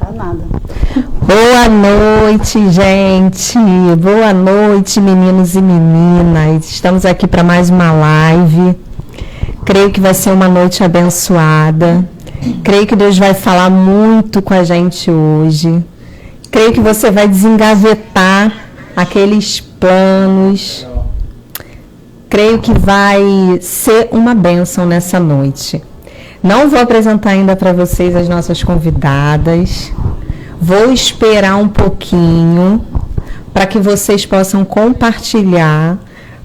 Tá nada. Boa noite, gente. Boa noite, meninos e meninas. Estamos aqui para mais uma live. Creio que vai ser uma noite abençoada. Creio que Deus vai falar muito com a gente hoje. Creio que você vai desengavetar aqueles planos. Creio que vai ser uma bênção nessa noite. Não vou apresentar ainda para vocês as nossas convidadas. Vou esperar um pouquinho para que vocês possam compartilhar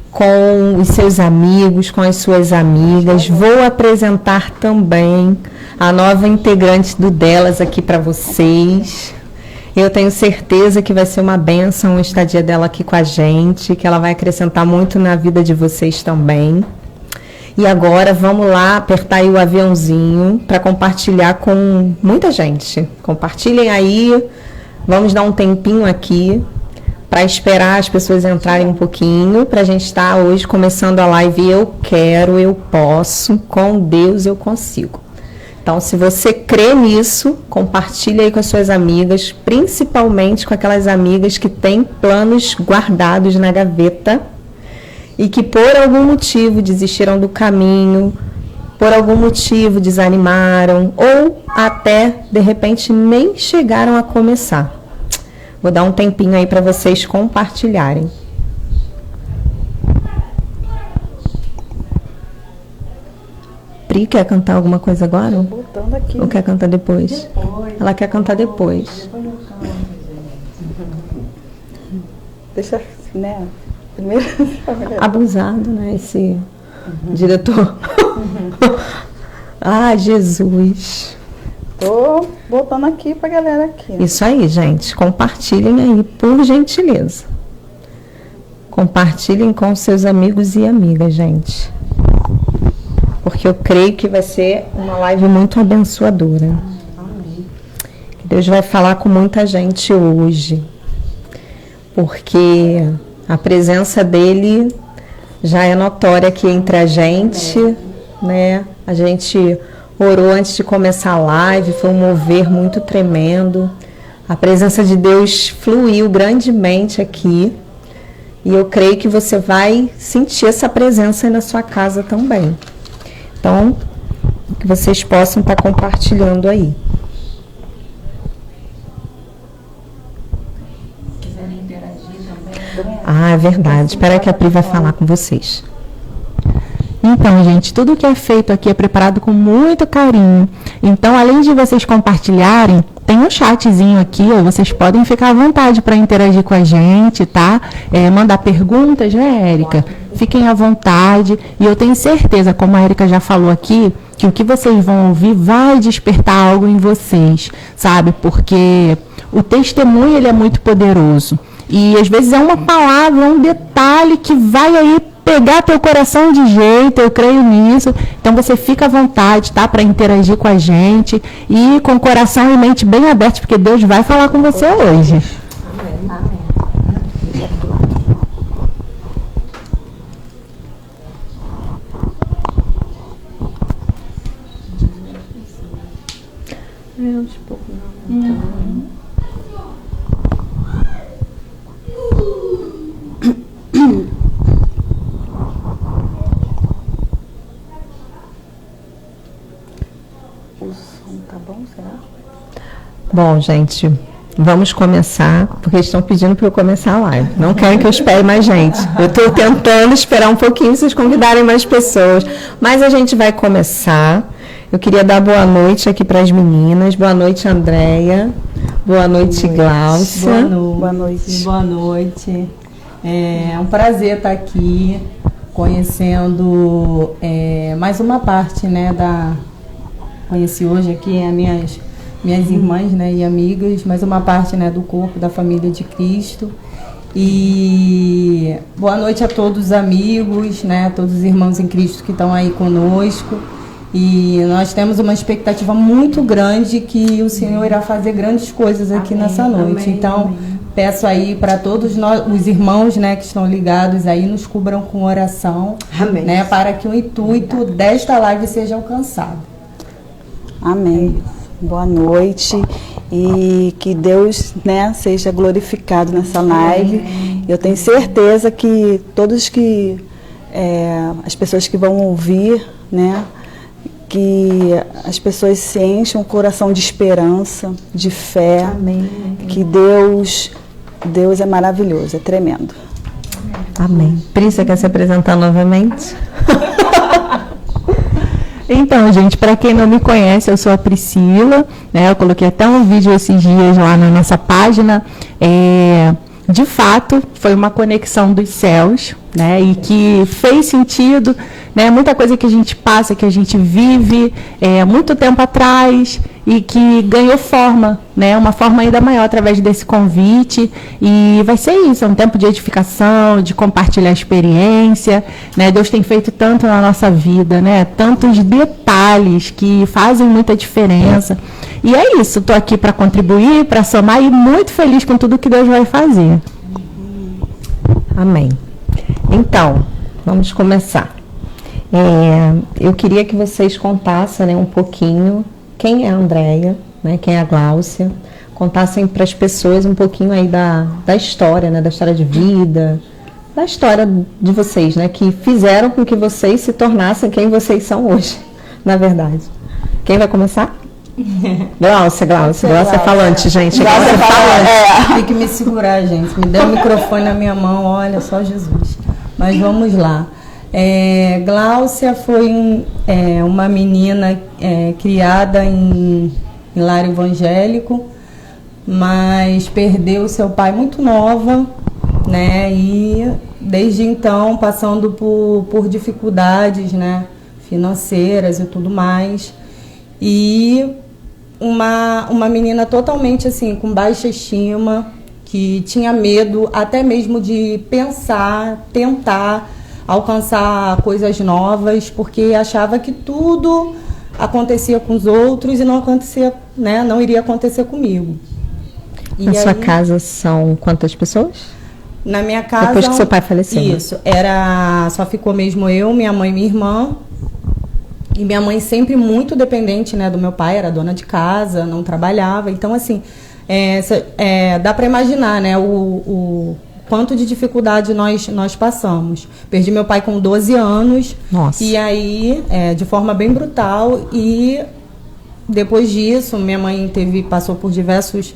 com os seus amigos, com as suas amigas. Vou apresentar também a nova integrante do Delas aqui para vocês. Eu tenho certeza que vai ser uma bênção a estadia dela aqui com a gente, que ela vai acrescentar muito na vida de vocês também. E agora vamos lá apertar aí o aviãozinho para compartilhar com muita gente. Compartilhem aí, vamos dar um tempinho aqui para esperar as pessoas entrarem um pouquinho, para a gente estar hoje começando a live Eu Quero, Eu Posso, com Deus eu consigo. Então, se você crê nisso, compartilhe aí com as suas amigas, principalmente com aquelas amigas que têm planos guardados na gaveta e que por algum motivo desistiram do caminho, por algum motivo desanimaram ou até, de repente, nem chegaram a começar. Vou dar um tempinho aí para vocês compartilharem. Pri, quer cantar alguma coisa agora? Tô botando aqui. Ou quer cantar depois? Ela quer cantar depois. Deixa assim, né? Primeiro. Abusado, né? Esse diretor. Ah, Jesus. Tô botando aqui pra galera aqui. Isso aí, gente. Compartilhem aí, por gentileza. Compartilhem com seus amigos e amigas, gente. Porque eu creio que vai ser uma live muito abençoadora. Amém. Que Deus vai falar com muita gente hoje. Porque a presença dele já é notória aqui entre a gente, né? A gente orou antes de começar a live, foi um mover muito tremendo. A presença de Deus fluiu grandemente aqui. E eu creio que você vai sentir essa presença aí na sua casa também. Então, que vocês possam estar compartilhando aí. Se quiserem interagir também. Ah, é verdade. Espera que a Pri vai falar com vocês. Então, gente, tudo que é feito aqui é preparado com muito carinho. Então, além de vocês compartilharem, tem um chatzinho aqui, ó, vocês podem ficar à vontade para interagir com a gente, tá? Mandar perguntas, né, Érica? Fiquem à vontade. E eu tenho certeza, como a Érica já falou aqui, que o que vocês vão ouvir vai despertar algo em vocês, sabe? Porque o testemunho, ele é muito poderoso. E, às vezes, é uma palavra, um detalhe que vai aí pegar teu coração de jeito, eu creio nisso. Então você fica à vontade, tá? Para interagir com a gente e com o coração e mente bem abertos, porque Deus vai falar com você hoje. Amém. Aos poucos, não. O som tá bom, será? Bom, gente, vamos começar, porque estão pedindo para eu começar a live. Não querem que eu espere mais gente. Eu estou tentando esperar um pouquinho, vocês convidarem mais pessoas. Mas a gente vai começar. Eu queria dar boa noite aqui para as meninas. Boa noite, Andréia. Boa noite, Gláucia. Boa noite. Boa noite. É um prazer estar aqui conhecendo mais uma parte, né, conheci hoje aqui as minhas irmãs, né, e amigas, mais uma parte, né, do corpo da família de Cristo. E boa noite a todos os amigos, né, todos os irmãos em Cristo que estão aí conosco. E nós temos uma expectativa muito grande que o Senhor irá fazer grandes coisas aqui nessa noite. Amém, então, amém. peço aí para todos nós, os irmãos, né, que estão ligados aí, nos cubram com oração, Amém. né, para que o intuito desta live seja alcançado. Amém. Boa noite. e que Deus, né, seja glorificado nessa live. Eu tenho certeza que as pessoas que vão ouvir, né, que as pessoas se enchem o coração de esperança, de fé. Amém. Que Deus é maravilhoso, é tremendo. Amém. Pri, você quer se apresentar novamente? Então, gente, para quem não me conhece, eu sou a Priscila, né? Eu coloquei até um vídeo esses dias lá na nossa página. De fato, foi uma conexão dos céus, né? E que fez sentido, né? Muita coisa que a gente passa, que a gente vive muito tempo atrás e que ganhou forma, né? Uma forma ainda maior através desse convite. E vai ser isso, é um tempo de edificação, de compartilhar experiência, né? Deus tem feito tanto na nossa vida, né? Tantos detalhes que fazem muita diferença. E é isso, estou aqui para contribuir, para somar e muito feliz com tudo que Deus vai fazer. Amém. Então, vamos começar. Eu queria que vocês contassem, né, um pouquinho quem é a Andréia, né, quem é a Gláucia, contassem para as pessoas um pouquinho aí da história, né, da história de vida, da história de vocês, né, que fizeram com que vocês se tornassem quem vocês são hoje, na verdade. Quem vai começar? Gláucia é falante, gente. Gláucia é falante. Tem que me segurar, gente. Me dê o microfone na minha mão, olha, só Jesus. Mas vamos lá. Gláucia foi uma menina criada em lar evangélico, mas perdeu seu pai muito nova, né? E desde então passando por dificuldades, né, financeiras e tudo mais. E uma menina totalmente assim, com baixa estima, que tinha medo até mesmo de pensar, tentar alcançar coisas novas, porque achava que tudo acontecia com os outros e não acontecia, né, não iria acontecer comigo. Na sua casa são quantas pessoas? Na minha casa... Depois que seu pai faleceu. Isso, só ficou mesmo eu, minha mãe e minha irmã. E minha mãe sempre muito dependente, né, do meu pai, era dona de casa, não trabalhava. Então, assim, dá para imaginar, né, o quanto de dificuldade nós passamos. Perdi meu pai com 12 anos. Nossa. E aí, de forma bem brutal. E depois disso, minha mãe passou por diversos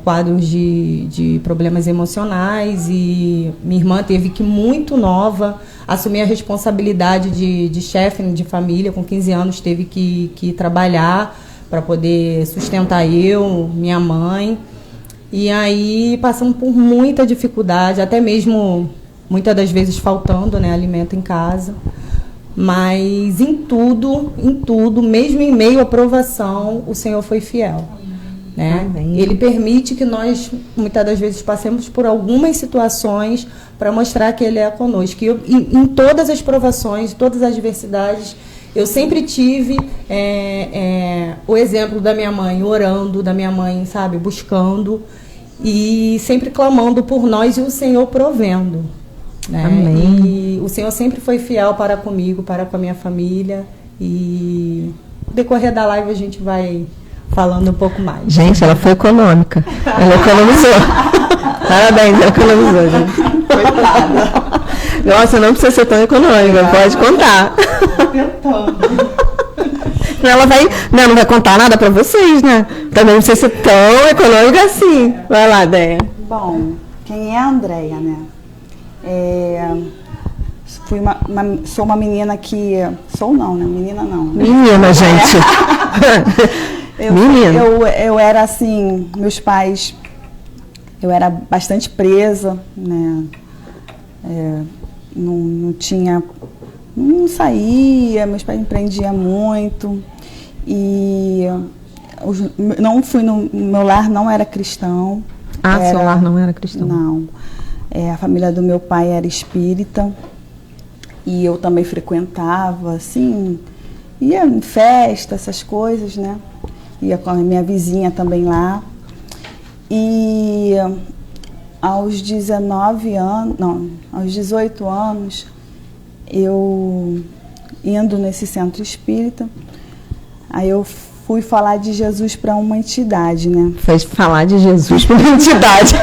quadros de problemas emocionais. E minha irmã teve que, muito nova, assumir a responsabilidade de chefe de família. Com 15 anos teve que trabalhar para poder sustentar eu, minha mãe. E aí passamos por muita dificuldade, até mesmo muitas das vezes faltando, né, alimento em casa. Mas em tudo, mesmo em meio à provação, o Senhor foi fiel. Né? Ele permite que nós, muitas das vezes, passemos por algumas situações para mostrar que Ele é conosco. E em todas as provações, todas as adversidades, eu sempre tive o exemplo da minha mãe orando, da minha mãe, sabe, buscando e sempre clamando por nós e o Senhor provendo. Né? Amém. E o Senhor sempre foi fiel para comigo, para com a minha família. E no decorrer da live a gente vai falando um pouco mais. Gente, ela foi econômica. Ela economizou. Parabéns, ela economizou, gente. Coitada. Nossa, não precisa ser tão econômica, pode contar. Tentando. Ela não vai contar nada pra vocês, né? Também não precisa ser tão econômica assim. Vai lá, Déia. Bom, quem é a Andréia, né? Sou uma menina que... Sou não, né? Menina não. Né? Menina, gente. Menina. Eu era assim, meus pais... Eu era bastante presa, né? Não tinha... Não saía, meus pais empreendiam muito. E meu lar não era cristão. Seu lar não era cristão? Não. A família do meu pai era espírita. E eu também frequentava, assim, ia em festa, essas coisas, né? Ia com a minha vizinha também lá. E aos 18 anos, eu indo nesse centro espírita, aí eu fui falar de Jesus para uma entidade, né? Foi falar de Jesus para uma entidade.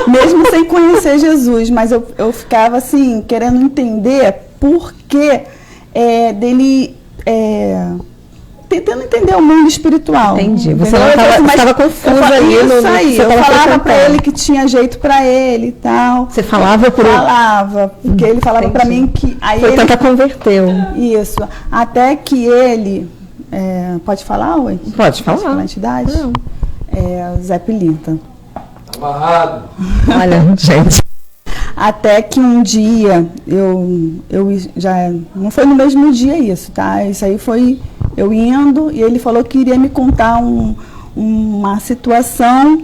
Mesmo sem conhecer Jesus, mas eu ficava assim, querendo entender por que dele... tentando entender o mundo espiritual. Entendi. Você entendeu? estava confusa aí. Isso aí. Eu falava para ele que tinha jeito para ele e tal. Você falava por ele? Falava, porque ele falava para mim que... Aí foi tanto que converteu. Isso. Até que ele... pode falar, oi? Pode falar. Pela entidade? Não. Zé Pilinta. Amarrado. Olha, gente. Até que um dia, eu já... Não foi no mesmo dia isso, tá? Isso aí foi eu indo e ele falou que iria me contar uma situação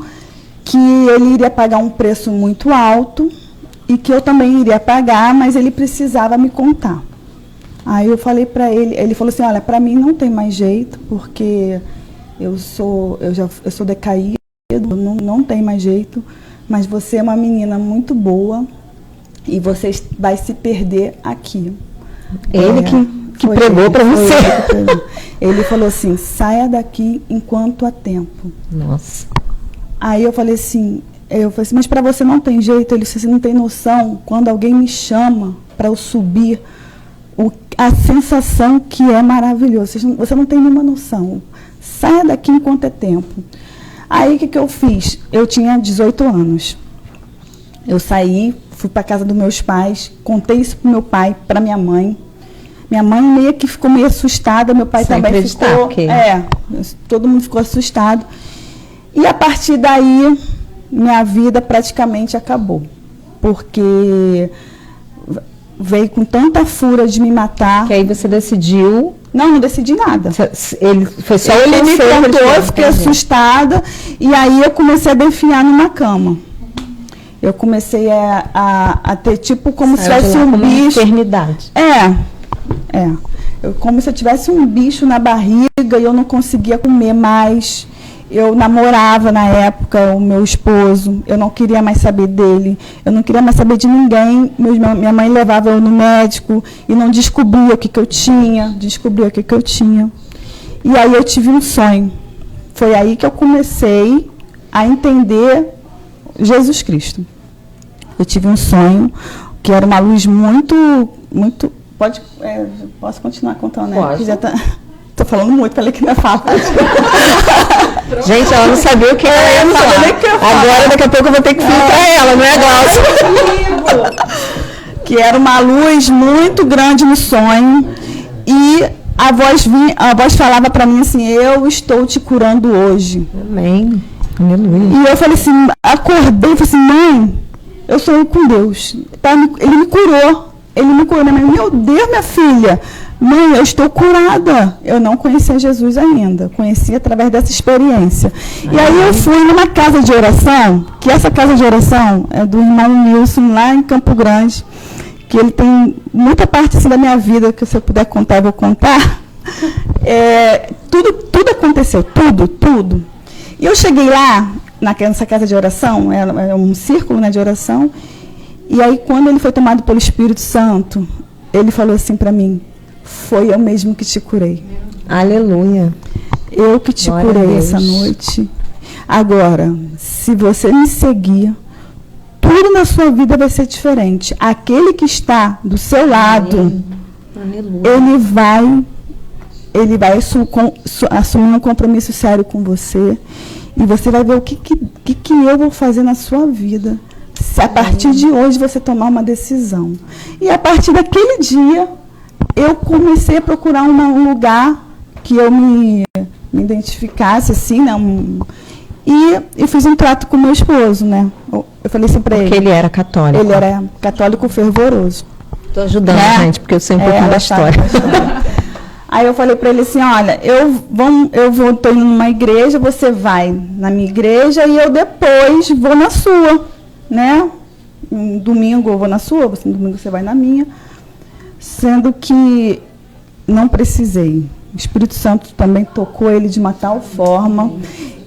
que ele iria pagar um preço muito alto e que eu também iria pagar, mas ele precisava me contar. Aí eu falei para ele falou assim, olha, para mim não tem mais jeito, porque eu sou decaído, não tem mais jeito, mas você é uma menina muito boa e você vai se perder aqui. Ele que pregou para você. Ele falou assim, saia daqui enquanto há tempo. Nossa. Aí eu falei assim, mas para você não tem jeito? Ele disse, você não tem noção, quando alguém me chama para eu subir, a sensação que é maravilhosa. Você não tem nenhuma noção. Saia daqui enquanto é tempo. Aí o que eu fiz? Eu tinha 18 anos. Eu saí, fui para casa dos meus pais, contei isso para meu pai, para minha mãe. Minha mãe meio que ficou meio assustada, meu pai sem também ficou. Porque... todo mundo ficou assustado. E a partir daí, minha vida praticamente acabou. Porque veio com tanta fúria de me matar. Que aí você decidiu... Não decidi nada. Foi só ele me contou, eu fiquei assustada. E aí eu comecei a definhar numa cama. Eu comecei a ter tipo como se tivesse um bicho. Eternidade. Como se eu tivesse um bicho na barriga e eu não conseguia comer mais. Eu namorava na época o meu esposo, eu não queria mais saber dele, eu não queria mais saber de ninguém. Minha mãe levava eu no médico e não descobria o que eu tinha, E aí eu tive um sonho. Foi aí que eu comecei a entender Jesus Cristo. Eu tive um sonho que era uma luz muito, muito... posso continuar contando, né? Pode. Tô falando muito, falei que não é fácil. Gente, ela não sabia o que ela ia falar. Agora, daqui a pouco, eu vou ter que filtrar ela, não é, Glaucia? Que era uma luz muito grande no sonho. E a voz falava para mim assim, eu estou te curando hoje. Amém. Aleluia. E eu falei assim, acordei e falei assim, mãe, eu sou com Deus. Ele me curou. Minha mãe, meu Deus, minha filha. Mãe, eu estou curada. Eu não conhecia Jesus ainda. Conheci através dessa experiência. E aí eu fui numa casa de oração, que essa casa de oração é do irmão Wilson, lá em Campo Grande, que ele tem muita parte assim, da minha vida, que se eu puder contar, eu vou contar. Tudo aconteceu, tudo. E eu cheguei lá, nessa casa de oração, é um círculo, né, de oração, e aí quando ele foi tomado pelo Espírito Santo, ele falou assim para mim, foi eu mesmo que te curei. Aleluia. Eu que te curei essa noite. Agora, se você me seguir, tudo na sua vida vai ser diferente. Aquele que está do seu lado, ele vai assumir um compromisso sério com você. E você vai ver o que eu vou fazer na sua vida. Se a partir de hoje você tomar uma decisão. E a partir daquele dia, eu comecei a procurar um lugar que eu me identificasse, assim, né? E eu fiz um trato com meu esposo, né? Eu falei assim para ele. Porque ele era católico. Ele era católico fervoroso. Estou ajudando, gente, porque eu sei um pouquinho da história. Aí eu falei para ele assim, olha, tô indo numa igreja, você vai na minha igreja e eu depois vou na sua, né? Um domingo eu vou na sua, no domingo você vai na minha. Sendo que não precisei. O Espírito Santo também tocou ele de uma tal forma.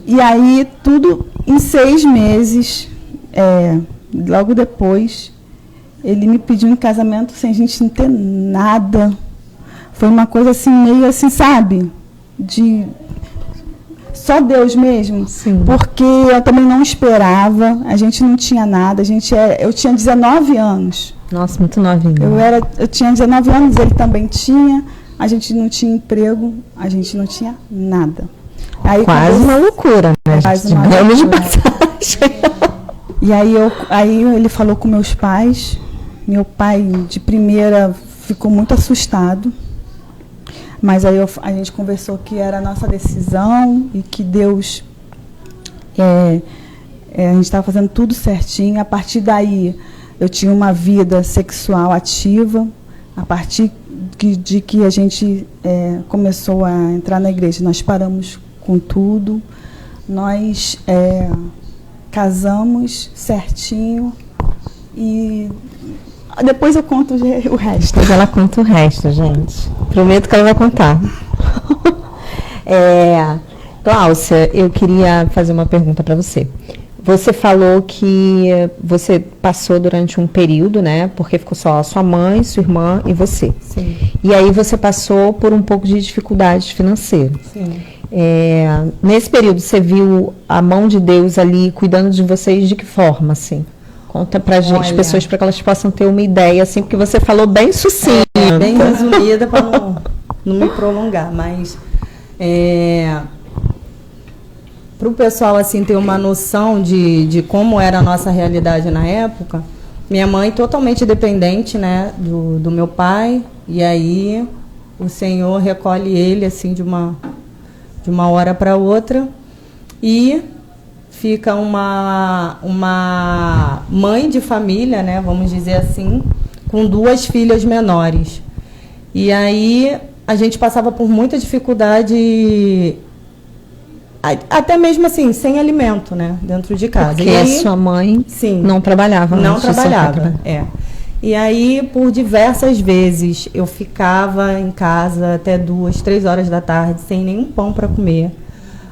E aí, tudo em 6 meses, logo depois, ele me pediu em casamento sem a gente não ter nada. Foi uma coisa assim, meio assim, sabe? só Deus mesmo. Sim. Porque eu também não esperava, a gente não tinha nada, eu tinha 19 anos. Nossa, muito novinho. Eu tinha 19 anos, ele também tinha, a gente não tinha emprego, a gente não tinha nada. Aí, quase uma loucura, né? Quase uma loucura. De passagem. E aí ele falou com meus pais. Meu pai, de primeira, ficou muito assustado. Mas aí a gente conversou que era a nossa decisão e que Deus... a gente estava fazendo tudo certinho. A partir daí, eu tinha uma vida sexual ativa. A partir de que a gente começou a entrar na igreja, nós paramos com tudo. Nós casamos certinho e depois eu conto o resto. Depois ela conta o resto, gente. Prometo que ela vai contar. Cláudia, eu queria fazer uma pergunta para você. Você falou que você passou durante um período, né? Porque ficou só a sua mãe, sua irmã e você. Sim. E aí você passou por um pouco de dificuldade financeira. Sim. Nesse período, você viu a mão de Deus ali cuidando de vocês de que forma, assim? Conta pra as pessoas para que elas possam ter uma ideia, assim, porque você falou bem sucinto. Bem resumida para não me prolongar, mas para o pessoal assim ter uma noção de como era a nossa realidade na época, minha mãe totalmente dependente, né, do meu pai, e aí o Senhor recolhe ele assim de uma hora para outra e fica uma mãe de família, né, vamos dizer assim, com 2 filhas menores. E aí a gente passava por muita dificuldade, até mesmo assim, sem alimento, né, dentro de casa. Porque e aí, a sua mãe não trabalhava. Não trabalhava, E aí, por diversas vezes, eu ficava em casa até 2, 3 horas da tarde, sem nenhum pão para comer.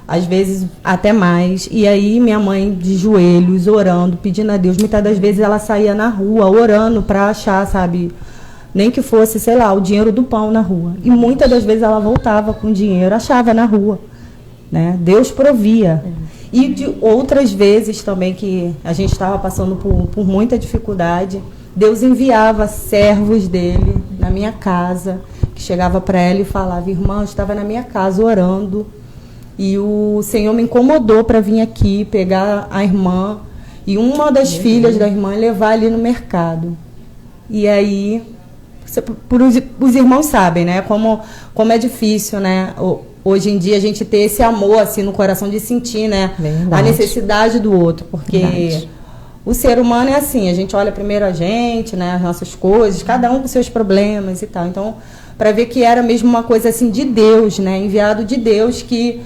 Às vezes, até mais. E aí, minha mãe, de joelhos, orando, pedindo a Deus. Muitas das vezes, ela saía na rua, orando para achar, sabe, nem que fosse, sei lá, o dinheiro do pão na rua. E muitas das vezes, ela voltava com dinheiro, achava na rua. Né? Deus provia. E de outras vezes também que a gente estava passando por muita dificuldade, Deus enviava servos dele na minha casa, que chegava para ela e falava: irmã, eu estava na minha casa orando e o Senhor me incomodou para vir aqui pegar a irmã e uma das filhas da irmã levar ali no mercado. E aí, os irmãos sabem, né, como é difícil, né, hoje em dia a gente ter esse amor assim no coração de sentir, né, a necessidade do outro, porque o ser humano é assim, a gente olha primeiro a gente, né, as nossas coisas, cada um com seus problemas e tal. Então, para ver que era mesmo uma coisa assim de Deus, né, enviado de Deus, que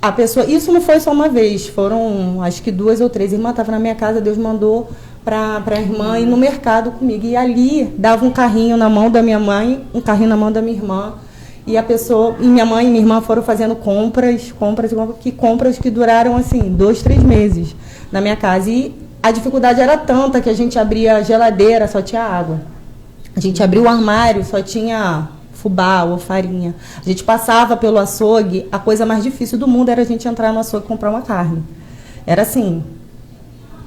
a pessoa, isso não foi só uma vez, foram acho que 2 ou 3 irmãs estavam na minha casa, Deus mandou para a irmã ir no mercado comigo, e ali dava um carrinho na mão da minha mãe, um carrinho na mão da minha irmã. E a pessoa, e minha mãe e minha irmã foram fazendo compras que duraram assim 2, 3 meses na minha casa. E a dificuldade era tanta que a gente abria a geladeira, só tinha água. A gente abria o armário, só tinha fubá ou farinha. A gente passava pelo açougue, a coisa mais difícil do mundo era a gente entrar no açougue e comprar uma carne. Era assim,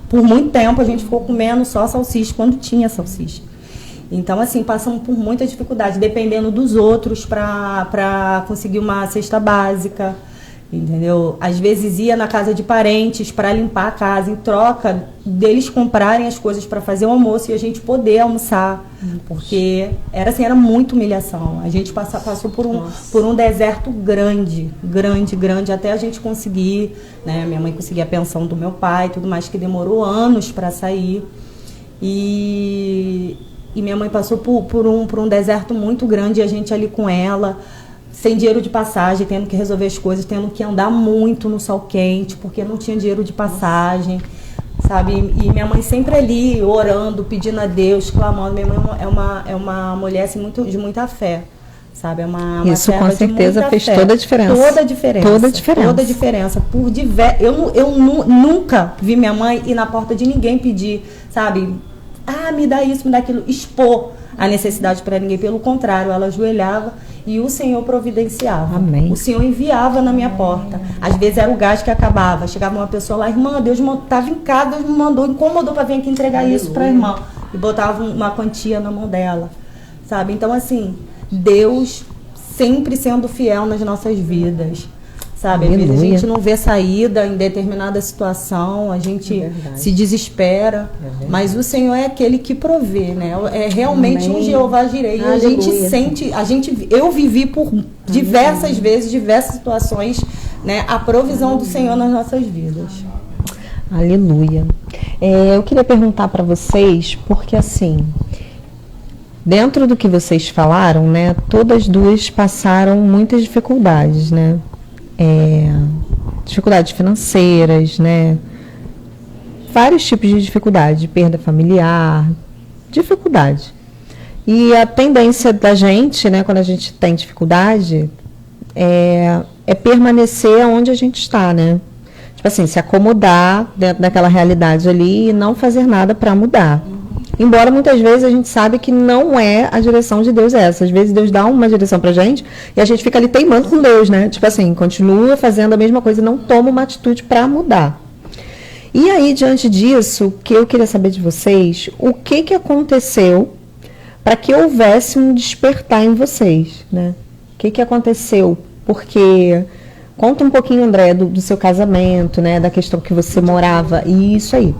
por muito tempo a gente ficou comendo só salsicha quando tinha salsicha. Então, assim, passamos por muita dificuldade, dependendo dos outros para conseguir uma cesta básica, entendeu? Às vezes ia na casa de parentes para limpar a casa, em troca deles comprarem as coisas para fazer o almoço e a gente poder almoçar, porque era assim, era muita humilhação. A gente passou por um deserto grande, até a gente conseguir, né? Minha mãe conseguir a pensão do meu pai, tudo mais, que demorou anos para sair. E minha mãe passou por um deserto muito grande, e a gente ali com ela, sem dinheiro de passagem, tendo que resolver as coisas, tendo que andar muito no sol quente, porque não tinha dinheiro de passagem, sabe? E minha mãe sempre ali, orando, pedindo a Deus, clamando. Minha mãe é uma mulher assim, de muita fé, sabe? Isso com certeza fez fé. Toda a diferença. Toda a diferença. Eu nunca vi minha mãe ir na porta de ninguém pedir, sabe? Me dá isso, me dá aquilo, expor a necessidade para ninguém. Pelo contrário, ela ajoelhava e o Senhor providenciava. Amém. O Senhor enviava na minha porta. Às vezes era o gás que acabava. Chegava uma pessoa lá, irmã, Deus estava em casa, Deus me mandou, incomodou para vir aqui entregar isso para a irmã. E botava uma quantia na mão dela, sabe? Então, assim, Deus sempre sendo fiel nas nossas vidas. Sabe, às vezes a gente não vê saída em determinada situação, a gente se desespera, mas o Senhor é aquele que provê, né? É realmente um Jeová Jireh. A gente sente, eu vivi por diversas vezes, diversas situações, né? A provisão do Senhor nas nossas vidas. Aleluia. Eu queria perguntar para vocês, porque assim, dentro do que vocês falaram, né? Todas duas passaram muitas dificuldades, né? Dificuldades financeiras, né? Vários tipos de dificuldade, perda familiar, dificuldade. E a tendência da gente, né, quando a gente tem dificuldade, é permanecer onde a gente está, né? Tipo assim, se acomodar dentro daquela realidade ali e não fazer nada para mudar. Embora muitas vezes a gente sabe que não é a direção de Deus essa. Às vezes Deus dá uma direção pra gente e a gente fica ali teimando com Deus, né? Tipo assim, continua fazendo a mesma coisa e não toma uma atitude para mudar. E aí, diante disso, o que eu queria saber de vocês, o que aconteceu para que houvesse um despertar em vocês, né? O que aconteceu? Porque... Conta um pouquinho, André, do seu casamento, né? Da questão que você morava e isso aí.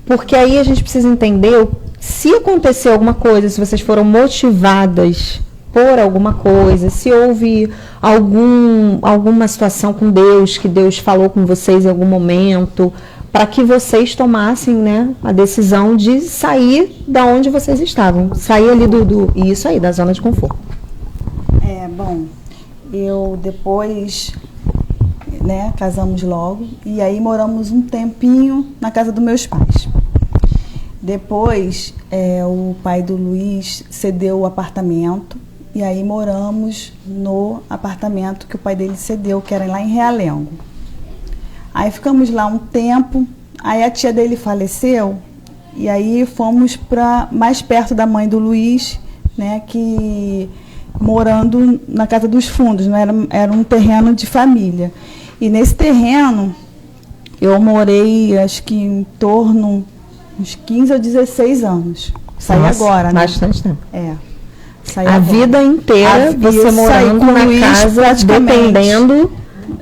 Porque aí a gente precisa entender se aconteceu alguma coisa, se vocês foram motivadas por alguma coisa, se houve alguma situação com Deus, que Deus falou com vocês em algum momento, para que vocês tomassem, né, a decisão de sair da onde vocês estavam, sair ali isso aí, da zona de conforto. Bom, eu depois, né, casamos logo e aí moramos um tempinho na casa dos meus pais. Depois, o pai do Luiz cedeu o apartamento e aí moramos no apartamento que o pai dele cedeu, que era lá em Realengo. Aí ficamos lá um tempo, aí a tia dele faleceu e aí fomos para mais perto da mãe do Luiz, né, que morando na casa dos fundos, né, era um terreno de família. E nesse terreno eu morei, acho que em torno uns 15 ou 16 anos. Saí agora, né? Bastante tempo. Saí a agora. Vida inteira você morando na Luiz, casa, dependendo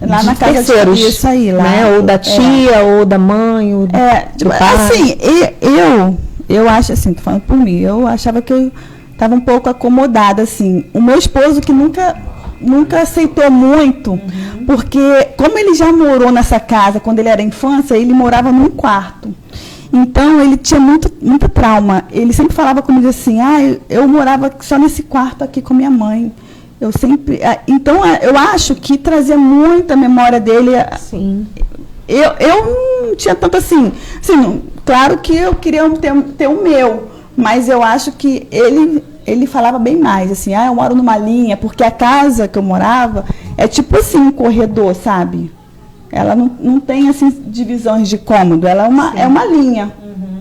lá na casa terceiros, isso aí, lá, né? Ou da tia, ou da mãe, ou do pai. Assim, eu acho assim, tô falando por mim, eu achava que eu estava um pouco acomodada, assim. O meu esposo que nunca aceitou muito, porque como ele já morou nessa casa quando ele era infância, ele morava num quarto. Então, ele tinha muito trauma. Ele sempre falava comigo assim, eu morava só nesse quarto aqui com minha mãe. Eu sempre... Então, eu acho que trazia muita memória dele. Sim. Eu não tinha tanto assim... Claro que eu queria ter o meu, mas eu acho que ele falava bem mais, assim, eu moro numa linha, porque a casa que eu morava é tipo assim, um corredor, sabe? Ela não tem, assim, divisões de cômodo, ela é uma linha.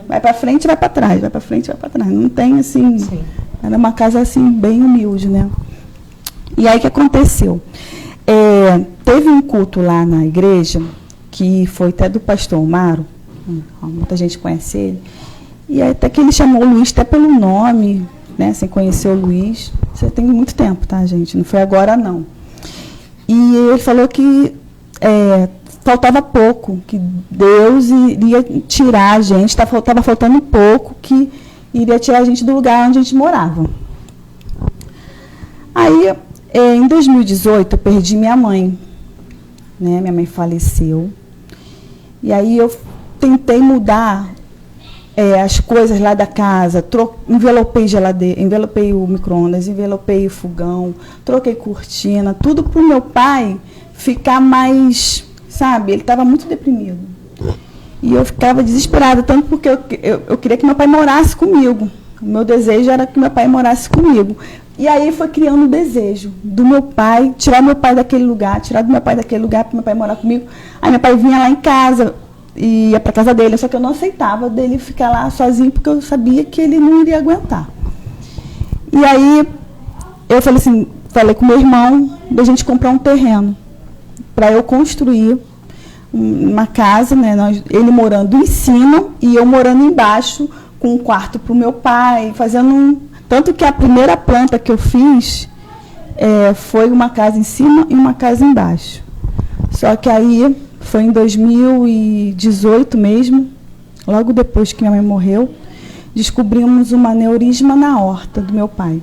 Vai para frente e vai para trás, vai para frente e vai para trás. Não tem, assim... Sim. Era uma casa, assim, bem humilde, né? E aí, o que aconteceu? Teve um culto lá na igreja, que foi até do pastor Omaro, muita gente conhece ele, e aí, até que ele chamou o Luiz até pelo nome, né? Sem conhecer o Luiz. Isso tem muito tempo, tá, gente? Não foi agora, não. E ele falou que... faltava pouco, que Deus iria tirar a gente, estava faltando pouco, que iria tirar a gente do lugar onde a gente morava. Aí, em 2018, eu perdi minha mãe, né? Minha mãe faleceu. E aí eu tentei mudar as coisas lá da casa, envelopei geladeira, envelopei o micro-ondas, envelopei o fogão, troquei cortina, tudo para o meu pai ficar mais... Sabe, ele estava muito deprimido. E eu ficava desesperada, tanto porque eu queria que meu pai morasse comigo. O meu desejo era que meu pai morasse comigo. E aí foi criando o desejo do meu pai, tirar meu pai daquele lugar, tirar do meu pai daquele lugar para meu pai morar comigo. Aí meu pai vinha lá em casa, ia para casa dele, só que eu não aceitava dele ficar lá sozinho, porque eu sabia que ele não iria aguentar. E aí eu falei assim, falei com meu irmão da gente comprar um terreno para eu construir uma casa, né? Ele morando em cima e eu morando embaixo, com um quarto para o meu pai, fazendo tanto que a primeira planta que eu fiz foi uma casa em cima e uma casa embaixo. Só que aí foi em 2018 mesmo, logo depois que minha mãe morreu, descobrimos um aneurisma na aorta do meu pai.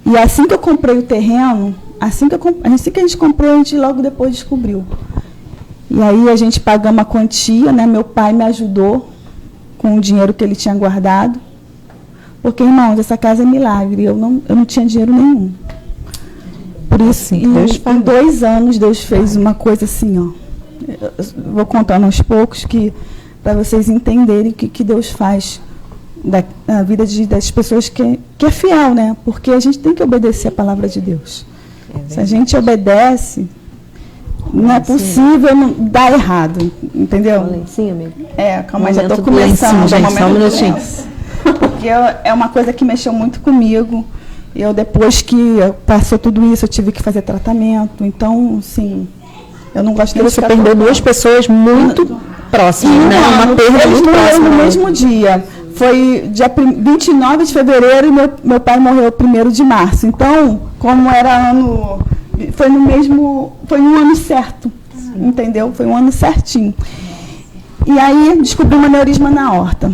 E assim que eu comprei o terreno, assim que a gente comprou, a gente logo depois descobriu. E aí a gente pagou uma quantia, né? Meu pai me ajudou com o dinheiro que ele tinha guardado. Porque, irmãos, essa casa é milagre. Eu não tinha dinheiro nenhum. Por isso, em 2 anos, Deus fez uma coisa assim, ó. Eu vou contando aos poucos para vocês entenderem o que Deus faz na vida das pessoas que é fiel, né? Porque a gente tem que obedecer a palavra de Deus. Se a gente obedece, não é possível não dar errado, entendeu? Sim, amigo. Calma aí, já estou começando. Gente, só um minutinho. Porque é uma coisa que mexeu muito comigo. Eu, depois que passou tudo isso, eu tive que fazer tratamento. Então, assim, eu não gosto de você perdeu 2 pessoas muito próximas, né? Uma perda muito próxima. No mesmo dia. Foi dia 29 de fevereiro e meu pai morreu 1º de março. Então, como era ano... Foi no ano certo, entendeu? Foi um ano certinho. E aí, descobri um aneurisma na aorta.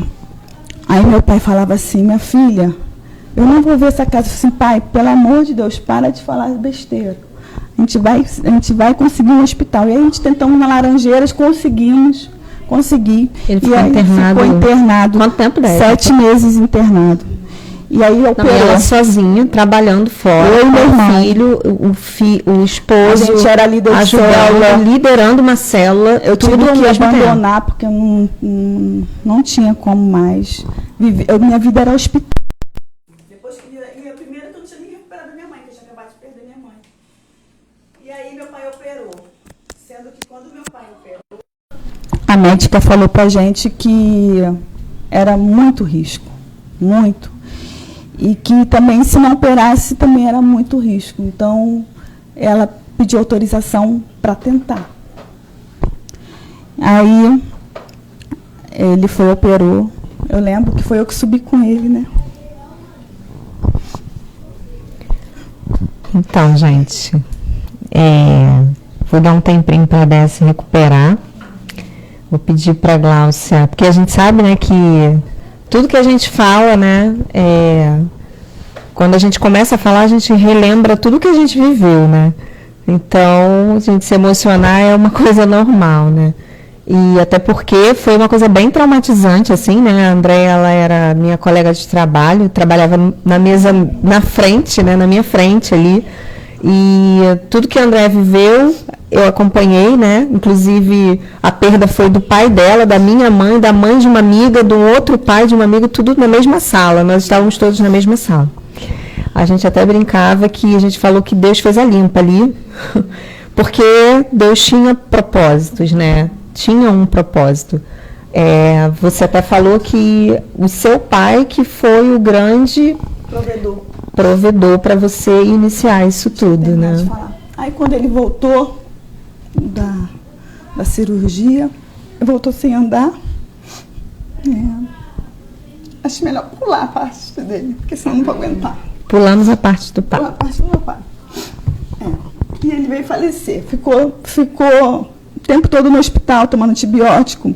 Aí meu pai falava assim, minha filha, eu não vou ver essa casa. Eu falei assim, pai, pelo amor de Deus, para de falar besteira. A gente vai conseguir um hospital. E aí a gente tentamos na Laranjeiras, consegui. Ele ficou internado. Quanto tempo deve? 7 meses internado. E aí eu ela sozinha, trabalhando fora, eu e meu irmão. Filho, o esposo, a gente era líder de célula, liderando uma célula. Eu tive que abandonar porque eu não tinha como mais viver. Minha vida era hospital. Depois que a primeira que eu não tinha nem recuperado minha mãe, que eu tinha acabado de perder minha mãe. E aí meu pai operou, sendo que quando meu pai operou, a médica falou pra gente que era muito risco, muito. E que também, se não operasse, também era muito risco. Então, ela pediu autorização para tentar. Aí, ele operou. Eu lembro que foi eu que subi com ele, né? Então, gente, vou dar um tempinho para a Déia se recuperar. Vou pedir para a Gláucia, porque a gente sabe, né, que tudo que a gente fala, né, quando a gente começa a falar, a gente relembra tudo que a gente viveu, né? Então, a gente se emocionar é uma coisa normal, né? E até porque foi uma coisa bem traumatizante, assim, né? A Andréia, ela era minha colega de trabalho, trabalhava na mesa na frente, né? Na minha frente ali. E tudo que a Andréia viveu, eu acompanhei, né? Inclusive, a perda foi do pai dela, da minha mãe, da mãe de uma amiga, do outro pai de uma amiga, tudo na mesma sala. Nós estávamos todos na mesma sala. A gente até brincava que a gente falou que Deus fez a limpa ali, porque Deus tinha propósitos, né? Tinha um propósito. Você até falou que o seu pai que foi o grande provedor para você iniciar isso tudo, né? Aí quando ele voltou da cirurgia, voltou sem andar, acho melhor pular a parte dele, porque senão não vou aguentar. Pulamos a parte do pai. Pulamos a parte do meu pai. E ele veio falecer. Ficou o tempo todo no hospital tomando antibiótico.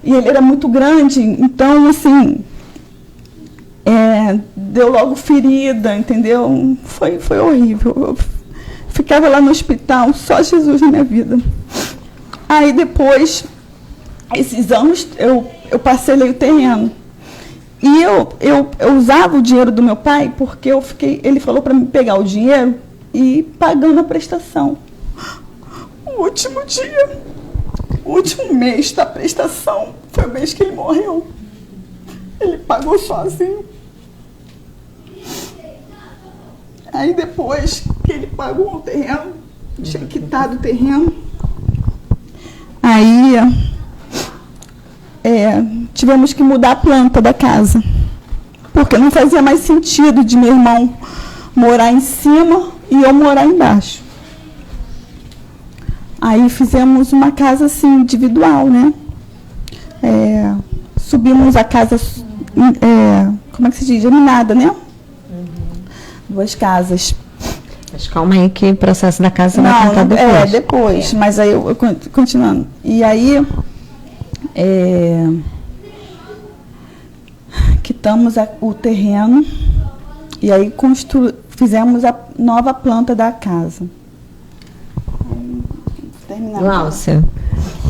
E ele era muito grande, então, assim, deu logo ferida, entendeu? Foi horrível. Eu ficava lá no hospital, só Jesus na minha vida. Aí depois, esses anos, eu parcelei o terreno. E eu usava o dinheiro do meu pai porque ele falou para mim pegar o dinheiro e ir pagando a prestação. O último dia, o último mês da prestação foi o mês que ele morreu. Ele pagou sozinho. Aí depois que ele pagou o terreno, tinha quitado o terreno, aí tivemos que mudar a planta da casa, porque não fazia mais sentido de meu irmão morar em cima e eu morar embaixo. Aí fizemos uma casa assim, individual, né? Subimos a casa, como é que se diz? Geminada, né? 2 casas. Mas calma aí que o processo da casa você vai contar depois. Depois. Mas aí eu continuando. E aí quitamos o terreno e aí fizemos a nova planta da casa. Gláucia,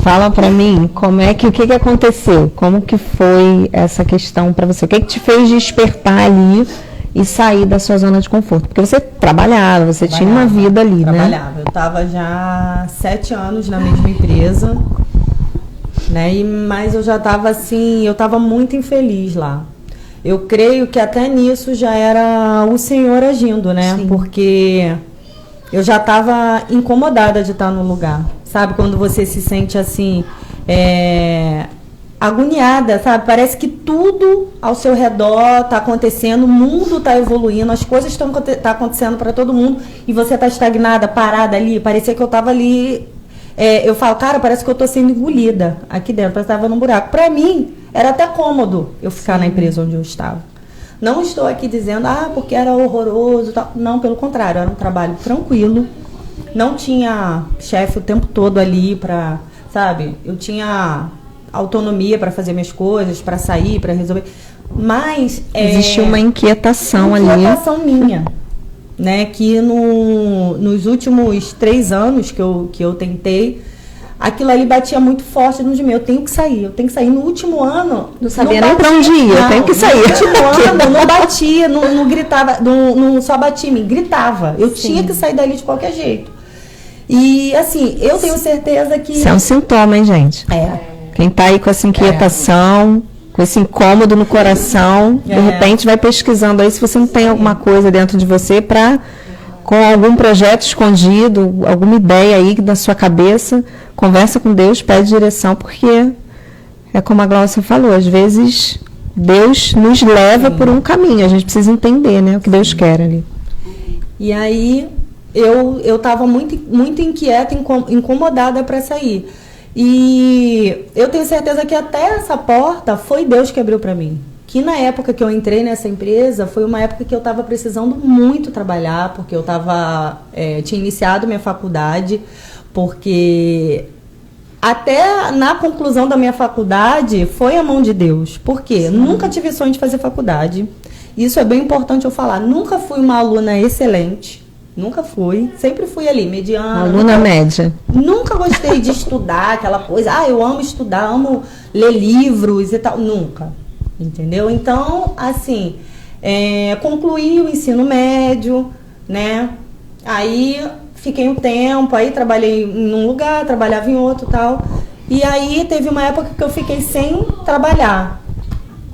fala pra mim o que aconteceu, como que foi essa questão pra você, o que te fez despertar ali e sair da sua zona de conforto, porque você trabalhava, tinha uma vida ali, né? Eu estava já 7 anos na mesma empresa, né? Mas eu já estava assim, eu estava muito infeliz lá. Eu creio que até nisso já era o Senhor agindo, né? Sim. Porque eu já estava incomodada de estar no lugar. Sabe, quando você se sente assim, agoniada, sabe? Parece que tudo ao seu redor está acontecendo, o mundo está evoluindo, as coisas estão acontecendo para todo mundo e você está estagnada, parada ali. Parecia que eu estava ali, eu falo, cara, parece que eu estou sendo engolida aqui dentro, parece que eu estava num buraco. Para mim, era até cômodo eu ficar na empresa onde eu estava. Não estou aqui dizendo, porque era horroroso, tal. Não, pelo contrário, era um trabalho tranquilo. Não tinha chefe o tempo todo ali para, sabe? Eu tinha autonomia para fazer minhas coisas, para sair, para resolver. Mas existia uma inquietação ali. Uma inquietação minha, né? Que nos últimos 3 anos que eu tentei, aquilo ali batia muito forte dentro de mim. Eu tenho que sair. No último ano... Não sabia nem para onde ir, eu tenho que sair. No último ano, não batia, não gritava, não só batia em mim, gritava. Eu tinha que sair dali de qualquer jeito. E, assim, eu tenho certeza que... Isso é um sintoma, hein, gente? Quem tá aí com essa inquietação, com esse incômodo no coração, de repente vai pesquisando aí se você não tem alguma coisa dentro de você com algum projeto escondido, alguma ideia aí da sua cabeça, conversa com Deus, pede direção, porque é como a Gláucia falou, às vezes Deus nos leva por um caminho, a gente precisa entender, né, o que Deus quer ali. E aí eu estava muito, muito inquieta, incomodada para sair. E eu tenho certeza que até essa porta foi Deus que abriu para mim. Que na época que eu entrei nessa empresa, foi uma época que eu estava precisando muito trabalhar, porque eu tinha iniciado minha faculdade, porque até na conclusão da minha faculdade foi a mão de Deus. Por quê? Nunca tive sonho de fazer faculdade. Isso é bem importante eu falar. Nunca fui uma aluna excelente. Nunca fui. Sempre fui ali, mediana. Aluna média. Nunca gostei de estudar aquela coisa. Eu amo estudar, amo ler livros e tal. Nunca. Entendeu? Então, assim, concluí o ensino médio, né? Aí fiquei um tempo, aí trabalhei em um lugar, trabalhava em outro e tal. E aí teve uma época que eu fiquei sem trabalhar.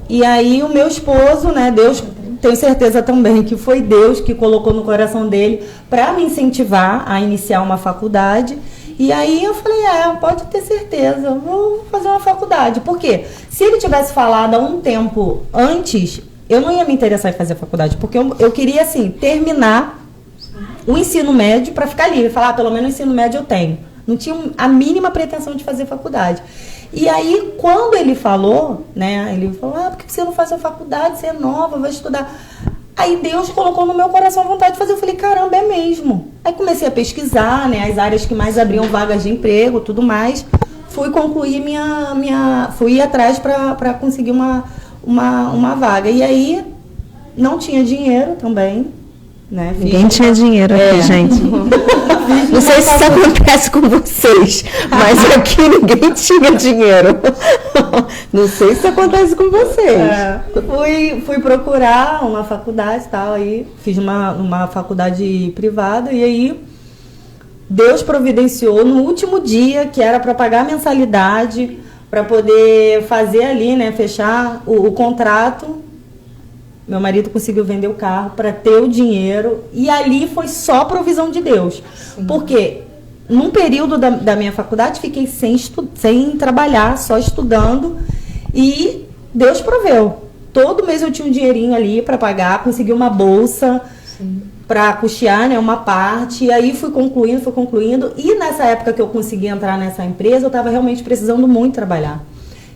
E aí o meu esposo, né, Deus... Tenho certeza também que foi Deus que colocou no coração dele para me incentivar a iniciar uma faculdade. E aí eu falei, pode ter certeza, vou fazer uma faculdade. Por quê? Se ele tivesse falado há um tempo antes, eu não ia me interessar em fazer faculdade, porque eu queria, assim, terminar o ensino médio para ficar livre. Falar, pelo menos o ensino médio eu tenho. Não tinha a mínima pretensão de fazer faculdade. E aí, quando ele falou, né, ele falou, por que você não faz a faculdade? Você é nova, vai estudar. Aí Deus colocou no meu coração a vontade de fazer. Eu falei, caramba, é mesmo. Aí comecei a pesquisar, né, as áreas que mais abriam vagas de emprego, tudo mais. Fui concluir fui ir atrás para conseguir uma vaga. E aí, não tinha dinheiro também. Né? Ninguém tinha dinheiro aqui, gente. Não sei se isso acontece com vocês, mas aqui ninguém tinha dinheiro. Não sei se isso acontece com vocês. Fui procurar uma faculdade e tal, aí fiz uma faculdade privada e aí Deus providenciou no último dia, que era para pagar a mensalidade, para poder fazer ali, né, fechar o contrato. Meu marido conseguiu vender o carro para ter o dinheiro e ali foi só provisão de Deus. Sim. Porque num período da minha faculdade fiquei sem trabalhar, só estudando e Deus proveu. Todo mês eu tinha um dinheirinho ali para pagar, consegui uma bolsa para custear, né, uma parte, e aí fui concluindo, e nessa época que eu consegui entrar nessa empresa, eu estava realmente precisando muito trabalhar.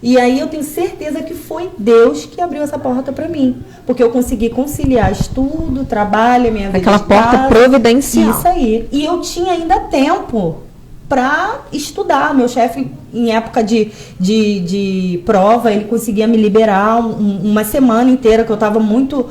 E aí eu tenho certeza que foi Deus que abriu essa porta para mim, porque eu consegui conciliar estudo, trabalho, minha vida Aquela de porta casa, providencial. Isso aí. E eu tinha ainda tempo para estudar. Meu chefe, em época de prova, ele conseguia me liberar uma semana inteira, que eu estava muito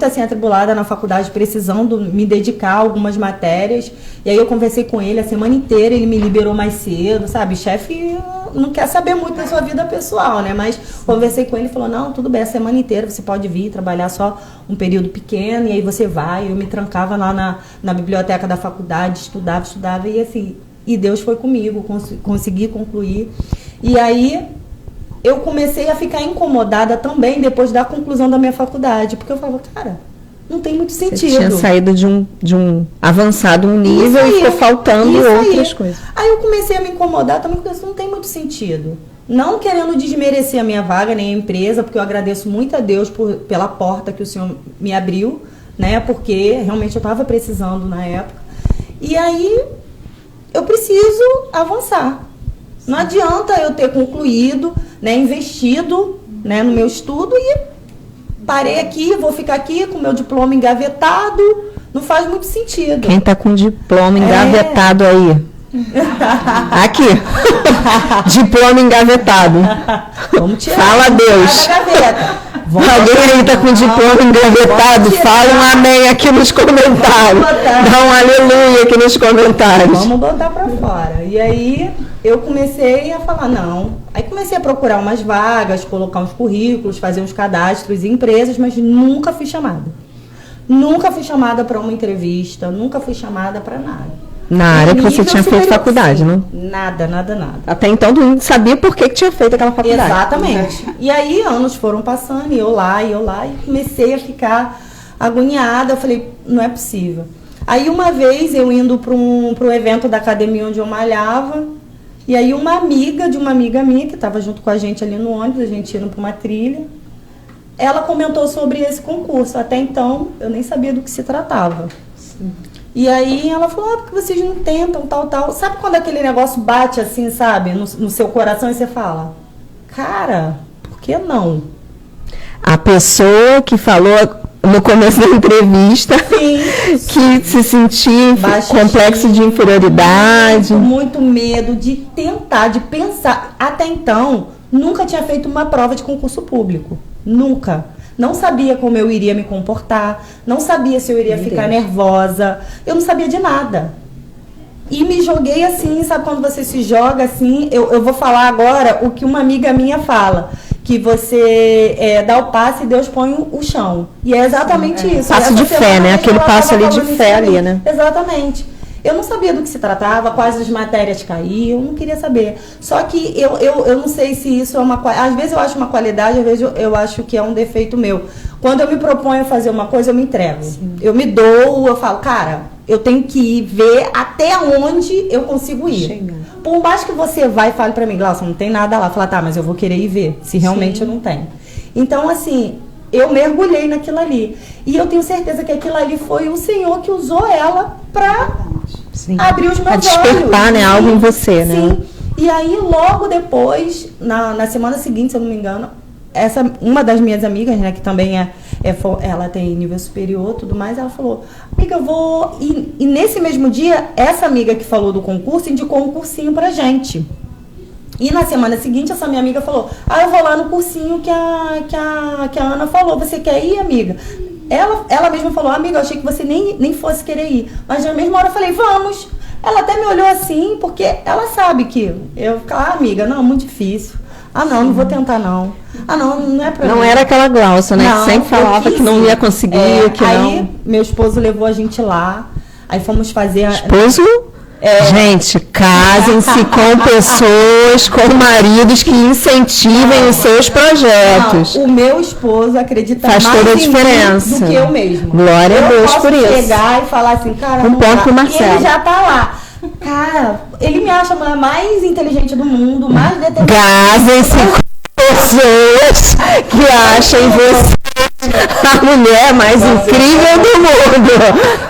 assim atribulada na faculdade, precisando me dedicar a algumas matérias. E aí eu conversei com ele a semana inteira, ele me liberou mais cedo, sabe? Chefe não quer saber muito da sua vida pessoal, né? Mas conversei com ele e falou, não, tudo bem, a semana inteira você pode vir trabalhar só um período pequeno, e aí você vai. Eu me trancava lá na biblioteca da faculdade, estudava, e assim... E Deus foi comigo, consegui concluir. E aí eu comecei a ficar incomodada também depois da conclusão da minha faculdade. Porque eu falava, cara, não tem muito sentido. Você tinha saído de um avançado nível e ficou faltando outras coisas. Aí eu comecei a me incomodar também, porque isso não tem muito sentido. Não querendo desmerecer a minha vaga, nem a empresa, porque eu agradeço muito a Deus pela porta que o Senhor me abriu, né? Porque realmente eu estava precisando na época. E aí... eu preciso avançar. Não adianta eu ter concluído, né, investido, né, no meu estudo e parei aqui, vou ficar aqui com o meu diploma engavetado. Não faz muito sentido. Quem está com diploma engavetado aí? Aqui. Diploma engavetado. Vamos tirar. Fala a Deus. Alguém aí está com diploma engavetado? Fala um amém aqui nos comentários. Dá um aleluia aqui nos comentários. Vamos botar para fora. E aí eu comecei a falar, não. Aí comecei a procurar umas vagas, colocar uns currículos, fazer uns cadastros em empresas, mas nunca fui chamada. Nunca fui chamada para uma entrevista, nunca fui chamada para nada. Na área que você tinha feito faculdade, não? Nada. Até então, tu não sabia por que tinha feito aquela faculdade. Exatamente. E aí, anos foram passando, e eu lá, e comecei a ficar agoniada. Eu falei, não é possível. Aí, uma vez, eu indo para um evento da academia onde eu malhava, e aí uma amiga de uma amiga minha, que estava junto com a gente ali no ônibus, a gente indo para uma trilha, ela comentou sobre esse concurso. Até então, eu nem sabia do que se tratava. Sim. E aí ela falou, porque vocês não tentam, tal. Sabe quando aquele negócio bate assim, sabe, no seu coração e você fala, cara, por que não? A pessoa que falou no começo da entrevista, sim, que se sentia complexo de inferioridade. Muito medo de tentar, de pensar. Até então, nunca tinha feito uma prova de concurso público. Nunca. Não sabia como eu iria me comportar, não sabia se eu iria ficar nervosa, eu não sabia de nada. E me joguei assim, sabe quando você se joga assim? Eu vou falar agora o que uma amiga minha fala, que você dá o passo e Deus põe o chão. E é exatamente isso. Passo de fé, né? Aquele passo ali de fé ali, né? Exatamente. Eu não sabia do que se tratava, quais as matérias caíam, eu não queria saber. Só que eu não sei se isso é uma qualidade. Às vezes eu acho uma qualidade, às vezes eu acho que é um defeito meu. Quando eu me proponho a fazer uma coisa, eu me entrego. Sim. Eu me dou, eu falo, cara, eu tenho que ir ver até onde eu consigo ir. Chega. Por mais que você vá e fale pra mim, Glaucia, não tem nada lá. Fala, tá, mas eu vou querer ir ver, se realmente eu não tenho. Então, assim, eu mergulhei naquilo ali. E eu tenho certeza que aquilo ali foi o Senhor que usou ela pra... Sim. Abrir os meus olhos. A despertar, né? Algo em você, né? Sim. E aí, logo depois, na semana seguinte, se eu não me engano, uma das minhas amigas, né, que também ela tem nível superior e tudo mais, ela falou, amiga, eu vou... E nesse mesmo dia, essa amiga que falou do concurso indicou um cursinho pra gente. E na semana seguinte, essa minha amiga falou, eu vou lá no cursinho que a Ana falou, você quer ir, amiga? Ela mesma falou, amiga, eu achei que você nem fosse querer ir. Mas na mesma hora eu falei, vamos. Ela até me olhou assim, porque ela sabe que eu ficava, amiga, não, muito difícil. Não vou tentar não. Não é pra mim. Não era aquela Glaucia, né? Não, que sempre falava que não ia conseguir, que aí, não. Meu esposo levou a gente lá, aí fomos fazer... Esposo? Gente, casem-se com pessoas, com maridos que incentivem os seus projetos. Não, o meu esposo acredita faz mais toda a em diferença. mim do que eu mesmo. Glória a Deus por isso. Eu posso chegar e falar assim, cara, um ponto pro Marcelo. Ele já tá lá. Cara, ele me acha a mulher mais inteligente do mundo, mais determinada. Casem-se com pessoas que acham você A mulher mais incrível do mundo.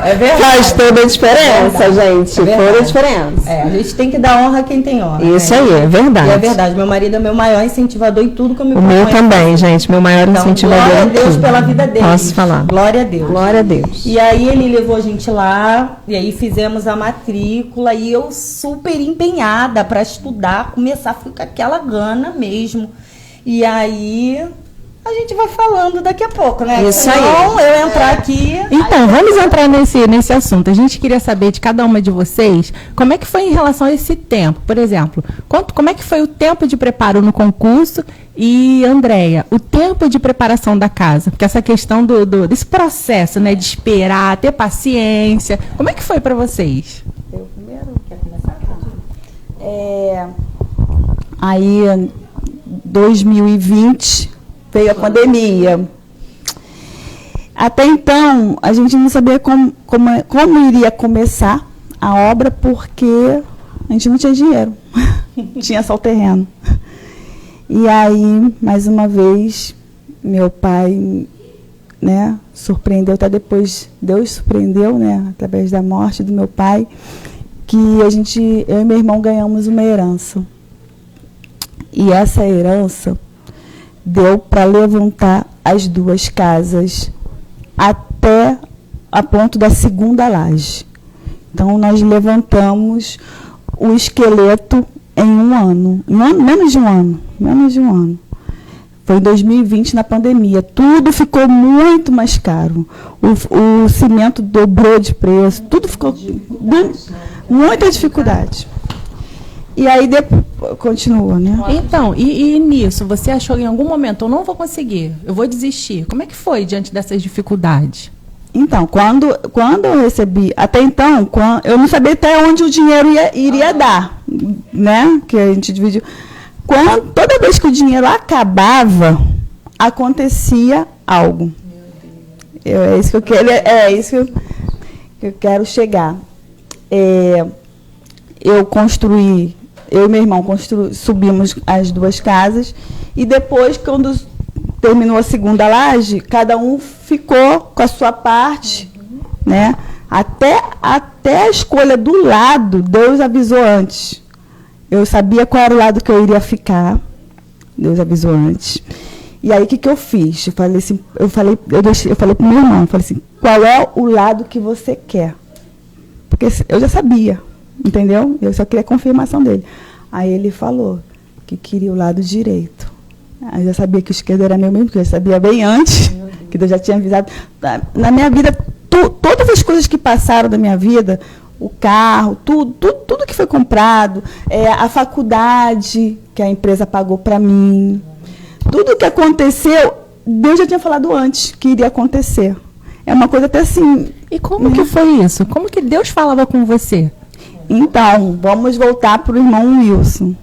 É verdade. Faz toda a diferença, gente. Toda a diferença. A gente tem que dar honra a quem tem honra. Isso aí, é verdade. E é verdade. Meu marido é meu maior incentivador em tudo que eu me O meu também, gente. Meu maior então, incentivador. Glória a Deus pela vida dele. Posso falar. Glória a Deus. Glória a Deus. E aí ele levou a gente lá, e aí fizemos a matrícula, e eu super empenhada para estudar, começar a ficar com aquela gana mesmo. E aí a gente vai falando daqui a pouco, né? Isso aí. Então, eu entrar aqui... Então, vamos entrar nesse assunto. A gente queria saber de cada uma de vocês, como é que foi em relação a esse tempo? Por exemplo, como é que foi o tempo de preparo no concurso? E, Andréia, o tempo de preparação da casa? Porque essa questão desse processo, né, de esperar, ter paciência, como é que foi para vocês? Eu primeiro, quer começar? Aí, 2020, veio a pandemia. Até então, a gente não sabia como iria começar a obra, porque a gente não tinha dinheiro. Tinha só o terreno. E aí, mais uma vez, meu pai, né, surpreendeu, até depois, Deus surpreendeu, né, através da morte do meu pai, que eu e meu irmão ganhamos uma herança. E essa herança deu para levantar as 2 casas até a ponto da segunda laje. Então, nós levantamos o esqueleto em um ano. Menos de um ano. Foi em 2020, na pandemia. Tudo ficou muito mais caro. O cimento dobrou de preço. Tudo ficou... Muita dificuldade. E aí, continua, né? Então, e nisso, você achou em algum momento, eu não vou conseguir, eu vou desistir. Como é que foi diante dessas dificuldades? Então, quando eu recebi, até então, eu não sabia até onde o dinheiro iria dar, né? Que a gente dividiu. Toda vez que o dinheiro acabava, acontecia algo. É isso que eu quero, que eu quero chegar. Eu e meu irmão subimos as 2 casas, e depois, quando terminou a segunda laje, cada um ficou com a sua parte, né? Até a escolha do lado, Deus avisou antes. Eu sabia qual era o lado que eu iria ficar, Deus avisou antes. E aí, o que eu fiz? Eu falei para o meu irmão, falei assim, qual é o lado que você quer? Porque eu já sabia, entendeu? Eu só queria a confirmação dele. Aí ele falou que queria o lado direito. Aí eu já sabia que o esquerdo era meu mesmo, porque eu já sabia bem antes, que Deus já tinha avisado. Na minha vida, todas as coisas que passaram da minha vida, o carro, tudo que foi comprado, a faculdade que a empresa pagou para mim, tudo que aconteceu, Deus já tinha falado antes que iria acontecer. É uma coisa até assim... E como que foi isso? Como que Deus falava com você? Então, vamos voltar para o irmão Wilson.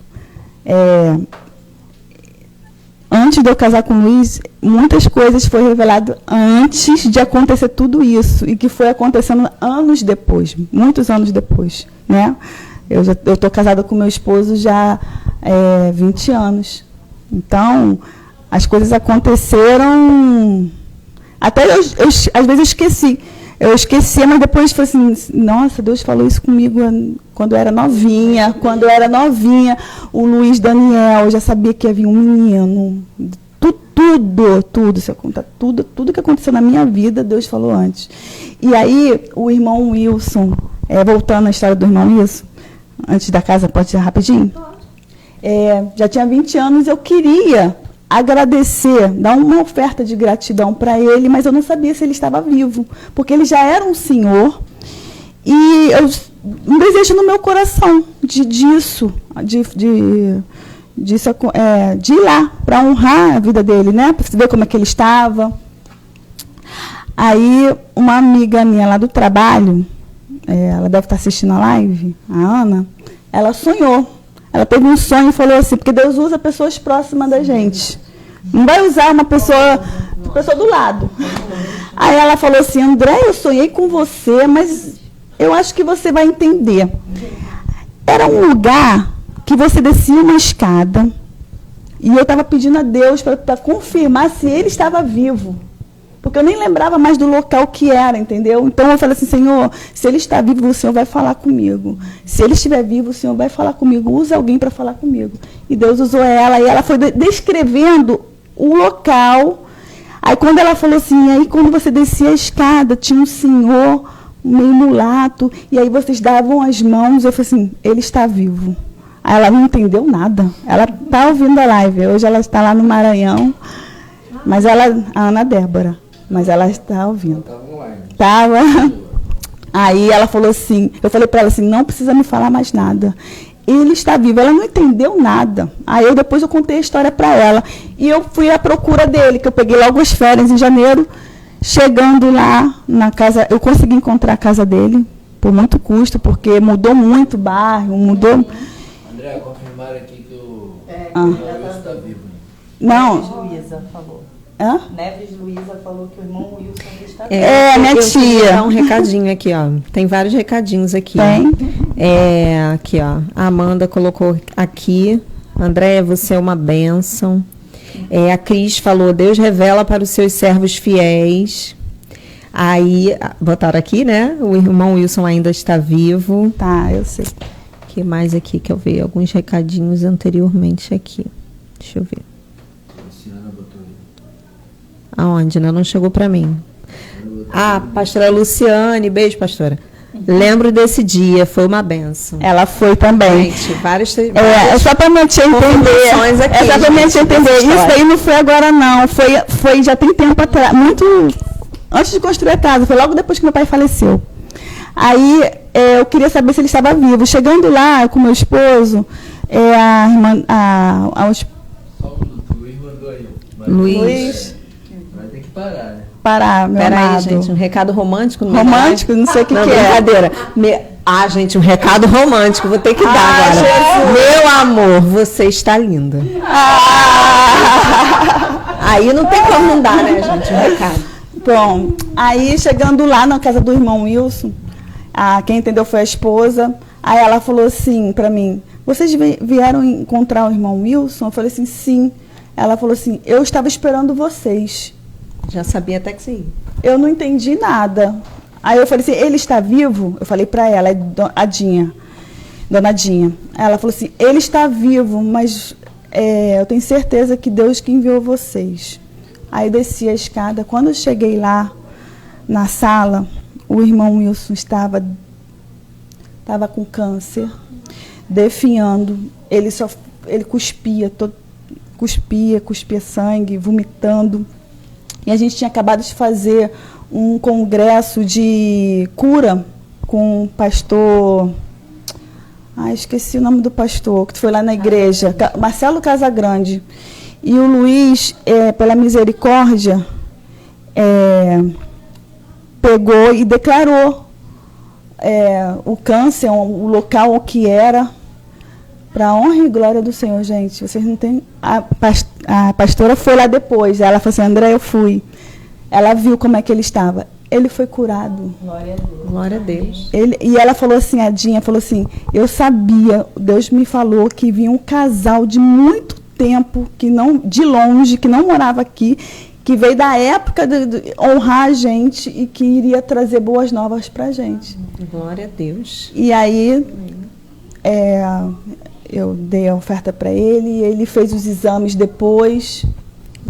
Antes de eu casar com o Luiz, muitas coisas foram reveladas antes de acontecer tudo isso, e que foi acontecendo anos depois, muitos anos depois, né? Eu estou casada com meu esposo já 20 anos. Então, as coisas aconteceram... Até às vezes eu esqueci. Eu esqueci, mas depois falei assim, nossa, Deus falou isso comigo quando eu era novinha. O Luiz Daniel, eu já sabia que havia um menino. Tudo, se eu contar tudo que aconteceu na minha vida, Deus falou antes. E aí, o irmão Wilson, voltando à história do irmão Wilson, antes da casa, pode ser rapidinho? Já tinha 20 anos, eu queria agradecer, dar uma oferta de gratidão para ele, mas eu não sabia se ele estava vivo, porque ele já era um senhor, e um desejo no meu coração de ir lá para honrar a vida dele, né, para ver como é que ele estava. Aí uma amiga minha lá do trabalho, ela deve estar assistindo a live, a Ana, ela sonhou. Ela teve um sonho e falou assim, porque Deus usa pessoas próximas da gente. Não vai usar uma pessoa do lado. Aí ela falou assim, André, eu sonhei com você, mas eu acho que você vai entender. Era um lugar que você descia uma escada, e eu estava pedindo a Deus para confirmar se ele estava vivo. Porque eu nem lembrava mais do local que era, entendeu? Então eu falei assim, Senhor, se ele está vivo, o Senhor vai falar comigo. Se ele estiver vivo, o Senhor vai falar comigo. Usa alguém para falar comigo. E Deus usou ela, e ela foi descrevendo o local. Aí quando ela falou assim, aí quando você descia a escada, tinha um senhor meio mulato, e aí vocês davam as mãos, eu falei assim, ele está vivo. Aí ela não entendeu nada. Ela está ouvindo a live. Hoje ela está lá no Maranhão. Mas ela, a Ana Débora, mas ela está ouvindo. Estava. Aí ela falou assim, eu falei para ela assim, não precisa me falar mais nada. Ele está vivo. Ela não entendeu nada. Aí depois eu contei a história para ela. E eu fui à procura dele, que eu peguei logo as férias em janeiro. Chegando lá na casa, eu consegui encontrar a casa dele, por muito custo, porque mudou muito o bairro, mudou... André, confirmaram aqui que o Wilson está vivo. Não. Neves Luísa falou. Hã? Neves Luísa falou que o irmão Wilson está vivo. Minha eu queria tia. dar um recadinho aqui, ó. Tem vários recadinhos aqui. Tem. Aqui, ó. A Amanda colocou aqui. André, você é uma bênção. A Cris falou, Deus revela para os seus servos fiéis. Aí, botaram aqui, né? O irmão Wilson ainda está vivo. Tá, eu sei. O que mais aqui que eu vi? Alguns recadinhos anteriormente aqui. Deixa eu ver. Luciana botou aí. Aonde, né? Não chegou para mim. Pastora Luciane. Beijo, pastora. Lembro desse dia, foi uma benção. Ela foi também. Gente, vários É só para minha tia entender. confirmações aqui, É só para minha gente, tia entender. dessa Isso história. daí não foi agora, não. Foi já tem tempo atrás. Muito antes de construir a casa. Foi logo depois que meu pai faleceu. Aí eu queria saber se ele estava vivo. Chegando lá com meu esposo, a irmã. Só um minuto, o Luiz mandou aí. Luiz. Vai ter que parar, né? Parar, meu Peraí, amado. gente, um recado romântico? No Romântico? Não sei o que Não, que é. brincadeira. Gente, um recado romântico, vou ter que dar agora. Jesus. Meu amor, você está linda. Aí não tem como não dar, né, gente, um recado. Bom, aí chegando lá na casa do irmão Wilson, quem entendeu foi a esposa. Aí ela falou assim para mim, vocês vieram encontrar o irmão Wilson? Eu falei assim, sim. Ela falou assim, eu estava esperando vocês. Já sabia até que você ia. Eu não entendi nada. Aí eu falei assim, ele está vivo? Eu falei para ela, a Dinha, Dona Dinha. Ela falou assim, ele está vivo, mas eu tenho certeza que Deus que enviou vocês. Aí desci a escada. Quando eu cheguei lá na sala, o irmão Wilson estava com câncer, definhando. Ele cuspia sangue, vomitando. E a gente tinha acabado de fazer um congresso de cura com o pastor... esqueci o nome do pastor, que foi lá na igreja, Marcelo Casagrande. E o Luiz, pela misericórdia, pegou e declarou o câncer, o local que era, para a honra e glória do Senhor, gente. Vocês não têm... A pastora foi lá depois, ela falou assim, André, eu fui. Ela viu como é que ele estava. Ele foi curado. Glória a Deus. Glória a Deus. E ela falou assim, a Dinha falou assim, eu sabia, Deus me falou que vinha um casal de muito tempo, de longe, que não morava aqui, que veio da época de honrar a gente e que iria trazer boas novas para a gente. Glória a Deus. E aí, eu dei a oferta para ele, ele fez os exames depois.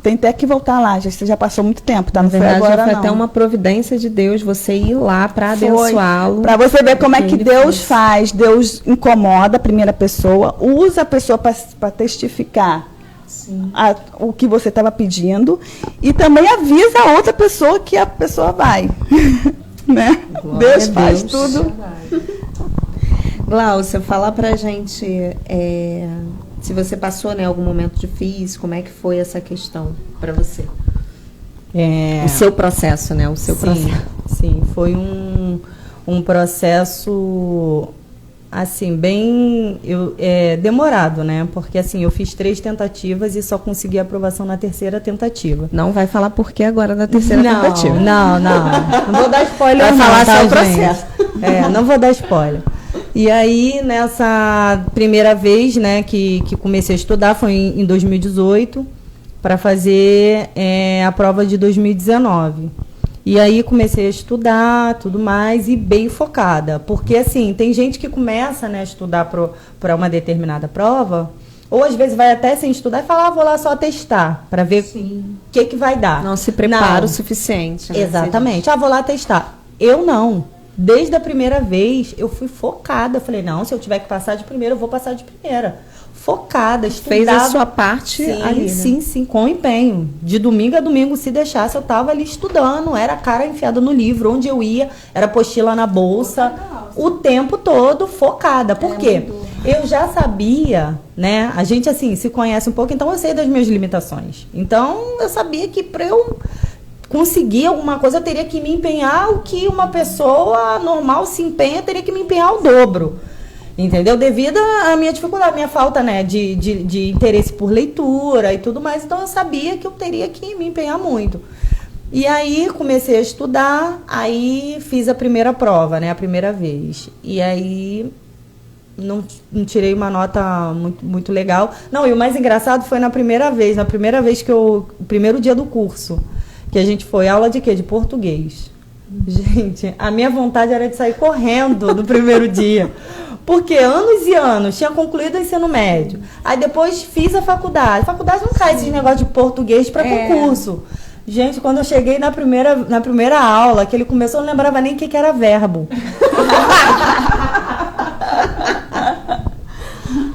Tem até que voltar lá, já passou muito tempo, tá? Não foi verdade, agora, já foi não. até uma providência de Deus você ir lá para abençoá-lo. Para você ver como é que Ele Deus faz. Deus incomoda a primeira pessoa, usa a pessoa para testificar o que você estava pedindo e também avisa a outra pessoa que a pessoa vai. Né? Deus faz tudo. Glaucia, fala pra gente se você passou, né, algum momento difícil, como é que foi essa questão para você? O seu processo, né? O seu processo. Sim, foi um processo assim, bem demorado, né? Porque assim, eu fiz 3 tentativas e só consegui aprovação na 3ª tentativa. Não vai falar por que agora da 3ª tentativa. Não vou dar spoiler. Vai falar tá, só o processo. Não vou dar spoiler. E aí, nessa primeira vez, né, que comecei a estudar, foi em 2018, para fazer a prova de 2019. E aí comecei a estudar, tudo mais, e bem focada. Porque, assim, tem gente que começa, né, a estudar para uma determinada prova, ou às vezes vai até sem estudar e fala, vou lá só testar, para ver o que vai dar. Não se prepara o suficiente. Né? Exatamente. Vou lá testar. Eu não. Desde a primeira vez, eu fui focada. Falei, não, se eu tiver que passar de primeira, eu vou passar de primeira. Focada, estudava. Fez a sua parte ali, né? Sim, com empenho. De domingo a domingo, se deixasse, eu estava ali estudando. Era a cara enfiada no livro, onde eu ia, era apostila na bolsa, o tempo todo focada. Por quê? Eu já sabia, né? A gente, assim, se conhece um pouco, então eu sei das minhas limitações. Então, eu sabia que para eu conseguir alguma coisa, eu teria que me empenhar o que uma pessoa normal se empenha, eu teria que me empenhar o dobro. Entendeu? Devido à minha dificuldade, à minha falta, né, de interesse por leitura e tudo mais. Então, eu sabia que eu teria que me empenhar muito. E aí, comecei a estudar, aí fiz a primeira prova, né, a primeira vez. E aí, não tirei uma nota muito legal. Não, e o mais engraçado foi na primeira vez que o primeiro dia do curso, que a gente foi, aula de quê? De português. Gente, a minha vontade era de sair correndo no primeiro dia. Porque anos e anos, tinha concluído o ensino médio. Aí depois fiz a faculdade. A faculdade não cai esse negócio de português para concurso. Gente, quando eu cheguei na primeira aula, que ele começou, eu não lembrava nem o que era verbo.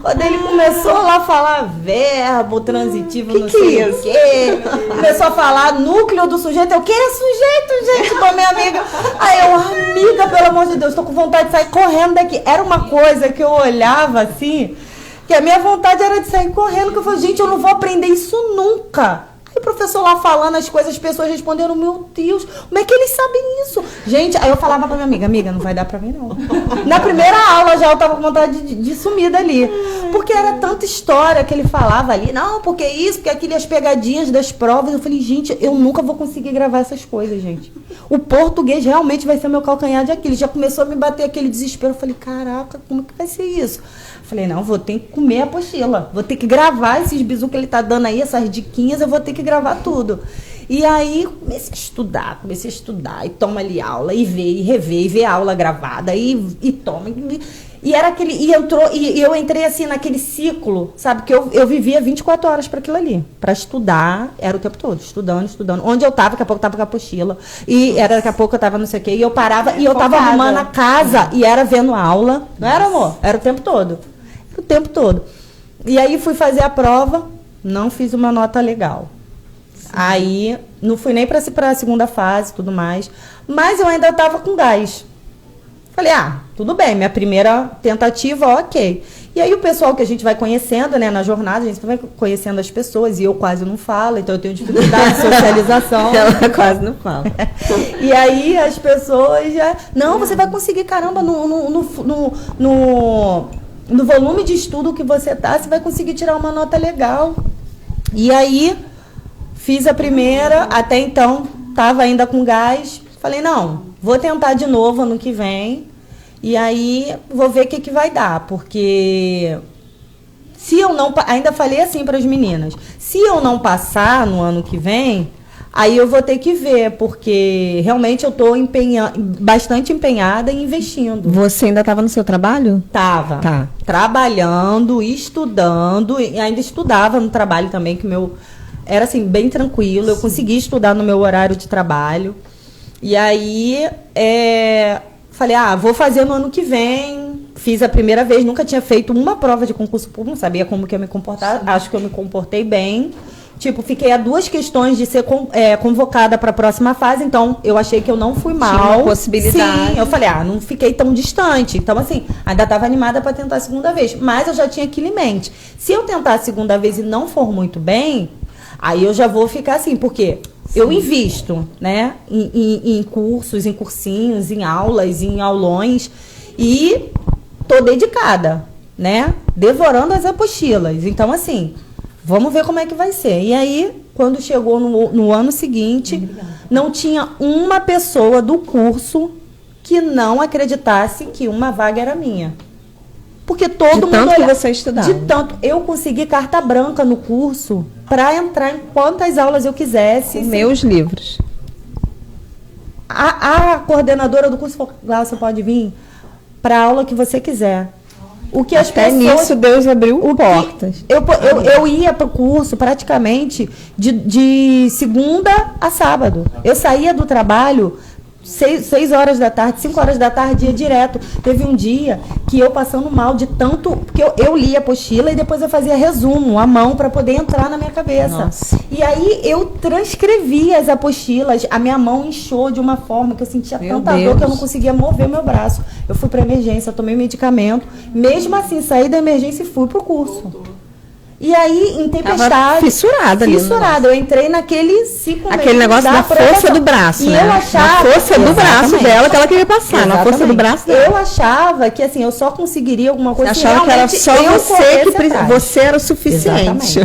Quando ele começou lá a falar verbo, transitivo, não sei o quê. Começou a falar núcleo do sujeito. Eu, que é sujeito, gente? Com a minha amiga. Aí eu, amiga, pelo amor de Deus, tô com vontade de sair correndo daqui. Era uma coisa que eu olhava assim, que a minha vontade era de sair correndo, que eu falei, gente, eu não vou aprender isso nunca. Aí o professor lá falando as coisas, as pessoas respondendo, meu Deus, como é que eles sabem isso? Gente, aí eu falava pra minha amiga, não vai dar pra mim não. Na primeira aula já eu tava com vontade de sumir dali. Porque era tanta história que ele falava ali, não, porque isso, porque aquilo, as pegadinhas das provas. Eu falei, gente, eu nunca vou conseguir gravar essas coisas, gente. O português realmente vai ser meu calcanhar de Aquiles. Já começou a me bater aquele desespero. Eu falei, caraca, como que vai ser isso? Falei, não, vou ter que comer a apostila. Vou ter que gravar esses bisus que ele tá dando aí, essas diquinhas, eu vou ter que gravar tudo. E aí comecei a estudar, e toma ali aula, e vê, e revê, e vê a aula gravada, e toma. E era aquele. E eu entrei assim naquele ciclo, sabe? Que eu vivia 24 horas para aquilo ali. Para estudar, era o tempo todo, estudando. Onde eu tava, daqui a pouco eu tava com a apostila. E era daqui a pouco eu tava não sei o quê. E eu parava, e eu tava arrumando a casa, e era vendo aula. Não era, amor? Era o tempo todo. O tempo todo. E aí fui fazer a prova, não fiz uma nota legal. Sim. Aí não fui nem para a segunda fase, tudo mais, mas eu ainda estava com gás. Falei, tudo bem, minha primeira tentativa, ok. E aí o pessoal que a gente vai conhecendo, né, na jornada, a gente vai conhecendo as pessoas, e eu quase não falo, então eu tenho dificuldade de socialização. Ela quase não fala. E aí as pessoas já, não, você vai conseguir, caramba, no volume de estudo que você você vai conseguir tirar uma nota legal. E aí, fiz a primeira, até então, estava ainda com gás. Falei, não, vou tentar de novo ano que vem. E aí, vou ver o que vai dar. Porque, se eu não... Ainda falei assim para as meninas. Se eu não passar no ano que vem... Aí eu vou ter que ver, porque realmente eu estou bastante empenhada e investindo. Você ainda estava no seu trabalho? Tava. Tá. Trabalhando, estudando, e ainda estudava no trabalho também, que era assim, bem tranquilo. Eu consegui estudar no meu horário de trabalho. E aí, falei, vou fazer no ano que vem. Fiz a primeira vez, nunca tinha feito uma prova de concurso público, não sabia como que eu me comportar. Acho que eu me comportei bem. Tipo, fiquei a 2 questões de ser convocada para a próxima fase, então eu achei que eu não fui mal. Tinha uma possibilidade. Sim, eu falei, não fiquei tão distante. Então, assim, ainda estava animada para tentar a segunda vez. Mas eu já tinha aquilo em mente. Se eu tentar a segunda vez e não for muito bem, aí eu já vou ficar assim, porque eu invisto, né, em cursos, em cursinhos, em aulas, em aulões, e tô dedicada, né, devorando as apostilas. Então, assim... Vamos ver como é que vai ser. E aí, quando chegou no ano seguinte, não tinha uma pessoa do curso que não acreditasse que uma vaga era minha. Porque todo mundo tanto que você estudava. De tanto. Eu consegui carta branca no curso para entrar em quantas aulas eu quisesse. Meus livros. A coordenadora do curso falou, lá você pode vir para a aula que você quiser. O que as Até pessoas, nisso Deus abriu portas. Eu ia para o curso praticamente de segunda a sábado. Eu saía do trabalho 6 horas da tarde, 5 horas da tarde, ia direto. Teve um dia que eu passando mal de tanto... Porque eu lia a apostila e depois eu fazia resumo à mão para poder entrar na minha cabeça. Nossa. E aí eu transcrevia as apostilas. A minha mão inchou de uma forma que eu sentia tanta dor que eu não conseguia mover o meu braço. Eu fui para emergência, tomei medicamento. Mesmo assim, saí da emergência e fui pro curso. E aí, em tempestade... Tava fissurada ali. Fissurada. Eu entrei naquele ciclo... Aquele negócio da força do braço, e né? eu achava... Na força do braço dela que ela queria passar. Na força do braço dela. Eu achava que, assim, eu só conseguiria alguma coisa... Você achava que era só você que... Você era o suficiente.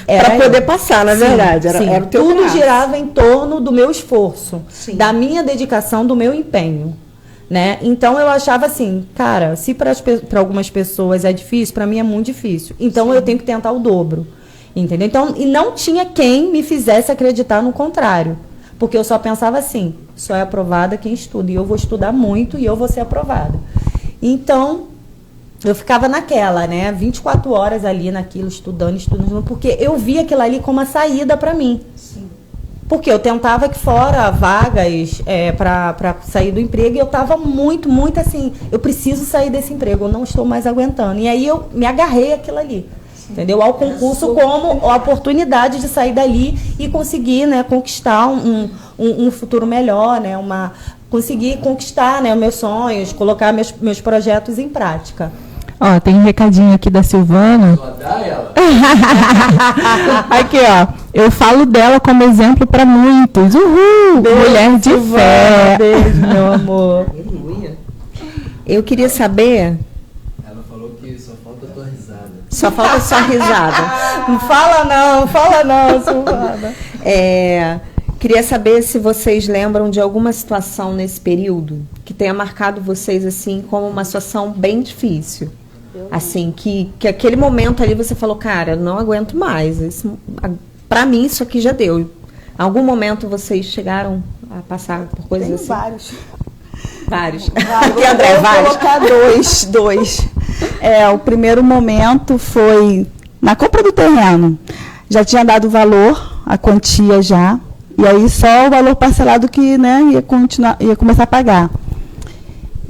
Para poder passar, na verdade. Era o teu tudo braço. girava em torno do meu esforço. Sim. Da minha dedicação, do meu empenho. Né? Então eu achava assim, cara, se para algumas pessoas é difícil, para mim é muito difícil. Então eu tenho que tentar o dobro, entendeu? Então, e não tinha quem me fizesse acreditar no contrário, porque eu só pensava assim, só é aprovada quem estuda, e eu vou estudar muito e eu vou ser aprovada. Então eu ficava naquela, né, 24 horas ali naquilo, estudando, porque eu via aquilo ali como uma saída para mim. Sim. Porque eu tentava aqui fora vagas para sair do emprego e eu estava muito assim, eu preciso sair desse emprego, eu não estou mais aguentando. E aí eu me agarrei àquilo ali, entendeu? Ao concurso como a oportunidade de sair dali e conseguir, né, conquistar um futuro melhor, né, conseguir conquistar, né, meus sonhos, colocar meus projetos em prática. Ó, tem um recadinho aqui da Silvana. Só dá ela. Aqui, ó. Eu falo dela como exemplo para muitos. Uhul! Beijo, mulher de Silvana, fé. Beijo, meu amor. Eu queria saber... Ela falou que só falta a tua risada. Só falta só risada. Não fala não, Silvana. Queria saber se vocês lembram de alguma situação nesse período que tenha marcado vocês assim como uma situação bem difícil. Assim, que aquele momento ali você falou, cara, não aguento mais. Pra mim, isso aqui já deu. Em algum momento vocês chegaram a passar por coisas assim? Vários. Aqui, André, Vou vários. colocar dois. O primeiro momento foi na compra do terreno. Já tinha dado o valor, a quantia já. E aí só o valor parcelado que, né, ia começar a pagar.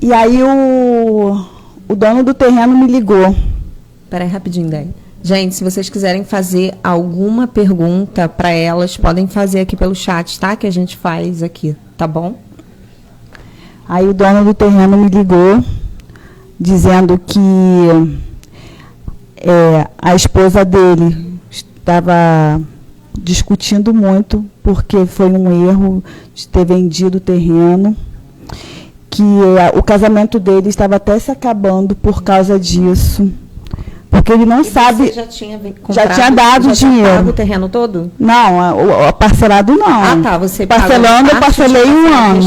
E aí o dono do terreno me ligou. Peraí, rapidinho, Dé. Gente, se vocês quiserem fazer alguma pergunta para elas, podem fazer aqui pelo chat, tá? Que a gente faz aqui, tá bom? Aí o dono do terreno me ligou, dizendo que a esposa dele estava discutindo muito, porque foi um erro de ter vendido o terreno, que o casamento dele estava até se acabando por causa disso. Porque ele não sabe... Já tinha dado dinheiro. Pago o terreno todo? Não, parcelado não. Ah, tá. Você parcelando, eu parcelei um ano.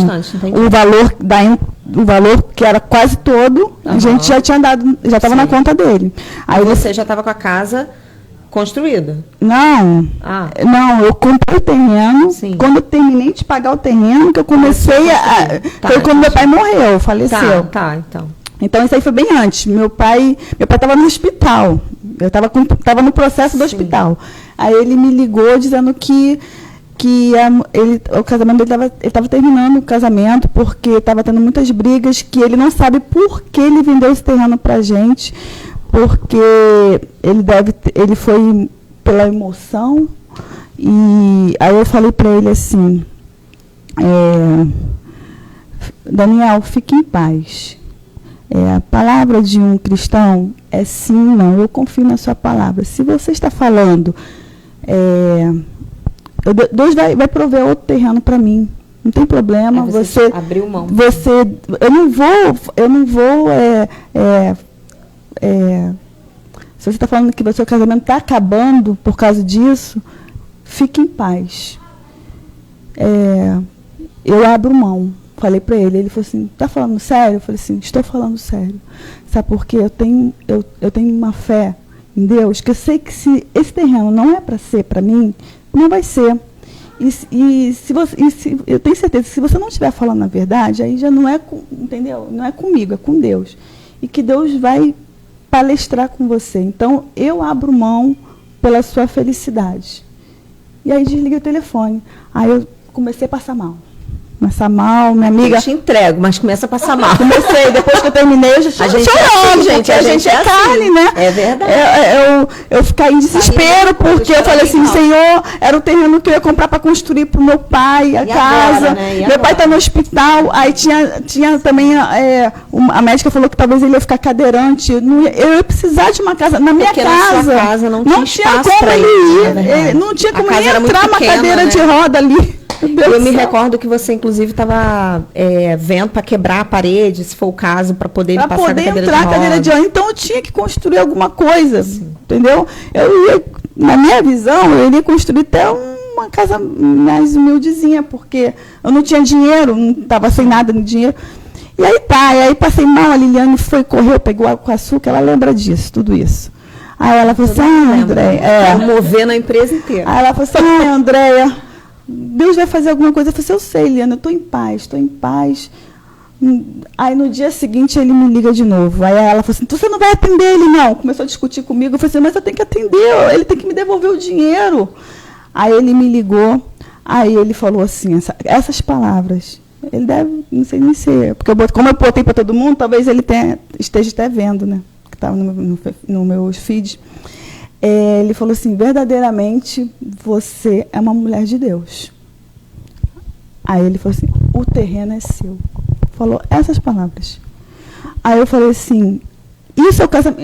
O valor que era quase todo, a gente já tinha dado, já estava na conta dele. Aí você já estava com a casa construída? Não. Não, eu comprei o terreno. Sim. Quando eu terminei de pagar o terreno, que eu comecei foi quando meu pai morreu, faleceu. Tá, então. Então, isso aí foi bem antes. Meu pai estava no hospital. Eu estava no processo do hospital. Aí ele me ligou dizendo que o casamento dele estava terminando o casamento, porque estava tendo muitas brigas, que ele não sabe por que ele vendeu esse terreno para a gente, porque ele foi pela emoção. E aí eu falei para ele assim, Daniel, fique em paz. A palavra de um cristão é sim, não. Eu confio na sua palavra. Se você está falando, Deus vai prover outro terreno para mim. Não tem problema. Você abriu mão. Eu não vou. Se você está falando que o seu casamento está acabando por causa disso, fique em paz. Eu abro mão. Falei para ele falou assim, está falando sério? Eu falei assim, estou falando sério. Sabe por quê? Eu tenho uma fé em Deus, que eu sei que se esse terreno não é para ser para mim, não vai ser. Eu tenho certeza que se você não estiver falando a verdade, aí já não é, entendeu? Não é comigo, é com Deus. E que Deus vai palestrar com você. Então, eu abro mão pela sua felicidade. E aí desliguei o telefone. Aí eu comecei a passar mal. Minha amiga. Eu te entrego, mas começa a passar mal. Comecei, depois que eu terminei, eu já chorando, gente. A gente é carne, né? É verdade. Eu fiquei em desespero, porque eu falei assim, Senhor, era o terreno que eu ia comprar para construir para o meu pai, a casa. Agora, né? Meu pai está no hospital, aí tinha também, a médica falou que talvez ele ia ficar cadeirante. Eu ia precisar de uma casa. Na minha casa. Na sua casa não tinha espaço como ele ir. ir. Não tinha como ele entrar uma cadeira de roda ali. Eu me recordo que você, inclusive, estava vendo para quebrar a parede, se for o caso, para poder passar a cadeira de roda. Para poder entrar a cadeira de roda. Então, eu tinha que construir alguma coisa, entendeu? Na minha visão, eu iria construir até uma casa mais humildezinha, porque eu não tinha dinheiro, não estava sem nada no dinheiro. E aí passei mal, a Liliane correu, pegou água com açúcar, ela lembra disso, tudo isso. Aí ela falou assim, Andréia... mover na empresa inteira. Aí ela falou assim, Andréia... Deus vai fazer alguma coisa. Eu falei assim, eu sei, Liana, eu estou em paz. Aí no dia seguinte ele me liga de novo. Aí ela falou assim, você não vai atender ele, não. Começou a discutir comigo. Eu falei assim, mas eu tenho que atender, ele tem que me devolver o dinheiro. Aí ele me ligou, aí ele falou assim, essas palavras. Ele deve, não sei nem ser, porque como eu botei para todo mundo, talvez ele esteja até vendo, né? Que estava no meu feed. Ele falou assim, verdadeiramente, você é uma mulher de Deus. Aí ele falou assim, o terreno é seu. Falou essas palavras. Aí eu falei assim, isso é o casamento.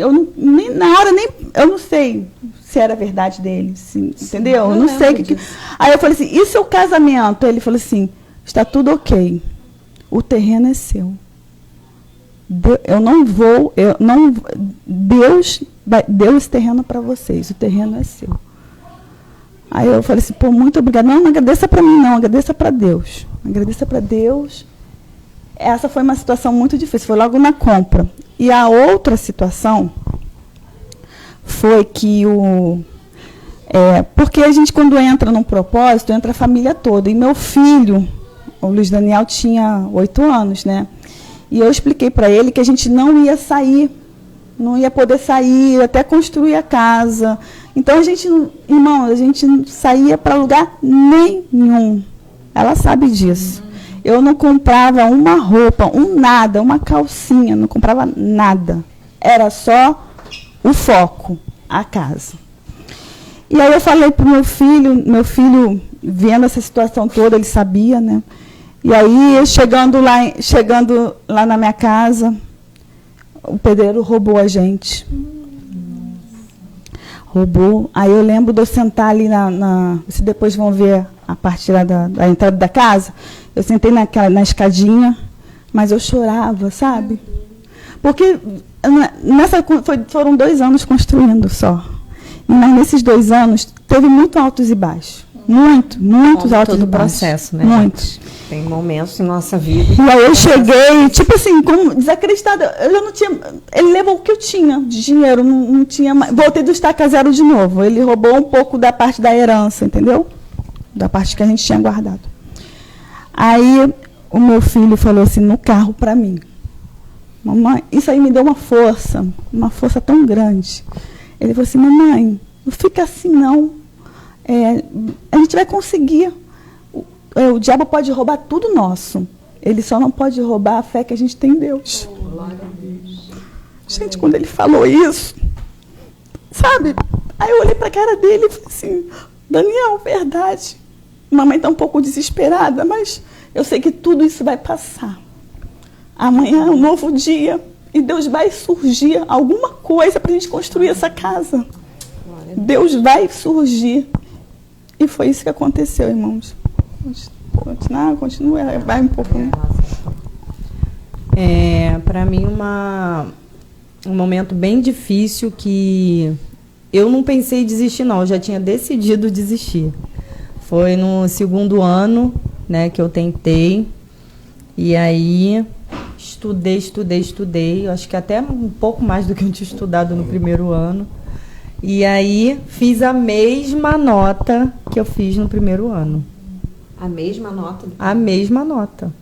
Eu não sei se era verdade dele, entendeu? Eu não sei. Aí eu falei assim, isso é o casamento. Aí ele falou assim, está tudo ok. O terreno é seu. Deus deu esse terreno para vocês, o terreno é seu. Aí eu falei assim, muito obrigada. Não agradeça para mim, não, agradeça para Deus. Agradeça para Deus. Essa foi uma situação muito difícil, foi logo na compra. E a outra situação foi que porque a gente, quando entra num propósito, entra a família toda. E meu filho, o Luiz Daniel, tinha 8 anos, né? E eu expliquei para ele que a gente não ia sair, não ia poder sair até construir a casa. Então, a gente não saía para lugar nenhum. Ela sabe disso. Eu não comprava uma roupa, nada, uma calcinha, não comprava nada. Era só o foco, a casa. E aí eu falei para o meu filho, vendo essa situação toda, ele sabia, né? E aí, chegando lá na minha casa, o pedreiro roubou a gente. Roubou. Aí eu lembro de eu sentar ali vocês depois vão ver a parte lá da entrada da casa. Eu sentei na escadinha, mas eu chorava, sabe? Porque foram 2 anos construindo só. Mas nesses 2 anos, teve muito altos e baixos. Muitos altos e baixos. Todo o processo, né? Muitos. Tem momentos em nossa vida. E aí eu cheguei, tipo assim, como desacreditada. Eu já não tinha. Ele levou o que eu tinha de dinheiro, não tinha mais. Voltei do estaca zero de novo. Ele roubou um pouco da parte da herança, entendeu? Da parte que a gente tinha guardado. Aí o meu filho falou assim no carro para mim: mamãe, isso aí me deu uma força tão grande. Ele falou assim: mamãe, não fica assim não. A gente vai conseguir. O diabo pode roubar tudo nosso. Ele só não pode roubar a fé que a gente tem em Deus. Gente, quando ele falou isso, sabe? Aí eu olhei para a cara dele e falei assim: Daniel, verdade. Mamãe está um pouco desesperada, mas eu sei que tudo isso vai passar. Amanhã é um novo dia e Deus vai surgir alguma coisa para a gente construir essa casa. Deus vai surgir. E foi isso que aconteceu, irmãos. Continua, vai um pouco. Para mim, um momento bem difícil que eu não pensei em desistir, não. Eu já tinha decidido desistir. Foi no 2º ano, né, que eu tentei. E aí Estudei. Eu acho que até um pouco mais do que eu tinha estudado no primeiro ano. E aí fiz a mesma nota que eu fiz no primeiro ano. A mesma nota? A mesma nota.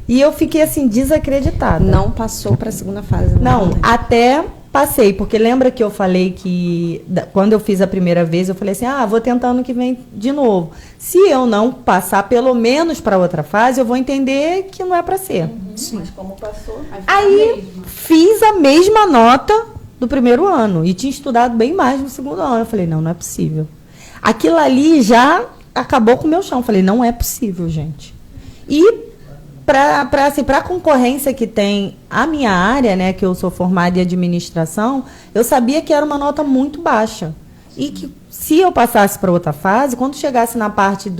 E eu fiquei assim, desacreditada. Não passou para a segunda fase? Não, até passei, porque lembra que eu falei que quando eu fiz a primeira vez, eu falei assim, vou tentar ano que vem de novo. Se eu não passar pelo menos para outra fase, eu vou entender que não é para ser. Sim. Mas como passou? Aí fiz a mesma nota do primeiro ano e tinha estudado bem mais no segundo ano. Eu falei, não é possível. Aquilo ali já acabou com o meu chão. Eu falei, não é possível, gente. E para a concorrência que tem a minha área, né, que eu sou formada em administração, eu sabia que era uma nota muito baixa. E que se eu passasse para outra fase, quando chegasse na parte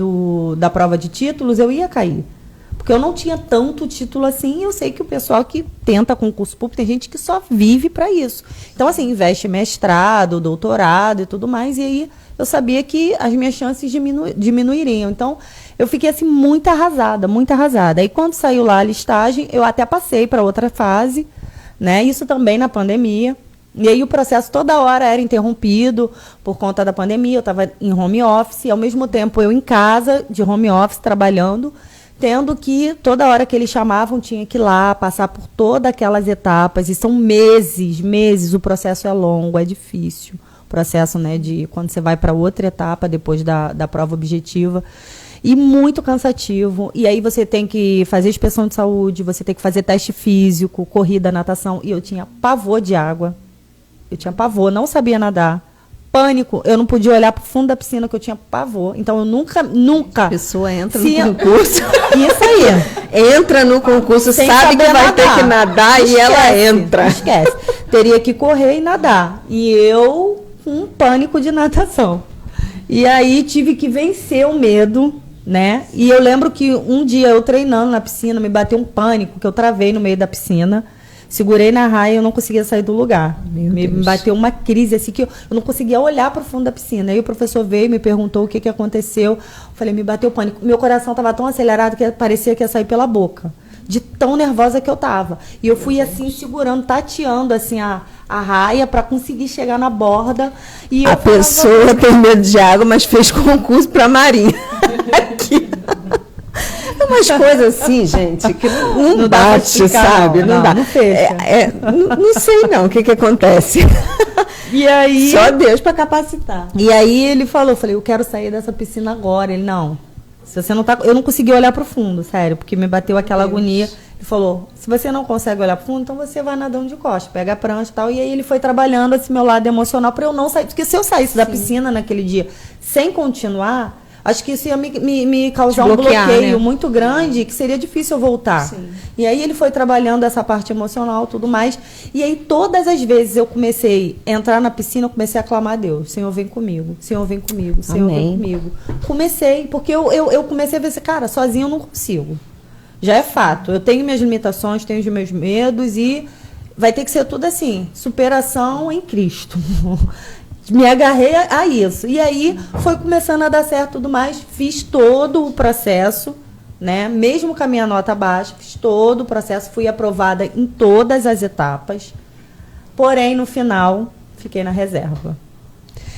da prova de títulos, eu ia cair. Porque eu não tinha tanto título assim, e eu sei que o pessoal que tenta concurso público, tem gente que só vive para isso. Então, assim, investe em mestrado, doutorado e tudo mais, e aí eu sabia que as minhas chances diminuiriam. Então, eu fiquei, assim, muito arrasada. Aí, quando saiu lá a listagem, eu até passei para outra fase, né? Isso também na pandemia. E aí o processo toda hora era interrompido por conta da pandemia. Eu estava em home office, e ao mesmo tempo eu em casa, de home office, trabalhando, tendo que, toda hora que eles chamavam, tinha que ir lá, passar por todas aquelas etapas, e são meses, o processo é longo, é difícil. O processo, né, de quando você vai para outra etapa, depois da prova objetiva, e muito cansativo, e aí você tem que fazer inspeção de saúde, você tem que fazer teste físico, corrida, natação, e eu tinha pavor de água, não sabia nadar, pânico, eu não podia olhar para o fundo da piscina, que eu tinha pavor. Então, eu nunca... A pessoa entra no concurso. Isso aí. Entra no concurso, sabe que vai ter que nadar, e ela entra. Esquece. Teria que correr e nadar. E eu, com um pânico de natação. E aí, tive que vencer o medo, né? E eu lembro que um dia, eu treinando na piscina, me bateu um pânico, que eu travei no meio da piscina. Segurei na raia e eu não conseguia sair do lugar. Me bateu uma crise assim que eu não conseguia olhar para o fundo da piscina. Aí o professor veio e me perguntou o que aconteceu. Eu falei, me bateu pânico. Meu coração estava tão acelerado que parecia que ia sair pela boca. De tão nervosa que eu estava. E eu fui assim, segurando, tateando assim a raia para conseguir chegar na borda. E a pessoa tem medo de água, mas fez concurso para marinha. Aqui. Umas coisas assim, gente, que não bate, sabe? Não dá. Não fecha. Não sei não o que acontece. E aí, só Deus para capacitar. E aí ele falou, eu quero sair dessa piscina agora. Ele, não. Se você não tá, eu não consegui olhar pro fundo, sério, porque me bateu aquela agonia. Ele falou, se você não consegue olhar pro fundo, então você vai nadando de costas, pega a prancha e tal. E aí ele foi trabalhando esse meu lado emocional para eu não sair. Porque se eu saísse da piscina naquele dia sem continuar, acho que isso ia me causar um bloqueio, né, muito grande, que seria difícil eu voltar. Sim. E aí ele foi trabalhando essa parte emocional, tudo mais. E aí todas as vezes eu comecei a entrar na piscina, eu comecei a clamar a Deus. Senhor, vem comigo. Senhor, vem comigo. Senhor, vem comigo. Comecei, porque eu comecei a ver assim, cara, sozinho eu não consigo. Já é fato. Eu tenho minhas limitações, tenho os meus medos e vai ter que ser tudo assim, superação em Cristo. Me agarrei a isso. E aí foi começando a dar certo tudo mais. Fiz todo o processo, né? Mesmo com a minha nota baixa, fiz todo o processo. Fui aprovada em todas as etapas. Porém, no final, fiquei na reserva.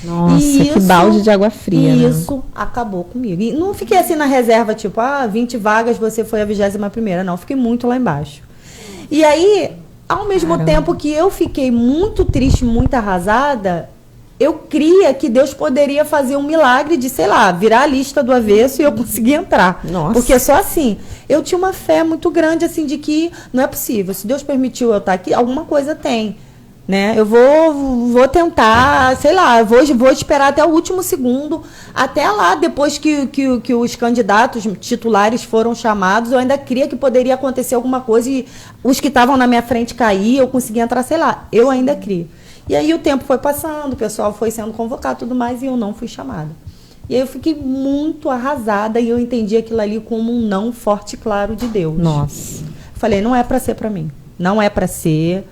Nossa, que balde de água fria. Isso acabou comigo. E não fiquei assim na reserva, tipo, 20 vagas, você foi a 21ª. Não, fiquei muito lá embaixo. E aí, ao mesmo tempo que eu fiquei muito triste, muito arrasada, eu cria que Deus poderia fazer um milagre de, sei lá, virar a lista do avesso e eu conseguir entrar. Nossa. Porque só assim, eu tinha uma fé muito grande, assim, de que não é possível. Se Deus permitiu eu estar aqui, alguma coisa tem, né? Eu vou tentar, sei lá, vou esperar até o último segundo, até lá, depois que os candidatos titulares foram chamados, eu ainda cria que poderia acontecer alguma coisa e os que estavam na minha frente cair, eu conseguia entrar, sei lá, eu ainda crio. E aí o tempo foi passando, o pessoal foi sendo convocado e tudo mais, e eu não fui chamada. E aí eu fiquei muito arrasada e eu entendi aquilo ali como um não forte e claro de Deus. Nossa. Falei, não é para ser para mim. Não é para ser,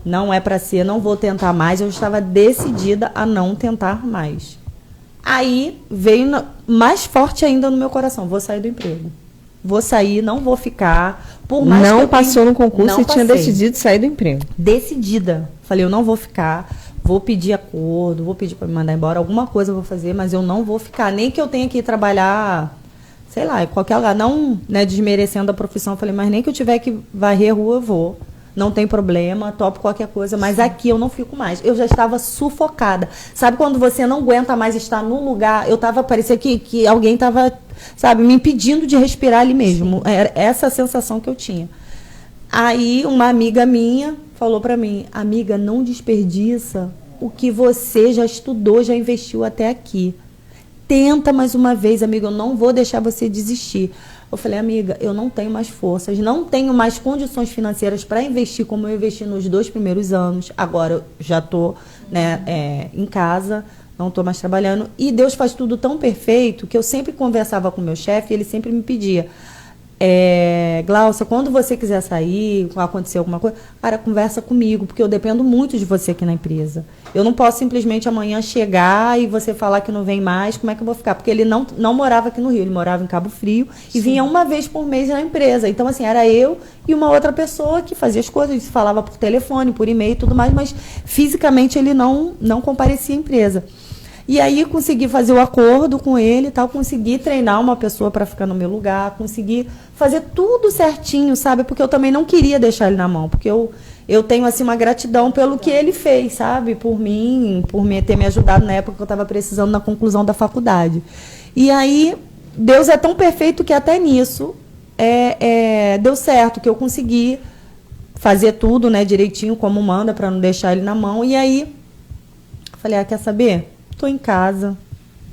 não vou tentar mais. Eu estava decidida a não tentar mais. Aí veio mais forte ainda no meu coração, vou sair do emprego. vou sair, não vou ficar. Por mais que Não eu passou no concurso não e tinha passei. decidido sair do emprego. Decidida. Falei, eu não vou ficar, vou pedir acordo, vou pedir para me mandar embora, alguma coisa eu vou fazer, mas eu não vou ficar. Nem que eu tenha que ir trabalhar, sei lá, em qualquer lugar. Não, né, desmerecendo a profissão. Falei, mas nem que eu tiver que varrer a rua, eu vou. Não tem problema, topo qualquer coisa, mas aqui eu não fico mais. Eu já estava sufocada. Sabe quando você não aguenta mais estar no lugar? Parecia que alguém estava, sabe, me impedindo de respirar ali mesmo. Era essa a sensação que eu tinha. Aí uma amiga minha falou para mim, amiga, não desperdiça o que você já estudou, já investiu até aqui. Tenta mais uma vez, amiga, eu não vou deixar você desistir. Eu falei, amiga, eu não tenho mais forças, não tenho mais condições financeiras para investir como eu investi nos 2 primeiros anos. Agora eu já estou, né, em casa, não estou mais trabalhando. E Deus faz tudo tão perfeito que eu sempre conversava com o meu chefe e ele sempre me pedia, Glaucia, quando você quiser sair, acontecer alguma coisa, cara, conversa comigo, porque eu dependo muito de você aqui na empresa. Eu não posso simplesmente amanhã chegar e você falar que não vem mais, como é que eu vou ficar? Porque ele não morava aqui no Rio, ele morava em Cabo Frio e vinha uma vez por mês na empresa. Então, assim, era eu e uma outra pessoa que fazia as coisas, a gente falava por telefone, por e-mail e tudo mais, mas fisicamente ele não comparecia à empresa. E aí consegui fazer o acordo com ele e tal, consegui treinar uma pessoa para ficar no meu lugar, consegui fazer tudo certinho, sabe? Porque eu também não queria deixar ele na mão, porque eu tenho assim uma gratidão pelo que ele fez, sabe? Por mim, ter me ajudado na época que eu estava precisando na conclusão da faculdade. E aí, Deus é tão perfeito que até nisso deu certo, que eu consegui fazer tudo, né, direitinho, como manda, para não deixar ele na mão. E aí, falei, quer saber? Estou em casa,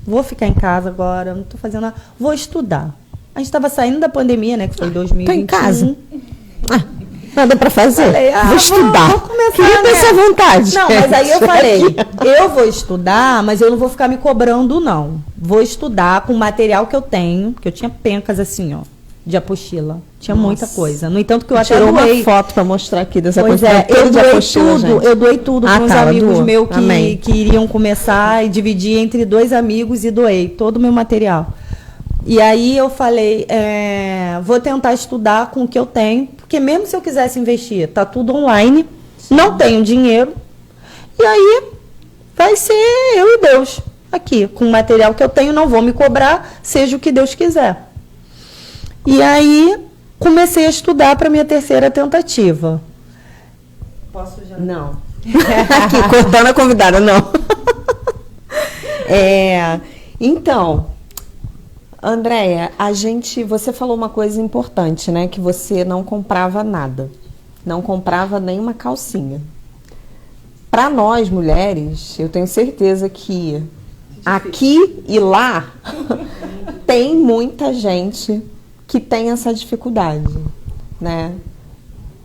vou ficar em casa agora, não estou fazendo nada, vou estudar. A gente estava saindo da pandemia, né, que foi 2021. Estou em casa. Nada para fazer. Falei, vou estudar. Vou começar, queria ter essa vontade. Não, mas aí eu falei, eu vou estudar, mas eu não vou ficar me cobrando, não. Vou estudar com o material que eu tenho, que eu tinha pencas assim, ó, de apostila. Tinha muita coisa. No entanto, que eu até tirou doei uma foto para mostrar aqui dessa pois coisa. eu doei apostila, tudo. gente. Eu doei tudo para uns amigos doou. meus que iriam começar e dividi entre 2 amigos e doei todo o meu material. E aí eu falei, vou tentar estudar com o que eu tenho, porque mesmo se eu quisesse investir, tá tudo online, não tenho dinheiro, e aí vai ser eu e Deus aqui, com o material que eu tenho, não vou me cobrar, seja o que Deus quiser. E aí comecei a estudar para minha 3ª tentativa. Posso já? Não. Aqui, cortando a convidada, não. Então, Andréia, você falou uma coisa importante, né? Que você não comprava nada. Não comprava nem uma calcinha. Para nós, mulheres, eu tenho certeza que aqui e lá tem muita gente que tem essa dificuldade, né?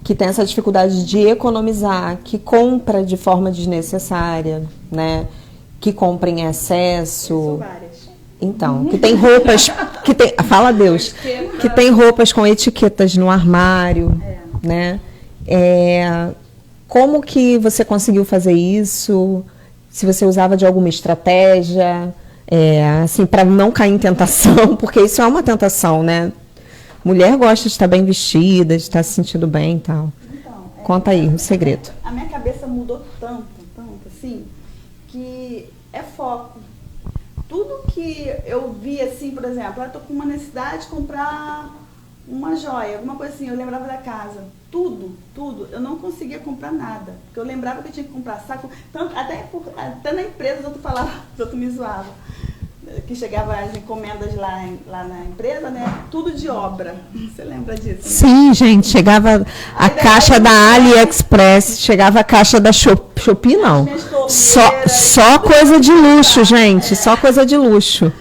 Que tem essa dificuldade de economizar, que compra de forma desnecessária, né? Que compra em excesso. Então, que tem roupas, fala Deus, que tem roupas com etiquetas no armário, né? Como que você conseguiu fazer isso? Se você usava de alguma estratégia, assim, para não cair em tentação, porque isso é uma tentação, né? Mulher gosta de estar bem vestida, de estar se sentindo bem e tal. Então, conta aí o segredo. A minha cabeça mudou tanto, assim, que é foco. Tudo que eu vi, assim, por exemplo, eu tô com uma necessidade de comprar uma joia, alguma coisa assim, eu lembrava da casa. Tudo, eu não conseguia comprar nada. Porque eu lembrava que eu tinha que comprar saco, até na empresa os outros me zoavam. Que chegava as encomendas lá na empresa, né? Tudo de obra. Você lembra disso? Né? Sim, gente. Chegava a caixa da AliExpress, chegava a caixa da Shopee, não. Só coisa de luxo, gente. Só coisa de luxo.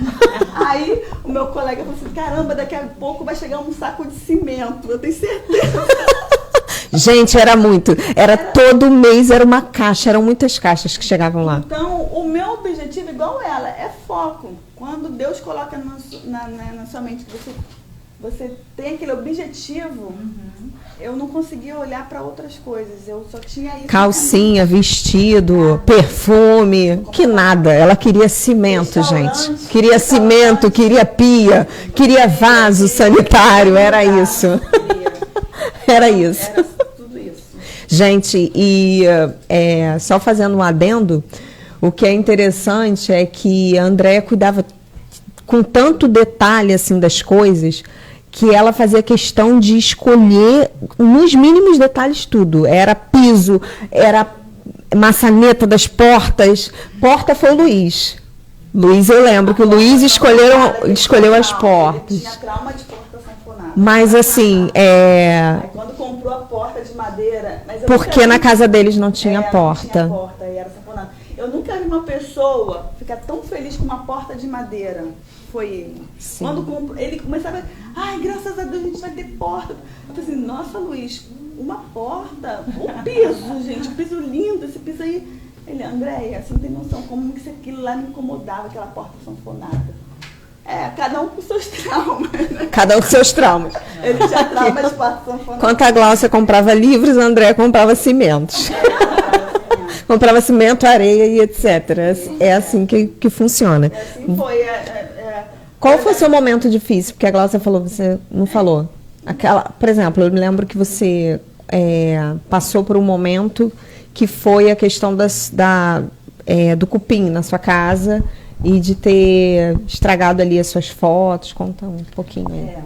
Aí o meu colega falou assim, caramba, daqui a pouco vai chegar um saco de cimento. Eu tenho certeza. Gente, era todo mês, era uma caixa, eram muitas caixas que chegavam lá. Então, o meu objetivo, igual ela, é foco. Quando Deus coloca na sua mente que você você tem aquele objetivo, eu não conseguia olhar para outras coisas. Eu só tinha isso. Calcinha, vestido, perfume, que nada. Ela queria cimento, gente. Queria cimento, queria pia, queria vaso sanitário. Era isso. Era isso. Era tudo isso. Gente, e só fazendo um adendo, o que é interessante é que a Andréia cuidava com tanto detalhe assim das coisas, que ela fazia questão de escolher nos mínimos detalhes tudo. Era piso, era maçaneta das portas. Porta foi o Luiz. Luiz, eu lembro que o Luiz escolheu as portas. Tinha trauma de porta sanfonada. Mas assim, Aí quando comprou a porta de madeira... Mas eu porque nunca na vi- casa deles não tinha Não porta. tinha porta e era sanfonada. Eu nunca vi uma pessoa ficar tão feliz com uma porta de madeira. Foi ele. Sim. Quando comprou, ele começava, ai, graças a Deus a gente vai ter porta. Eu falei assim, nossa, Luiz, uma porta, o piso, gente, o piso lindo, esse piso aí. Ele, Andréia, você não tem noção como que aquilo lá me incomodava, aquela porta sanfonada. Cada um com seus traumas, né? Cada um com seus traumas. Ele tinha trauma de porta sanfonada. Enquanto a Gláucia comprava livros, a Andréia comprava cimentos. Comprava cimento, areia e etc. É assim que funciona. Assim foi. Qual foi o seu momento difícil? Porque a Gláucia falou, você não falou. Por exemplo, eu me lembro que você passou por um momento que foi a questão do cupim na sua casa e de ter estragado ali as suas fotos. Conta um pouquinho aí.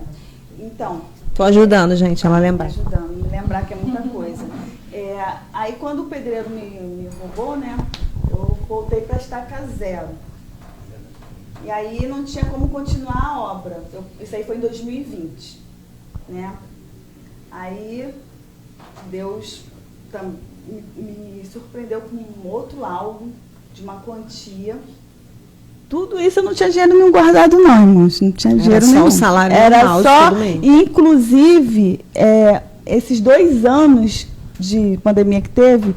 Então, Tô ajudando, gente, ela lembrar. ajudando, me lembrar que é muita coisa. Aí quando o pedreiro me roubou, né, eu voltei para estaca zero. E aí não tinha como continuar a obra. Isso aí foi em 2020, né? Aí Deus me surpreendeu com um outro algo de uma quantia. Tudo isso eu não tinha dinheiro nenhum guardado não, irmãos. Não tinha dinheiro só nenhum. o salário Era normal de só, todo mês. inclusive, esses 2 anos de pandemia que teve,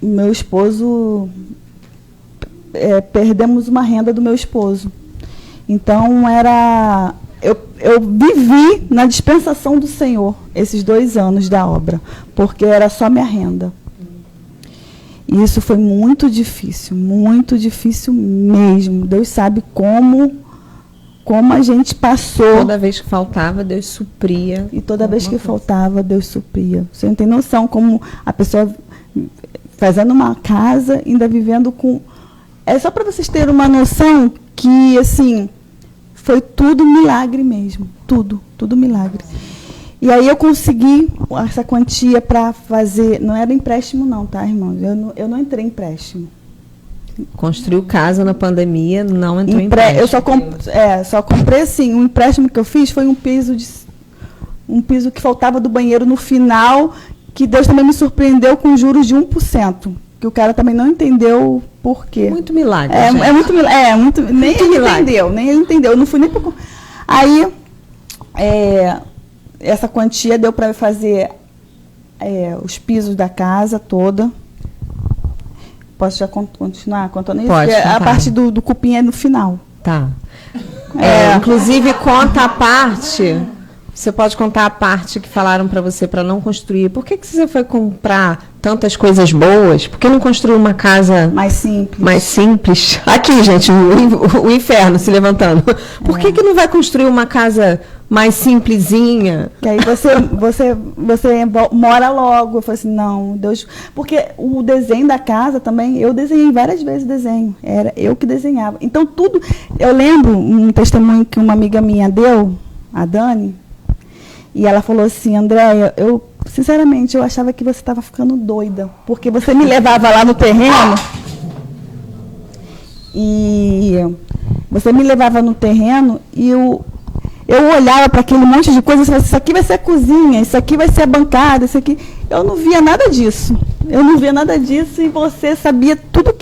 meu esposo, perdemos uma renda do meu esposo. Então, eu vivi na dispensação do Senhor esses 2 anos da obra, porque era só minha renda. E isso foi muito difícil mesmo. Deus sabe como a gente passou. Toda vez que faltava, Deus supria. E toda vez que faltava, Deus supria. Você não tem noção como a pessoa fazendo uma casa, ainda vivendo com... É só para vocês terem uma noção que, assim, foi tudo milagre mesmo. Tudo milagre. E aí eu consegui essa quantia para fazer... Não era empréstimo não, tá, irmãos? Eu não entrei em empréstimo. Construiu casa na pandemia, não entrou em empréstimo. Eu só comprei assim, um empréstimo que eu fiz foi um piso que faltava do banheiro no final, que Deus também me surpreendeu com juros de 1%, que o cara também não entendeu por quê. Muito milagre, nem ele entendeu, eu não fui nem por... Aí, essa quantia deu para fazer os pisos da casa toda. Posso já continuar contando isso? Pode. A parte do cupim é no final. Tá. Inclusive, conta a parte... Você pode contar a parte que falaram para você para não construir. Por que você foi comprar tantas coisas boas? Por que não construir uma casa mais simples? Mais simples. Aqui, gente, o inferno se levantando. Por que não vai construir uma casa mais simplesinha? Que aí você mora logo. Eu falei assim, não, Deus... Porque o desenho da casa também, eu desenhei várias vezes o desenho. Era eu que desenhava. Então, tudo... Eu lembro um testemunho que uma amiga minha deu, a Dani, e ela falou assim, Andréia, sinceramente, eu achava que você estava ficando doida, porque você me levava lá no terreno, e eu olhava para aquele monte de coisa e falava, isso aqui vai ser a cozinha, isso aqui vai ser a bancada, isso aqui... Eu não via nada disso. E você sabia tudo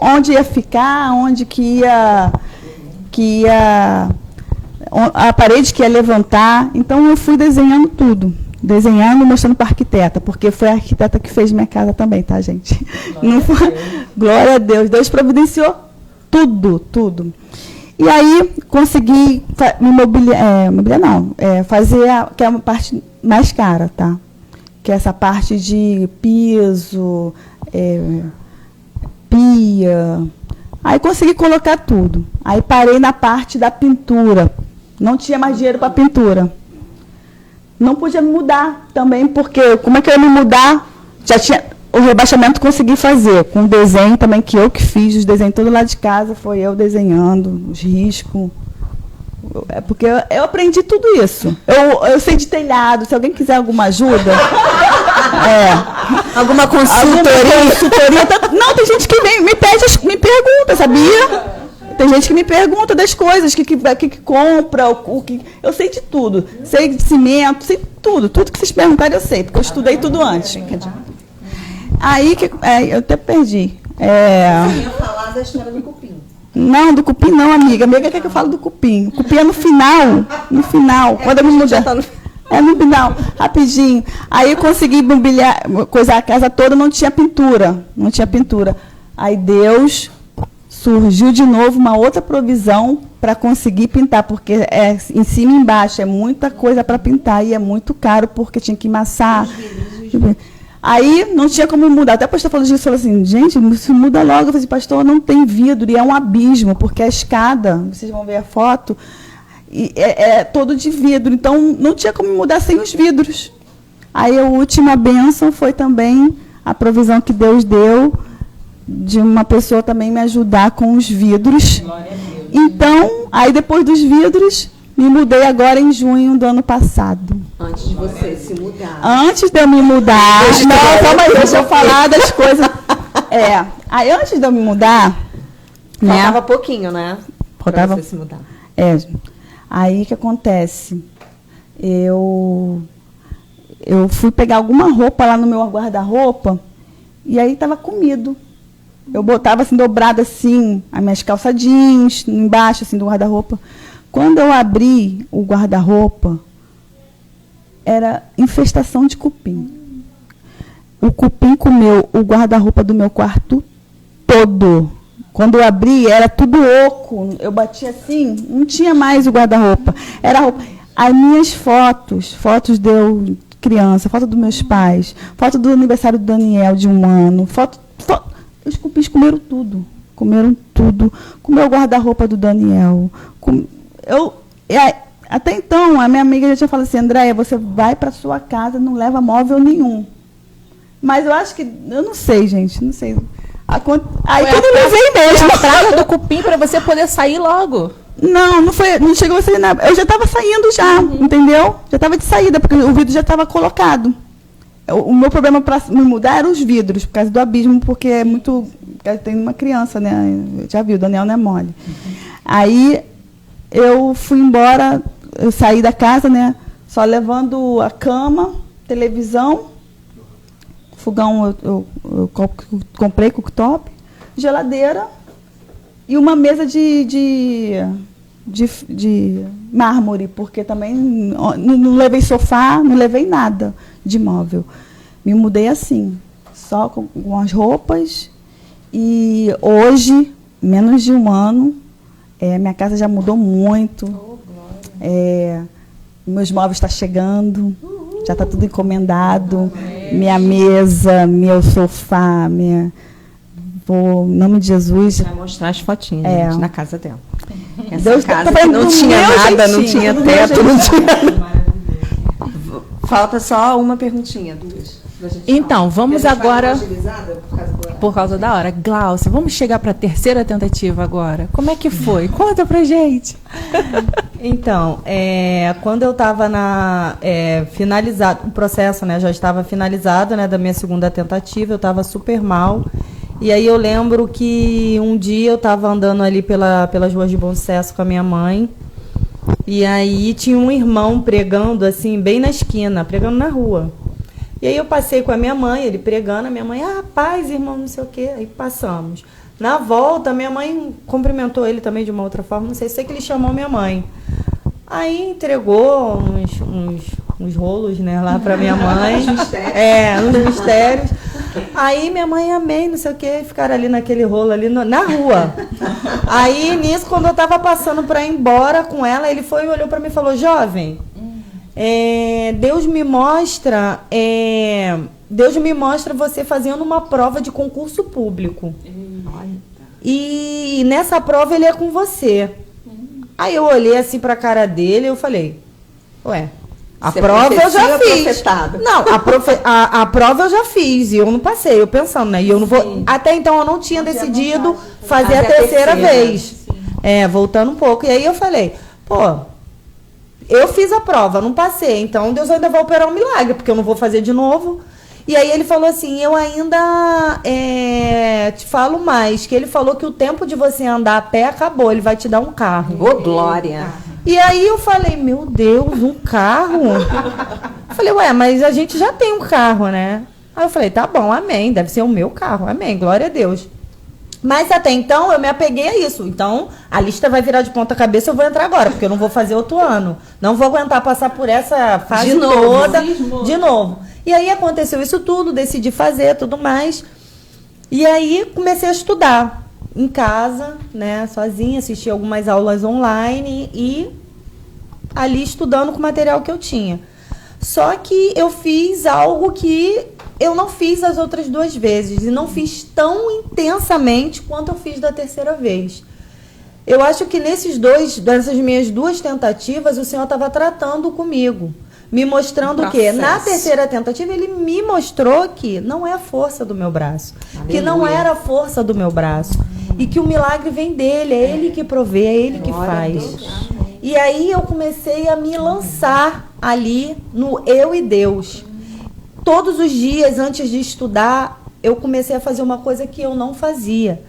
onde ia ficar, onde que ia a parede que ia levantar. Então, eu fui desenhando tudo. Desenhando e mostrando para a arquiteta, porque foi a arquiteta que fez minha casa também, tá, gente? Glória a Deus. Deus providenciou tudo. E aí consegui fazer que é uma parte mais cara, tá? Que é essa parte de piso, pia. Aí consegui colocar tudo. Aí parei na parte da pintura. Não tinha mais dinheiro para pintura. Não podia me mudar também, porque como é que eu ia me mudar? Já tinha o rebaixamento, consegui fazer com desenho também, que eu que fiz os desenhos todo lá de casa, foi eu desenhando os riscos. Porque eu aprendi tudo isso. Eu sei de telhado, se alguém quiser alguma ajuda. Alguma consultoria? Não, tem gente que me pergunta, sabia? Tem gente que me pergunta das coisas, que compra, eu sei de tudo. Sei de cimento, sei tudo. Tudo que vocês perguntarem eu sei, porque eu estudei tudo antes. Aí, eu até perdi. Você ia falar da história do cupim. Não, do cupim não, amiga. Amiga quer que eu fale do cupim. O cupim é no final. No final. Quando eu me mudei. No final, rapidinho. Aí eu consegui mobiliar, coisar a casa toda, não tinha pintura. Não tinha pintura. Aí Deus surgiu de novo uma outra provisão para conseguir pintar, porque em cima e embaixo é muita coisa para pintar e é muito caro, porque tinha que amassar. Aí não tinha como mudar. Até o pastor falou disso, falou assim, gente, se muda logo. Eu falei assim, pastor, não tem vidro, e é um abismo, porque a escada, vocês vão ver a foto, é todo de vidro, então não tinha como mudar sem os vidros. Aí a última bênção foi também a provisão que Deus deu, de uma pessoa também me ajudar com os vidros. Então, aí depois dos vidros, me mudei agora em junho do ano passado. Antes de você se mudar. Antes de eu me mudar. Não, calma aí, deixa eu falar das coisas. Aí antes de eu me mudar. Faltava pouquinho, né? Faltava. Pra você se mudar. Aí o que acontece? Eu fui pegar alguma roupa lá no meu guarda-roupa e aí estava comido. Eu botava assim, dobrada assim, as minhas calças jeans, embaixo assim do guarda-roupa. Quando eu abri o guarda-roupa, era infestação de cupim. O cupim comeu o guarda-roupa do meu quarto todo. Quando eu abri, era tudo oco. Eu bati assim, não tinha mais o guarda-roupa. Era roupa. As minhas fotos de eu criança, foto dos meus pais, foto do aniversário do Daniel de 1 ano, os cupins comeram tudo. Comeram tudo. Comeu o guarda-roupa do Daniel. Até então, a minha amiga já tinha falado assim, Andréia, você vai para sua casa, não leva móvel nenhum. Mas eu acho que, eu não sei, gente, não sei. Aí quando eu levei mesmo. Foi a praga do cupim para você poder sair logo. Não chegou a sair nada. Eu já estava saindo já, entendeu? Já estava de saída, porque o vidro já estava colocado. O meu problema para me mudar eram os vidros, por causa do abismo, porque é muito... Tem uma criança, né? Já viu, o Daniel não é mole. Aí eu fui embora, eu saí da casa, né? Só levando a cama, televisão, fogão eu comprei cooktop, geladeira e uma mesa de mármore, porque também não levei sofá, não levei nada de móvel. Me mudei assim, só com as roupas, e hoje, menos de 1 ano, minha casa já mudou muito. Meus móveis estão chegando, já está tudo encomendado. Minha mesa, meu sofá, em nome de Jesus. Vai mostrar as fotinhas gente, na casa dela. Essa Deus casa que não tinha nada, não tinha teto, não tinha... Falta só uma perguntinha, 2. Então, vamos agora... Por causa da hora. Glaucia, vamos chegar para a 3ª tentativa agora. Como é que foi? Conta pra gente. Então, quando eu estava finalizado, o processo, né, já estava finalizado, né, da minha 2ª tentativa, eu estava super mal. E aí eu lembro que um dia eu estava andando ali pelas ruas de Bom Sucesso com a minha mãe. E aí tinha um irmão pregando, assim, bem na esquina, pregando na rua. E aí eu passei com a minha mãe, ele pregando, a minha mãe, paz, irmão, não sei o quê. Aí passamos. Na volta, minha mãe cumprimentou ele também de uma outra forma, não sei que ele chamou minha mãe. Aí entregou uns rolos, né, lá para minha mãe. Uns mistérios. Aí minha mãe, amém, não sei o que, ficaram ali naquele rolo ali na rua. Aí nisso, quando eu tava passando pra ir embora com ela, ele foi e olhou pra mim e falou, jovem, Deus me mostra você fazendo uma prova de concurso público. E nessa prova ele é com você. Aí eu olhei assim pra cara dele e eu falei, ué, a prova eu já fiz. Não, a prova eu já fiz e eu não passei, eu pensando, né? E eu não vou. Até então eu não tinha decidido fazer a terceira vez. Voltando um pouco. E aí eu falei, pô, eu fiz a prova, não passei, então Deus ainda vai operar um milagre, porque eu não vou fazer de novo. E aí ele falou assim, eu ainda te falo mais, que ele falou que o tempo de você andar a pé acabou, ele vai te dar um carro. Ô, glória! E aí eu falei, meu Deus, um carro? Eu falei, ué, mas a gente já tem um carro, né? Aí eu falei, tá bom, amém, deve ser o meu carro, amém, glória a Deus. Mas até então eu me apeguei a isso. Então a lista vai virar de ponta cabeça, eu vou entrar agora, porque eu não vou fazer outro ano. Não vou aguentar passar por essa fase toda de novo. E aí aconteceu isso tudo, decidi fazer, tudo mais. E aí comecei a estudar em casa, né, sozinha, assisti algumas aulas online e ali estudando com o material que eu tinha. Só que eu fiz algo que eu não fiz as outras 2 vezes e não fiz tão intensamente quanto eu fiz da terceira vez. Eu acho que dessas minhas 2 tentativas, o Senhor estava tratando comigo. Me mostrando que na terceira tentativa ele me mostrou que não é a força do meu braço. Aleluia. Que não era a força do meu braço. E que o milagre vem dele, é ele que provê, é ele que faz. E aí eu comecei a me lançar ali no eu e Deus. Todos os dias antes de estudar, eu comecei a fazer uma coisa que eu não fazia.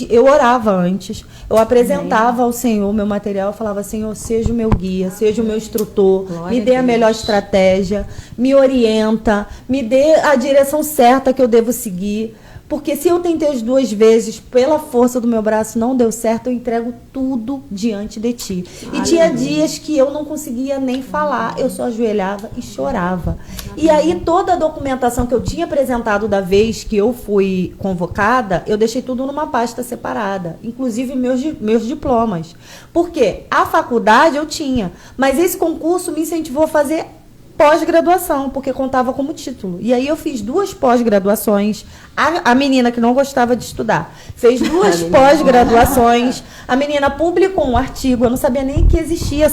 Eu orava antes, eu apresentava ao Senhor o meu material, eu falava, Senhor, seja o meu guia, seja o meu instrutor, me dê a melhor estratégia, me orienta, me dê a direção certa que eu devo seguir. Porque se eu tentei as 2 vezes, pela força do meu braço, não deu certo, eu entrego tudo diante de ti. E tinha dias que eu não conseguia nem falar, eu só ajoelhava e chorava. E aí toda a documentação que eu tinha apresentado da vez que eu fui convocada, eu deixei tudo numa pasta separada, inclusive meus diplomas. Porque a faculdade eu tinha, mas esse concurso me incentivou a fazer pós-graduação, porque contava como título. E aí eu fiz 2 pós-graduações. A menina que não gostava de estudar fez 2 pós-graduações. A menina publicou um artigo. Eu não sabia nem que existia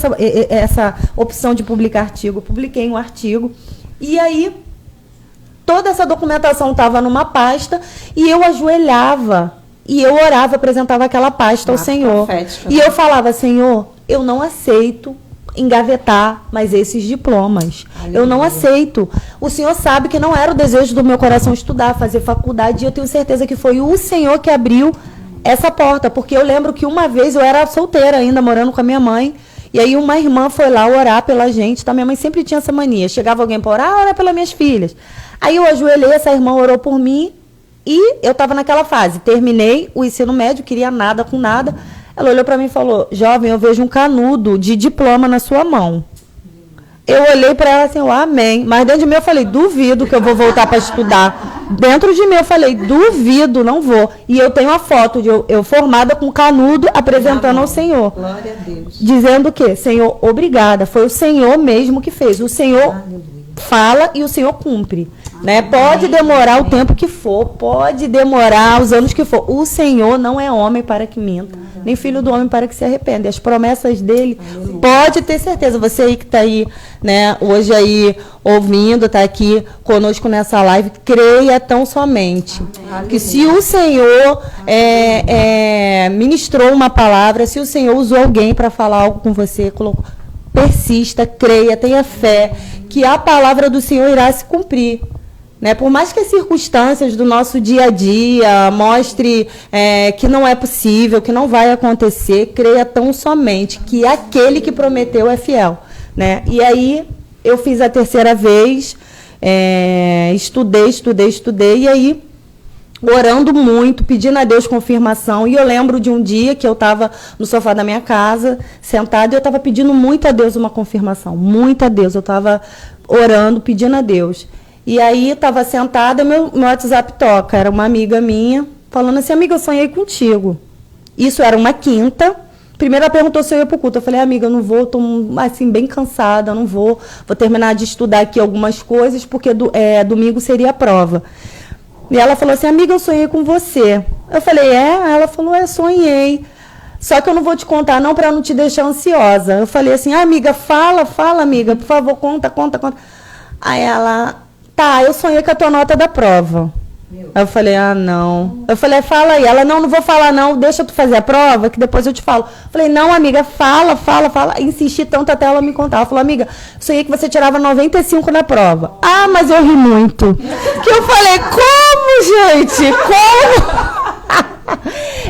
essa opção de publicar artigo. Eu publiquei um artigo. E aí toda essa documentação estava numa pasta e eu ajoelhava e eu orava, apresentava aquela pasta ao Senhor. E eu falava, Senhor, eu não aceito engavetar mais esses diplomas. Aleluia. Eu não aceito. O Senhor sabe que não era o desejo do meu coração estudar, fazer faculdade, e eu tenho certeza que foi o Senhor que abriu essa porta, porque eu lembro que uma vez eu era solteira ainda, morando com a minha mãe, e aí uma irmã foi lá orar pela gente, tá? Minha mãe sempre tinha essa mania, chegava alguém para orar, ora pelas minhas filhas. Aí eu ajoelhei, essa irmã orou por mim, e eu estava naquela fase, terminei o ensino médio, queria nada com nada. Ela olhou para mim e falou, jovem, eu vejo um canudo de diploma na sua mão. Eu olhei para ela assim, amém. Mas dentro de mim eu falei, duvido que eu vou voltar para estudar. Dentro de mim eu falei, duvido, não vou. E eu tenho a foto de eu formada com canudo apresentando ao Senhor. Glória a Deus. Dizendo o quê? Senhor, obrigada. Foi o Senhor mesmo que fez. O Senhor fala e o Senhor cumpre. Né? Pode demorar o tempo que for, pode demorar os anos que for. O Senhor não é homem para que minta, nem filho do homem para que se arrependa. As promessas dele, pode ter certeza. Você aí que está aí, né, hoje aí ouvindo, está aqui conosco nessa live, creia tão somente. Que se o Senhor ministrou uma palavra, se o Senhor usou alguém para falar algo com você, persista, creia, tenha fé, que a palavra do Senhor irá se cumprir. Né? Por mais que as circunstâncias do nosso dia a dia mostre que não é possível, que não vai acontecer, creia tão somente que aquele que prometeu é fiel. Né? E aí eu fiz a terceira vez, estudei, e aí orando muito, pedindo a Deus confirmação. E eu lembro de um dia que eu estava no sofá da minha casa, sentada, e eu estava pedindo muito a Deus uma confirmação, muito a Deus. Eu estava orando, pedindo a Deus. E aí, estava sentada, meu WhatsApp toca. Era uma amiga minha, falando assim, amiga, eu sonhei contigo. Isso era uma quinta. Primeiro ela perguntou se eu ia pro culto. Eu falei, amiga, eu não vou, tô assim, bem cansada, eu não vou. Vou terminar de estudar aqui algumas coisas, porque domingo seria a prova. E ela falou assim, amiga, eu sonhei com você. Eu falei, Ela falou, sonhei. Só que eu não vou te contar, não, para não te deixar ansiosa. Eu falei assim, amiga, fala, amiga, por favor, conta. Aí ela, tá, eu sonhei com a tua nota da prova. Aí eu falei, não. Eu falei, fala aí. Ela, não vou falar não, deixa tu fazer a prova, que depois eu te falo. Eu falei, não, amiga, fala. Insisti tanto até ela me contar. Ela falou, amiga, sonhei que você tirava 95 na prova. Ah, mas eu ri muito. Que eu falei, como, gente? Como?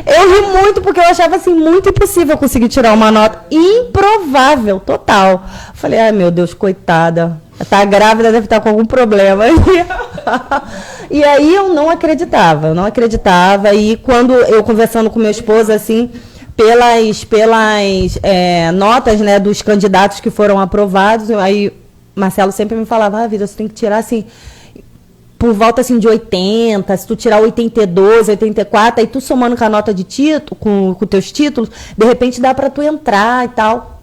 Eu ri muito porque eu achava assim muito impossível conseguir tirar uma nota improvável, total. Falei, ai meu Deus, coitada. Tá grávida, deve estar com algum problema. E aí eu não acreditava. E quando eu conversando com meu esposo, assim, pelas notas, né, dos candidatos que foram aprovados, aí Marcelo sempre me falava, vida, você tem que tirar assim, por volta assim de 80, se tu tirar 82, 84, aí tu somando com a nota de título, com teus títulos, de repente dá para tu entrar e tal.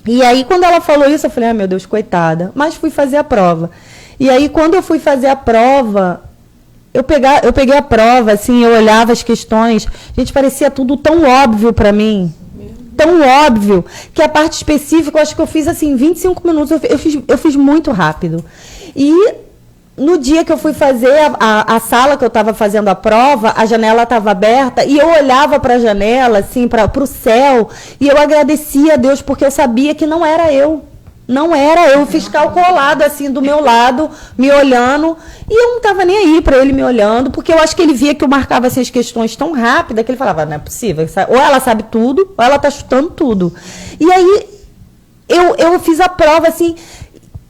E aí, quando ela falou isso, eu falei, meu Deus, coitada. Mas fui fazer a prova. E aí, quando eu fui fazer a prova, eu peguei a prova, assim, eu olhava as questões, gente, parecia tudo tão óbvio para mim. Tão óbvio, que a parte específica, eu acho que eu fiz, assim, 25 minutos, eu fiz muito rápido. E no dia que eu fui fazer a sala que eu estava fazendo a prova, a janela estava aberta e eu olhava para a janela, assim, para o céu, e eu agradecia a Deus porque eu sabia que não era eu. Não era eu, o fiscal colado assim do meu lado, me olhando, e eu não estava nem aí para ele me olhando, porque eu acho que ele via que eu marcava assim, as questões tão rápidas que ele falava, não é possível, ou ela sabe tudo, ou ela está chutando tudo. E aí eu fiz a prova assim.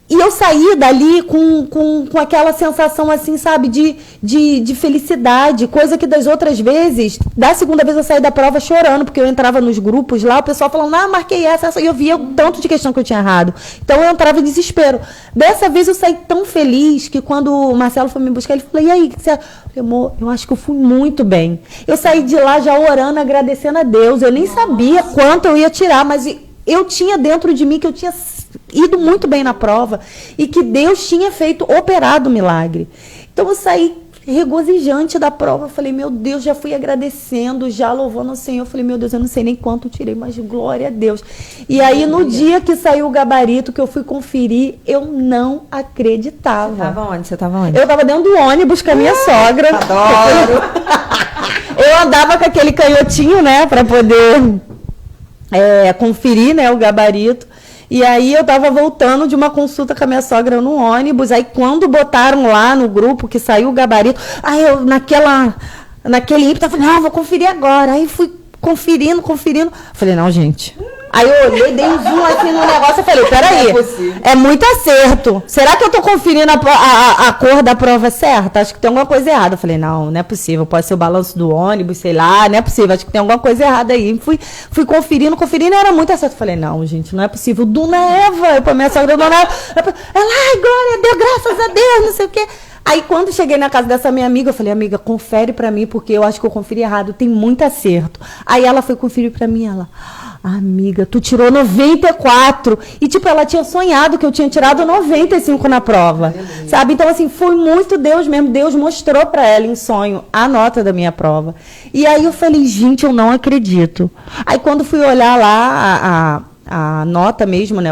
E eu saí dali com aquela sensação, assim, sabe, de felicidade, coisa que das outras vezes, da segunda vez eu saí da prova chorando, porque eu entrava nos grupos lá, o pessoal falando, marquei essa, e eu via o tanto de questão que eu tinha errado. Então eu entrava em desespero. Dessa vez eu saí tão feliz que quando o Marcelo foi me buscar, ele falou, e aí, que você... Eu falei, amor, eu acho que eu fui muito bem. Eu saí de lá já orando, agradecendo a Deus. Eu nem sabia quanto eu ia tirar, mas eu tinha dentro de mim que eu tinha ido muito bem na prova e que Deus tinha operado o milagre. Então eu saí regozijante da prova, eu falei, meu Deus, já fui agradecendo, já louvando ao Senhor, eu falei, meu Deus, eu não sei nem quanto eu tirei, mas glória a Deus. E aí no dia que saiu o gabarito, que eu fui conferir, eu não acreditava. Você estava onde? Eu estava dentro do ônibus com a minha sogra. Adoro! Eu andava com aquele canhotinho, né, para poder conferir, né, o gabarito. E aí eu estava voltando de uma consulta com a minha sogra no ônibus, aí quando botaram lá no grupo que saiu o gabarito, aí eu naquele ímpeto, eu falei, não, vou conferir agora. Aí fui conferindo, falei, não, gente. Aí eu olhei, dei um zoom aqui no negócio e falei, peraí, é muito acerto. Será que eu tô conferindo a cor da prova certa? Acho que tem alguma coisa errada. Eu falei, não é possível, pode ser o balanço do ônibus, sei lá, não é possível, acho que tem alguma coisa errada aí. Fui conferindo, era muito acerto. Eu falei, não, gente, não é possível. Dona Eva, eu pra minha sogra, Dona Eva, ela, ai, glória a Deus, graças a Deus, não sei o quê. Aí, quando cheguei na casa dessa minha amiga, eu falei, amiga, confere pra mim, porque eu acho que eu conferi errado, tem muito acerto. Aí ela foi conferir pra mim, ela, amiga, tu tirou 94. E, tipo, ela tinha sonhado que eu tinha tirado 95 na prova, sabe? Então, assim, foi muito Deus mesmo. Deus mostrou pra ela em sonho a nota da minha prova. E aí eu falei, gente, eu não acredito. Aí, quando fui olhar lá a nota mesmo, né,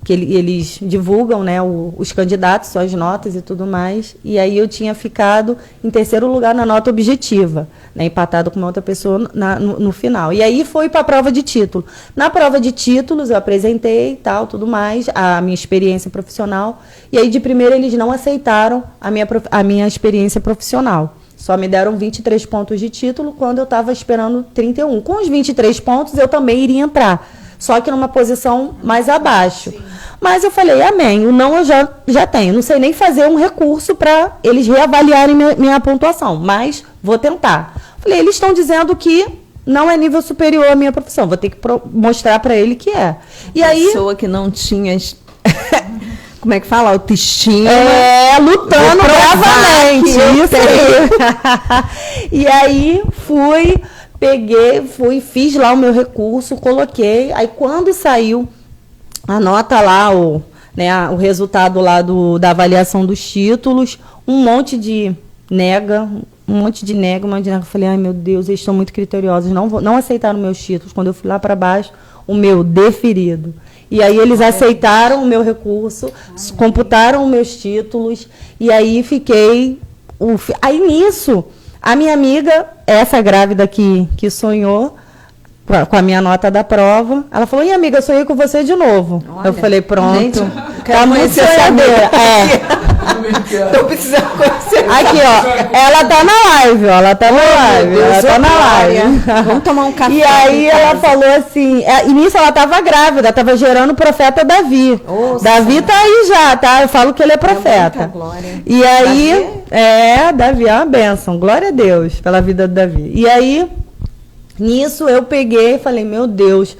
que eles divulgam, né, os candidatos, suas notas e tudo mais, e aí eu tinha ficado em terceiro lugar na nota objetiva, né, empatado com uma outra pessoa no final. E aí foi para a prova de título. Na prova de títulos eu apresentei tal, tudo mais, a minha experiência profissional, e aí de primeira eles não aceitaram a minha experiência profissional. Só me deram 23 pontos de título quando eu estava esperando 31. Com os 23 pontos eu também iria entrar, só que numa posição mais abaixo. Sim. Mas eu falei, amém, o não eu já tenho. Não sei nem fazer um recurso para eles reavaliarem minha pontuação, mas vou tentar. Falei, eles estão dizendo que não é nível superior à minha profissão, vou ter que mostrar para ele que é. E aí, pessoa que não tinha como é que fala? Autoestima. Lutando bravamente. Isso aí. E aí fiz lá o meu recurso, coloquei. Aí quando saiu a nota lá, o resultado lá da avaliação dos títulos, um monte de nega. Eu falei, ai meu Deus, eles estão muito criteriosos, não aceitaram meus títulos. Quando eu fui lá para baixo, o meu deferido. E aí eles aceitaram o meu recurso, computaram os meus títulos, e aí fiquei... Aí nisso, a minha amiga, essa grávida que sonhou, com a minha nota da prova, ela falou, e amiga, eu sonhei com você de novo. Olha, eu falei, pronto, tá muito sonhadeira. Tô precisando conhecer. Aqui, ó, ela tá na live, ó, ela tá na live. Vamos tomar um café. E aí ela falou assim, e nisso ela tava grávida, tava gerando o profeta Davi. Davi tá aí já, tá? Eu falo que ele é profeta. Glória. E aí, Davi é uma bênção, glória a Deus pela vida do Davi. E aí, nisso eu peguei e falei, meu Deus.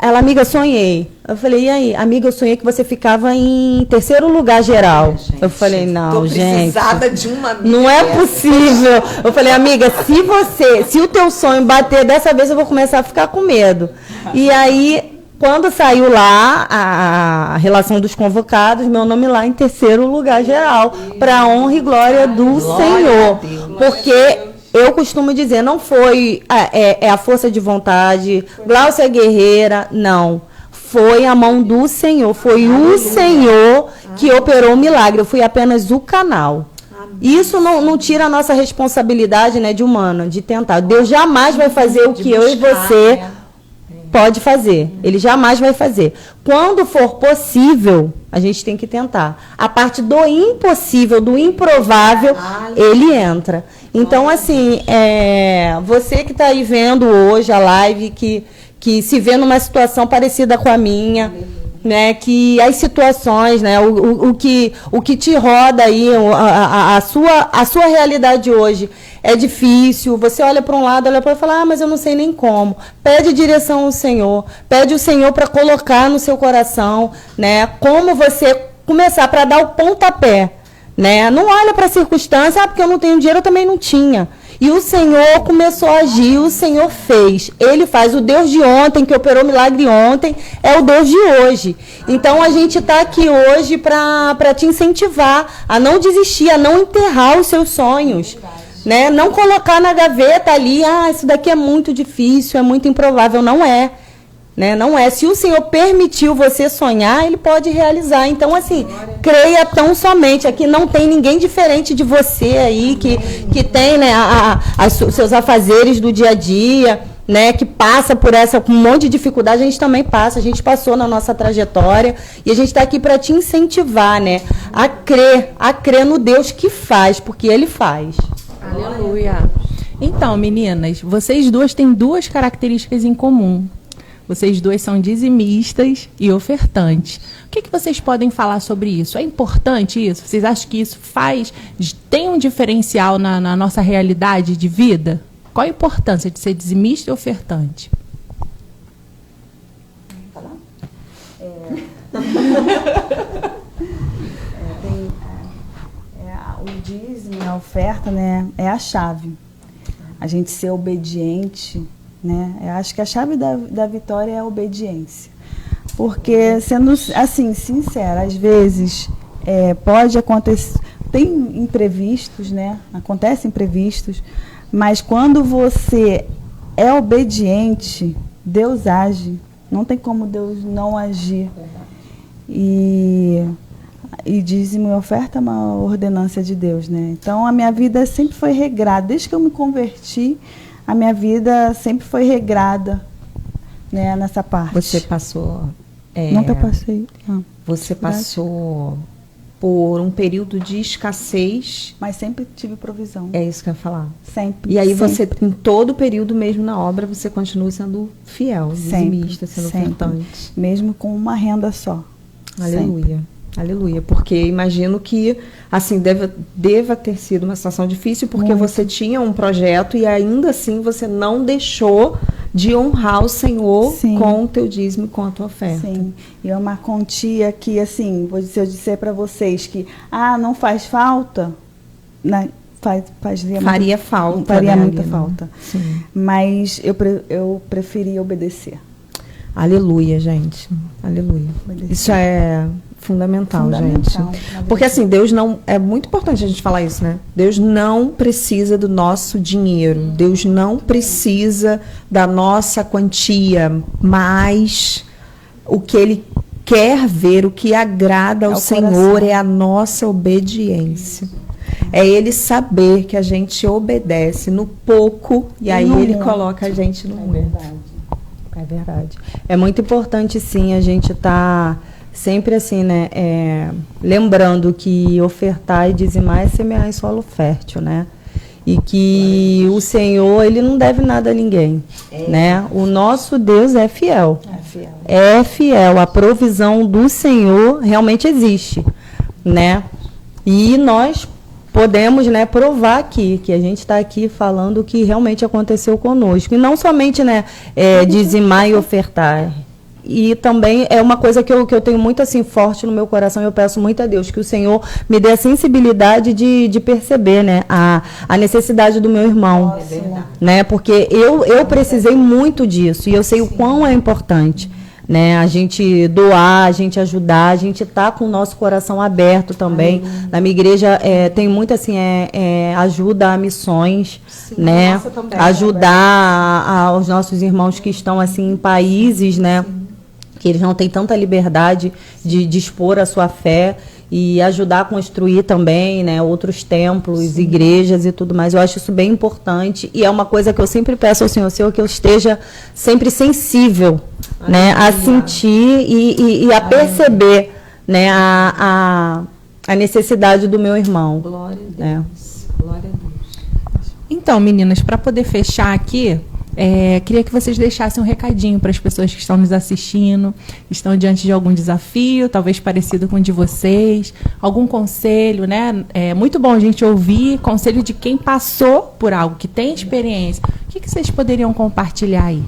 Ela, amiga, sonhei. Eu falei, e aí? Amiga, eu sonhei que você ficava em terceiro lugar geral. Eu falei, não, gente. Precisada de uma amiga. Não é possível. Eu falei, amiga, se o teu sonho bater dessa vez, eu vou começar a ficar com medo. E aí, quando saiu lá a relação dos convocados, meu nome lá em terceiro lugar geral, para a honra e glória do Senhor. Porque eu costumo dizer, não foi a força de vontade, Gláucia guerreira, não. Foi a mão do Senhor, foi o Senhor que operou o milagre. Eu fui apenas o canal. Isso não tira a nossa responsabilidade, né, de humana, de tentar. Deus jamais vai fazer o que eu e você pode fazer. Ele jamais vai fazer. Quando for possível, a gente tem que tentar. A parte do impossível, do improvável, ele entra. Então, assim, você que está aí vendo hoje a live, que se vê numa situação parecida com a minha, né, que as situações, né, o que te roda aí, a sua realidade hoje é difícil, você olha para um lado, olha para o outro e fala, mas eu não sei nem como. Pede direção ao Senhor, pede o Senhor para colocar no seu coração, né, como você começar, para dar o pontapé. Né? Não olha para a circunstância, porque eu não tenho dinheiro, eu também não tinha. E o Senhor começou a agir, o Senhor fez. Ele faz. O Deus de ontem, que operou milagre ontem, é o Deus de hoje. Então, a gente está aqui hoje para te incentivar a não desistir, a não enterrar os seus sonhos. Né? Não colocar na gaveta ali, isso daqui é muito difícil, é muito improvável. Não é. Né? Não é. Se o Senhor permitiu você sonhar, Ele pode realizar. Então, assim, creia tão somente. Aqui não tem ninguém diferente de você aí, que tem, né, seus afazeres do dia a dia, né, que passa por com um monte de dificuldade. A gente também passa, a gente passou na nossa trajetória. E a gente está aqui para te incentivar, né, a crer no Deus que faz, porque Ele faz. Aleluia. Então, meninas, vocês duas têm duas características em comum. Vocês duas são dizimistas e ofertantes. O que vocês podem falar sobre isso? É importante isso? Vocês acham que isso tem um diferencial na nossa realidade de vida? Qual a importância de ser dizimista e ofertante? O dízimo, a oferta, né, é a chave. A gente ser obediente, né? Eu acho que a chave da vitória é a obediência. Porque, sendo assim, sincera, às vezes pode acontecer, tem imprevistos, né? Acontecem imprevistos, mas quando você é obediente, Deus age. Não tem como Deus não agir. E dízimo e oferta é uma ordenança de Deus, né? Então, a minha vida sempre foi regrada. Desde que eu me converti, a minha vida sempre foi regrada, né, nessa parte. Você passou... Nunca passei. Não. Você passou por um período de escassez. Mas sempre tive provisão. É isso que eu ia falar. Sempre. E aí sempre. você, em todo o período mesmo na obra, você continua sendo fiel, dizimista, sendo ofertante. Mesmo com uma renda só. Aleluia. Sempre. Aleluia, porque imagino que assim deva ter sido uma situação difícil, porque você tinha um projeto e ainda assim você não deixou de honrar o Senhor Sim. com o teu dízimo e com a tua oferta. Sim, e é uma quantia que, assim, se eu disser para vocês que, não faz falta, né? Faria falta. Faria né, muita Aline? falta. Sim. Mas eu preferi obedecer. Aleluia, gente. Aleluia. Obedecer. Isso é fundamental, gente. Porque assim, Deus não... É muito importante a gente falar isso, né? Deus não precisa do nosso dinheiro. Deus não precisa da nossa quantia. Mas o que Ele quer ver, o que agrada ao Senhor coração. é a nossa obediência. É Ele saber que a gente obedece no pouco e aí Ele coloca a gente no muito. É verdade. É muito importante, sim, a gente estar sempre assim, né? Lembrando que ofertar e dizimar é semear em solo fértil, né? E que o Senhor, Ele não deve nada a ninguém, né? O nosso Deus é fiel. É fiel. A provisão do Senhor realmente existe, né? E nós podemos, né, provar aqui, que a gente está aqui falando o que realmente aconteceu conosco. E não somente, né, dizimar e ofertar. E também é uma coisa que eu tenho muito assim forte no meu coração, e eu peço muito a Deus que o Senhor me dê a sensibilidade de perceber, né, a necessidade do meu irmão. Né, porque eu precisei muito disso, e eu sei o quão é importante. Né, a gente doar, a gente ajudar, a gente tá com o nosso coração aberto também. Na minha igreja tem muito assim, ajuda a missões, né, ajudar aos nossos irmãos que estão assim em países, né, que eles não têm tanta liberdade de expor a sua fé, e ajudar a construir também, né, outros templos, igrejas e tudo mais. Eu acho isso bem importante, e é uma coisa que eu sempre peço ao Senhor, que eu esteja sempre sensível, né, a sentir e a perceber, né, a necessidade do meu irmão. Glória a Deus. Glória a Deus. Então, meninas, para poder fechar aqui, queria que vocês deixassem um recadinho para as pessoas que estão nos assistindo, estão diante de algum desafio, talvez parecido com o de vocês, algum conselho, né? É muito bom a gente ouvir conselho de quem passou por algo, que tem experiência. O que vocês poderiam compartilhar aí?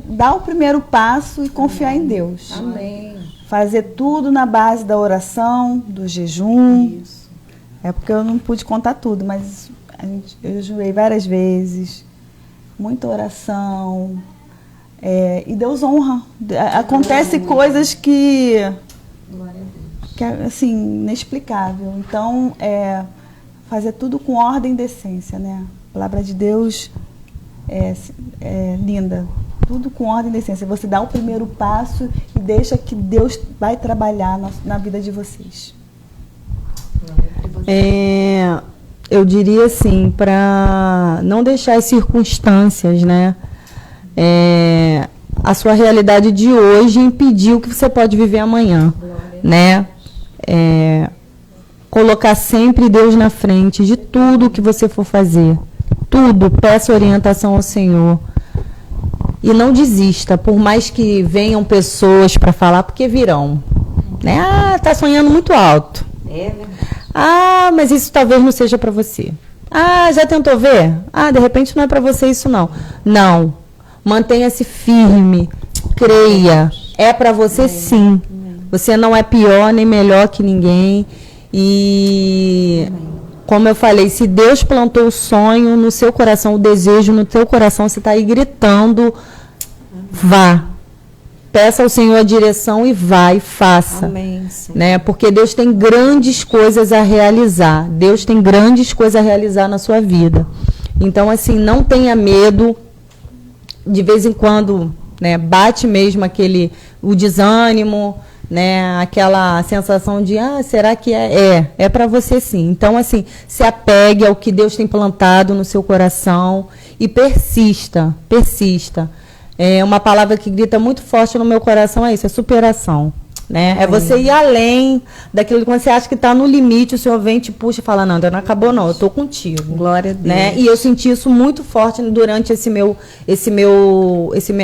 Dar o primeiro passo e confiar em Deus. Amém. Fazer tudo na base da oração, do jejum. Isso. É porque eu não pude contar tudo, mas eu jejuei várias vezes. Muita oração. E Deus honra. Acontece coisas que é assim, inexplicável. Então, fazer tudo com ordem e decência, né? A palavra de Deus é linda. Tudo com ordem e decência. Você dá o primeiro passo e deixa que Deus vai trabalhar na vida de vocês. Eu diria assim, para não deixar as circunstâncias, né, a sua realidade de hoje impedir o que você pode viver amanhã, né? Colocar sempre Deus na frente de tudo que você for fazer. Tudo, peça orientação ao Senhor. E não desista, por mais que venham pessoas para falar, porque virão. Né? Tá sonhando muito alto. Mas isso talvez não seja para você. Já tentou ver? De repente não é para você isso não. Não. Mantenha-se firme. Creia. É para você sim. Você não é pior nem melhor que ninguém. E como eu falei, se Deus plantou o sonho no seu coração, o desejo no teu coração, você está aí gritando, vá. Peça ao Senhor a direção e vá e faça. Amém, né? Porque Deus tem grandes coisas a realizar. Deus tem grandes coisas a realizar na sua vida. Então, assim, não tenha medo. De vez em quando, né, bate mesmo o desânimo, né, aquela sensação de, será que é para você sim. Então, assim, se apegue ao que Deus tem plantado no seu coração e persista. Uma palavra que grita muito forte no meu coração é isso, é superação. né? É você ir além daquilo que você acha que está no limite, o Senhor vem e te puxa e fala, não, ainda não acabou não, eu estou contigo. Glória a Deus. Né? E eu senti isso muito forte durante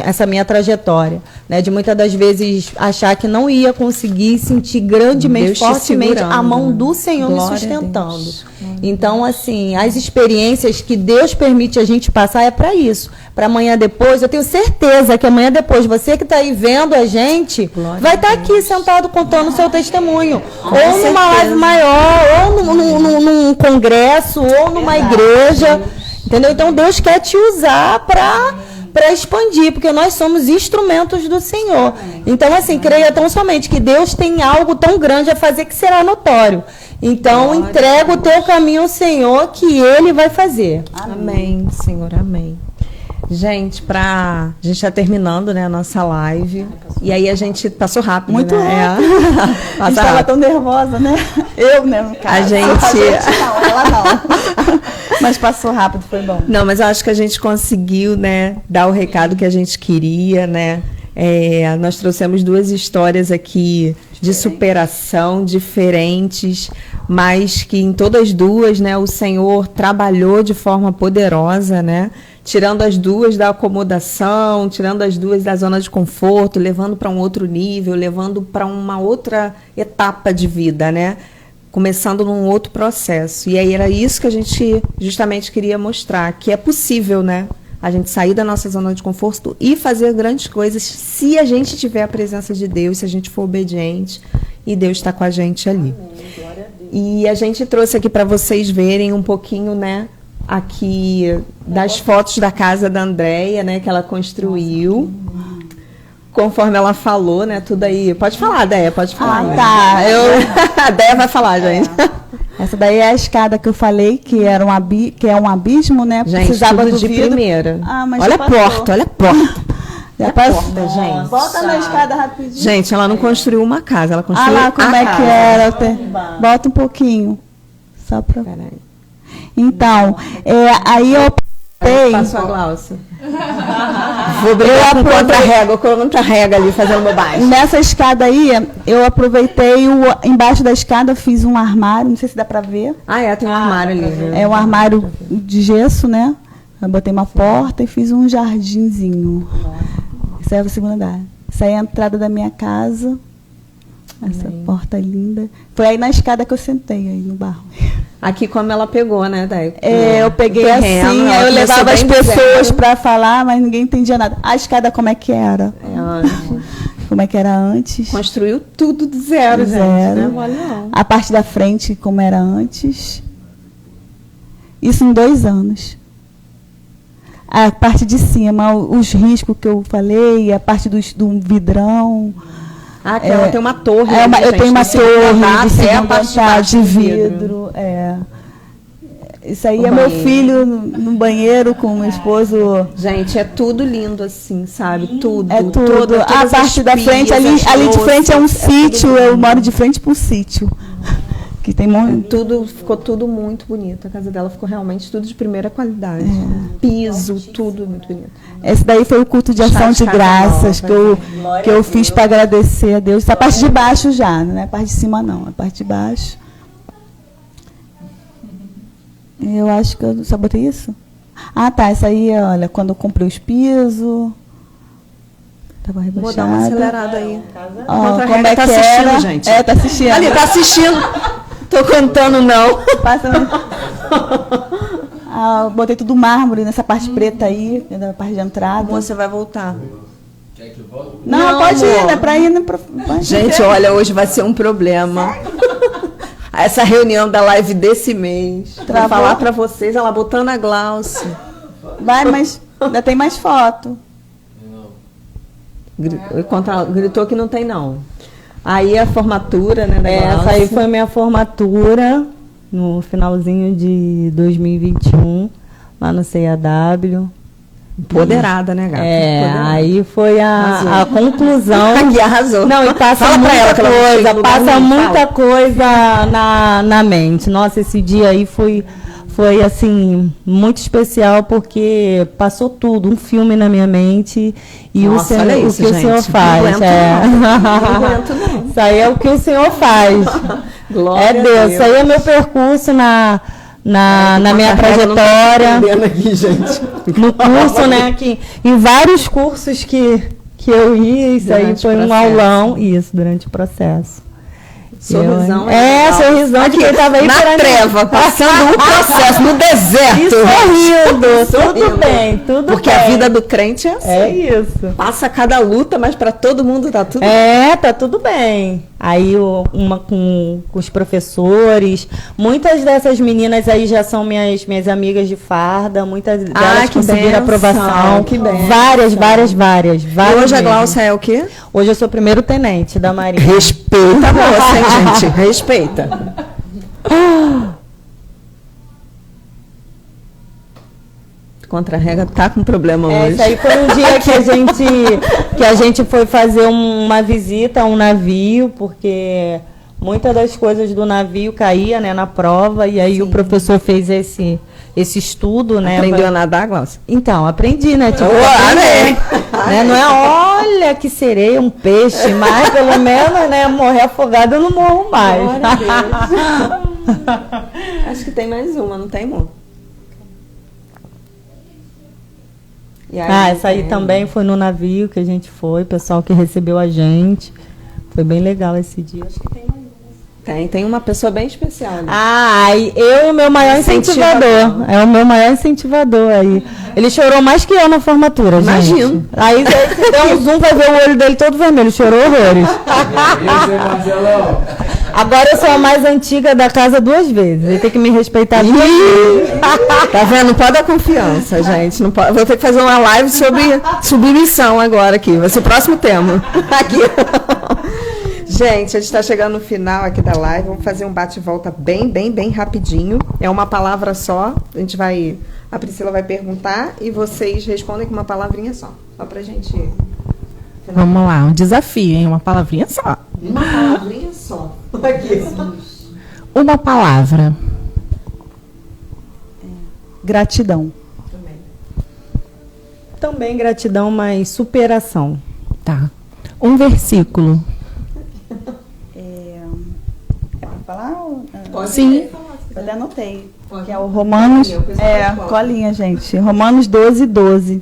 essa minha trajetória, né? De muitas das vezes achar que não ia conseguir, sentir grandemente, Deus te fortemente a mão segurando, do Senhor Glória me a sustentando. Deus. Então, assim, as experiências que Deus permite a gente passar é para isso. Para amanhã depois, eu tenho certeza que amanhã depois, você que está aí vendo a gente, Glória vai a estar aqui sentado contando o seu testemunho. Ou certeza. numa live maior, ou num congresso, ou numa igreja. Entendeu? Então, Deus quer te usar para expandir, porque nós somos instrumentos do Senhor. Então, assim, creia tão somente que Deus tem algo tão grande a fazer que será notório. Então, entrega o teu caminho ao Senhor, que Ele vai fazer. Amém, Senhor, amém. Gente, a gente está terminando, né, a nossa live. E aí a gente passou rápido, Muito né? rápido. A gente estava tão nervosa, né? Eu, né, no caso. A gente não, ela não. Mas passou rápido, foi bom. Não, mas eu acho que a gente conseguiu, né, dar o recado que a gente queria, né? Nós trouxemos 2 histórias aqui de superação diferentes, mas que em todas 2, né, o Senhor trabalhou de forma poderosa, né? Tirando as 2 da acomodação, tirando as 2 da zona de conforto, levando para um outro nível, levando para uma outra etapa de vida, né? Começando num outro processo. E aí era isso que a gente justamente queria mostrar, que é possível, né? A gente sair da nossa zona de conforto e fazer grandes coisas se a gente tiver a presença de Deus, se a gente for obediente e Deus está com a gente ali. E a gente trouxe aqui para vocês verem um pouquinho, né, aqui das fotos da casa da Andréia, né, que ela construiu. Conforme ela falou, né, tudo aí. Pode falar, Déia, pode falar. Tá. A Déia vai falar, gente. Essa daí é a escada que eu falei, que é um abismo, né? Gente, precisava tudo do de vidro. primeira. Mas olha já a passou. porta, olha a porta. Já passou, gente. Bota na escada rapidinho. Gente, ela não construiu uma casa, ela construiu lá como a é casa. que era. Bota um pouquinho. Só pra... Peraí. Então, aí eu optei... Passou a Glaucia. Vou brigar com contra-rega ali, fazendo bobagem. Nessa escada aí, eu aproveitei embaixo da escada, fiz um armário, não sei se dá pra ver. Tem um armário ali. Né? É um armário de gesso, né? Eu botei uma porta e fiz um jardinzinho. Isso aí é o segundo andar. Essa aí é a entrada da minha casa. Essa porta linda. Foi aí na escada que eu sentei, aí no barro. Aqui como ela pegou, né, Day? Eu peguei terreno, assim, aí eu levava as pessoas para falar, mas ninguém entendia nada. A escada como é que era? Como é que era antes? Construiu tudo do zero, gente. Não é mole, não. A parte da frente, como era antes. Isso em 2 anos. A parte de cima, os riscos que eu falei, a parte do vidrão. Que ela tem uma torre. Eu tenho uma torre de segundo andar de vidro. Isso aí é meu filho no banheiro com o meu esposo. Gente, é tudo lindo assim, sabe? Tudo. É tudo. A parte da frente, ali de frente é um sítio. Eu moro de frente para um sítio. Que tem ficou tudo muito bonito. A casa dela ficou realmente tudo de primeira qualidade. Piso, tudo muito bonito. Esse daí foi o culto de ação de graças que eu fiz para agradecer a Deus. A parte de baixo já, não é a parte de cima não, a parte de baixo. Eu acho que eu só botei isso. Essa aí, olha, quando eu comprei os pisos. Tava rebaixada. Vou dar uma acelerada aí. Como é tá que assistindo, era? gente. Tá assistindo. Ali, tá assistindo. Tô contando, não. Botei tudo mármore nessa parte preta aí, na parte de entrada. Você vai voltar. Quer que eu volte? Não, pode amor. ir, né? Pra ir. Gente, olha, hoje vai ser um problema. Essa reunião da live desse mês. Pra falar pra vocês, ela botando a Glaucia. Vai, mas ainda tem mais foto. Gritou que não tem, não. Aí a formatura, né, da essa aí foi minha formatura no finalzinho de 2021, lá no CAW. Empoderada, né, gata? Empoderada. Aí foi a conclusão. Aqui arrasou. Não, e passa muita coisa na mente. Nossa, esse dia aí foi foi assim muito especial porque passou tudo, um filme na minha mente e Nossa, olha isso, o que gente. o Senhor faz. Não aguento, não. Isso aí é o que o Senhor faz. Glória É Deus. Isso aí é meu percurso na minha trajetória. Aqui, gente. No curso, né? Que, em vários cursos que eu ia, isso aí foi um aulão. Isso, durante o processo. Sorrisão. Sorrisão de quem estava aí na treva, passando um processo no deserto. E sorrindo, tudo bem, tudo porque bem. A vida do crente é assim. É isso. Passa cada luta, mas para todo mundo tá tudo bem. Tá tudo bem. Aí uma com os professores, muitas dessas meninas aí já são minhas amigas de farda, muitas delas conseguiram aprovação. Que bem. Várias. E hoje a Glaucia é o quê? Hoje eu sou primeiro tenente da Marinha. Respeita a moça, hein, gente? Respeita. Contra-rega tá com problema hoje. Isso aí foi um dia que a gente foi fazer uma visita a um navio, porque muitas das coisas do navio caía, né, na prova, e aí o professor fez esse estudo, né? Aprendeu a nadar, Glaucia? Então, aprendi, né? Tipo, né? Não é, olha que sereia, um peixe, mas pelo menos, né, morrer afogado eu não morro mais. Acho que tem mais uma, não tem, amor? Essa aí também foi no navio que a gente foi, o pessoal que recebeu a gente. Foi bem legal esse dia. Acho que tem mais. Tem uma pessoa bem especial ali. Eu e o meu maior incentivador. É o meu maior incentivador aí. Ele chorou mais que eu na formatura, gente. Imagino. Aí se der um zoom, vai ver o olho dele todo vermelho. Chorou horrores. Agora eu sou a mais antiga da casa 2 vezes. Ele tem que me respeitar 2 vezes. Tá vendo? Não pode dar confiança, gente. Não pode. Vou ter que fazer uma live sobre submissão agora aqui. Vai ser o próximo tema. Aqui. Gente, a gente está chegando no final aqui da live. Vamos fazer um bate-volta bem rapidinho. É uma palavra só. A Priscila vai perguntar e vocês respondem com uma palavrinha só. Só pra gente. Vamos lá, um desafio, hein? Uma palavrinha só. Uma palavrinha só. Aqui. Uma palavra. Gratidão. Também gratidão, mas superação. Tá. Um versículo. É para falar? Pode Sim. Eu anotei. Que é o Romanos. Colinha, gente. Romanos 12:12.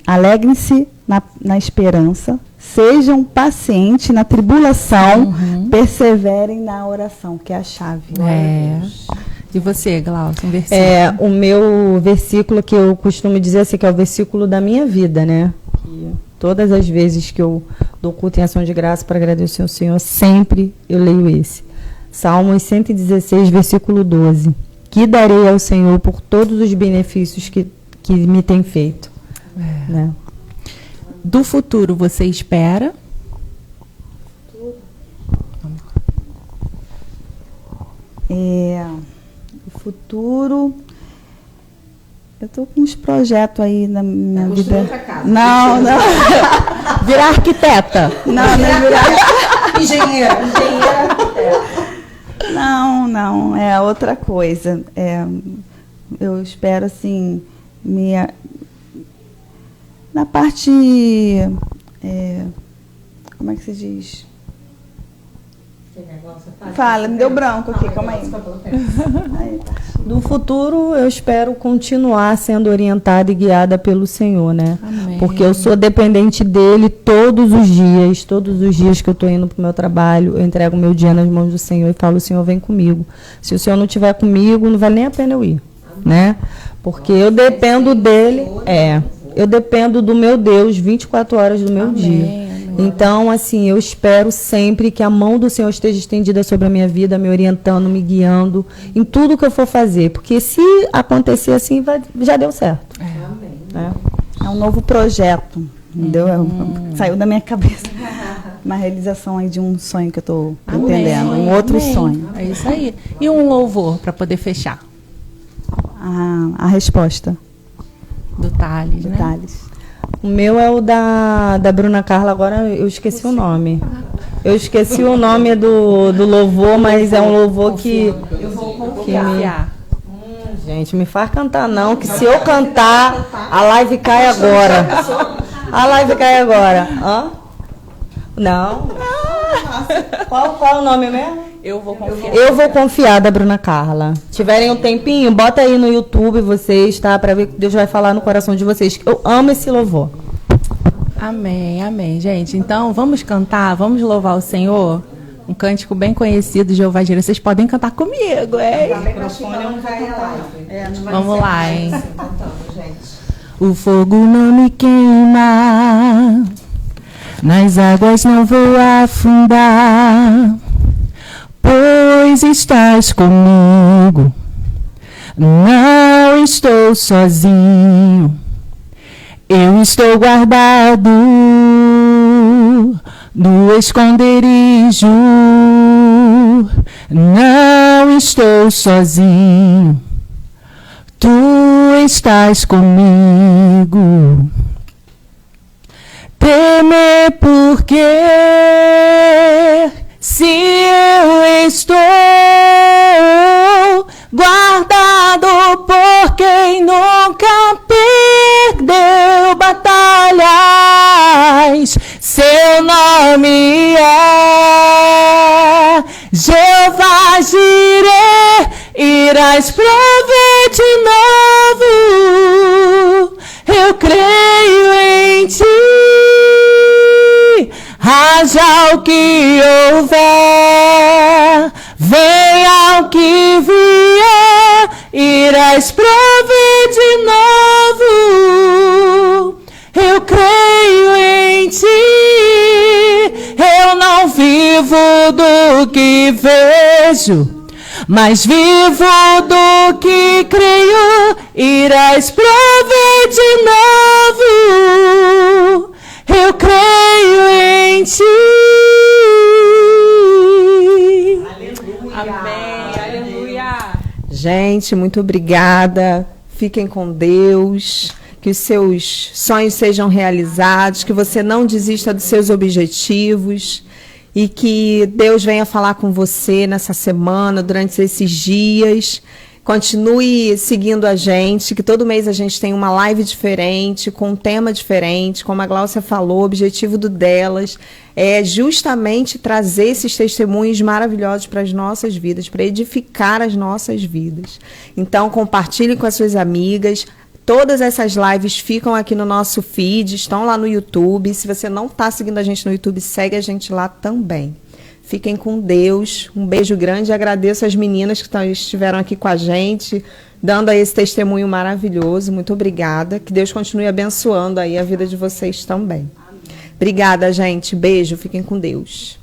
Alegrem-se na esperança. Sejam pacientes na tribulação. Perseverem na oração, que é a chave. E você, Glaucia, um versículo? O meu versículo que eu costumo dizer assim, que é o versículo da minha vida, né? Que todas as vezes que eu dou culto em ação de graça para agradecer ao Senhor, sempre eu leio esse. Salmos 116, versículo 12. Que darei ao Senhor por todos os benefícios que me tem feito. Né? Do futuro, você espera? O futuro. Eu tô com uns projetos aí na minha vida. Outra casa. Não. Virar arquiteta. Não virar. Engenheira, arquiteta. Não, é outra coisa. Eu espero, assim, na parte. Como é que se diz? Fala, me deu branco aqui, calma aí. Do futuro, eu espero continuar sendo orientada e guiada pelo Senhor, né? Amém. Porque eu sou dependente dele todos os dias que eu estou indo para o meu trabalho, eu entrego meu dia nas mãos do Senhor e falo, Senhor, vem comigo. Se o Senhor não estiver comigo, não vale nem a pena eu ir, né? Porque eu dependo dele, eu dependo do meu Deus 24 horas do meu dia. Então, assim, eu espero sempre que a mão do Senhor esteja estendida sobre a minha vida, me orientando, me guiando em tudo que eu for fazer. Porque se acontecer assim, já deu certo. É um novo projeto, entendeu? Saiu da minha cabeça. Uma realização aí de um sonho que eu estou entendendo, um outro sonho. É isso aí. E um louvor para poder fechar? A resposta. Do Thales, né? Thales. O meu é o da Bruna Carla, agora eu esqueci o nome. Eu esqueci o nome do louvor, mas é um louvor que... Eu vou Gente, me faz cantar não, que se eu cantar, a live cai agora. A live cai agora. Hã? Não. Qual é o nome mesmo? Eu vou confiar. Eu vou confiar, da Bruna Carla. Tiverem um tempinho, bota aí no YouTube vocês, tá? Pra ver o que Deus vai falar no coração de vocês. Eu amo esse louvor. Amém, amém, gente. Então, vamos cantar, vamos louvar o Senhor. Um cântico bem conhecido de Jeová Jireh. Vocês podem cantar comigo, hein? Vamos lá, hein? O fogo não me queima, nas águas não vou afundar, pois estás comigo, não estou sozinho, eu estou guardado no esconderijo, não estou sozinho, tu estás comigo. Temer porque se eu estou guardado por quem nunca perdeu batalhas, seu nome é Jeová Jireh, irás prover de novo, eu creio em ti, haja o que houver, venha o que vier, irás prover de novo, eu creio em ti, eu não vivo do que vejo, mas vivo do que creio, irás prover de novo, eu creio em ti. Aleluia. Amém, aleluia. Gente, muito obrigada. Fiquem com Deus. Que os seus sonhos sejam realizados, que você não desista dos seus objetivos e que Deus venha falar com você nessa semana, durante esses dias. Continue seguindo a gente, que todo mês a gente tem uma live diferente, com um tema diferente. Como a Gláucia falou, o objetivo delas é justamente trazer esses testemunhos maravilhosos para as nossas vidas, para edificar as nossas vidas. Então, compartilhe com as suas amigas. Todas essas lives ficam aqui no nosso feed, estão lá no YouTube. Se você não está seguindo a gente no YouTube, segue a gente lá também. Fiquem com Deus. Um beijo grande. Agradeço as meninas que estiveram aqui com a gente, dando aí esse testemunho maravilhoso. Muito obrigada. Que Deus continue abençoando aí a vida de vocês também. Obrigada, gente. Beijo. Fiquem com Deus.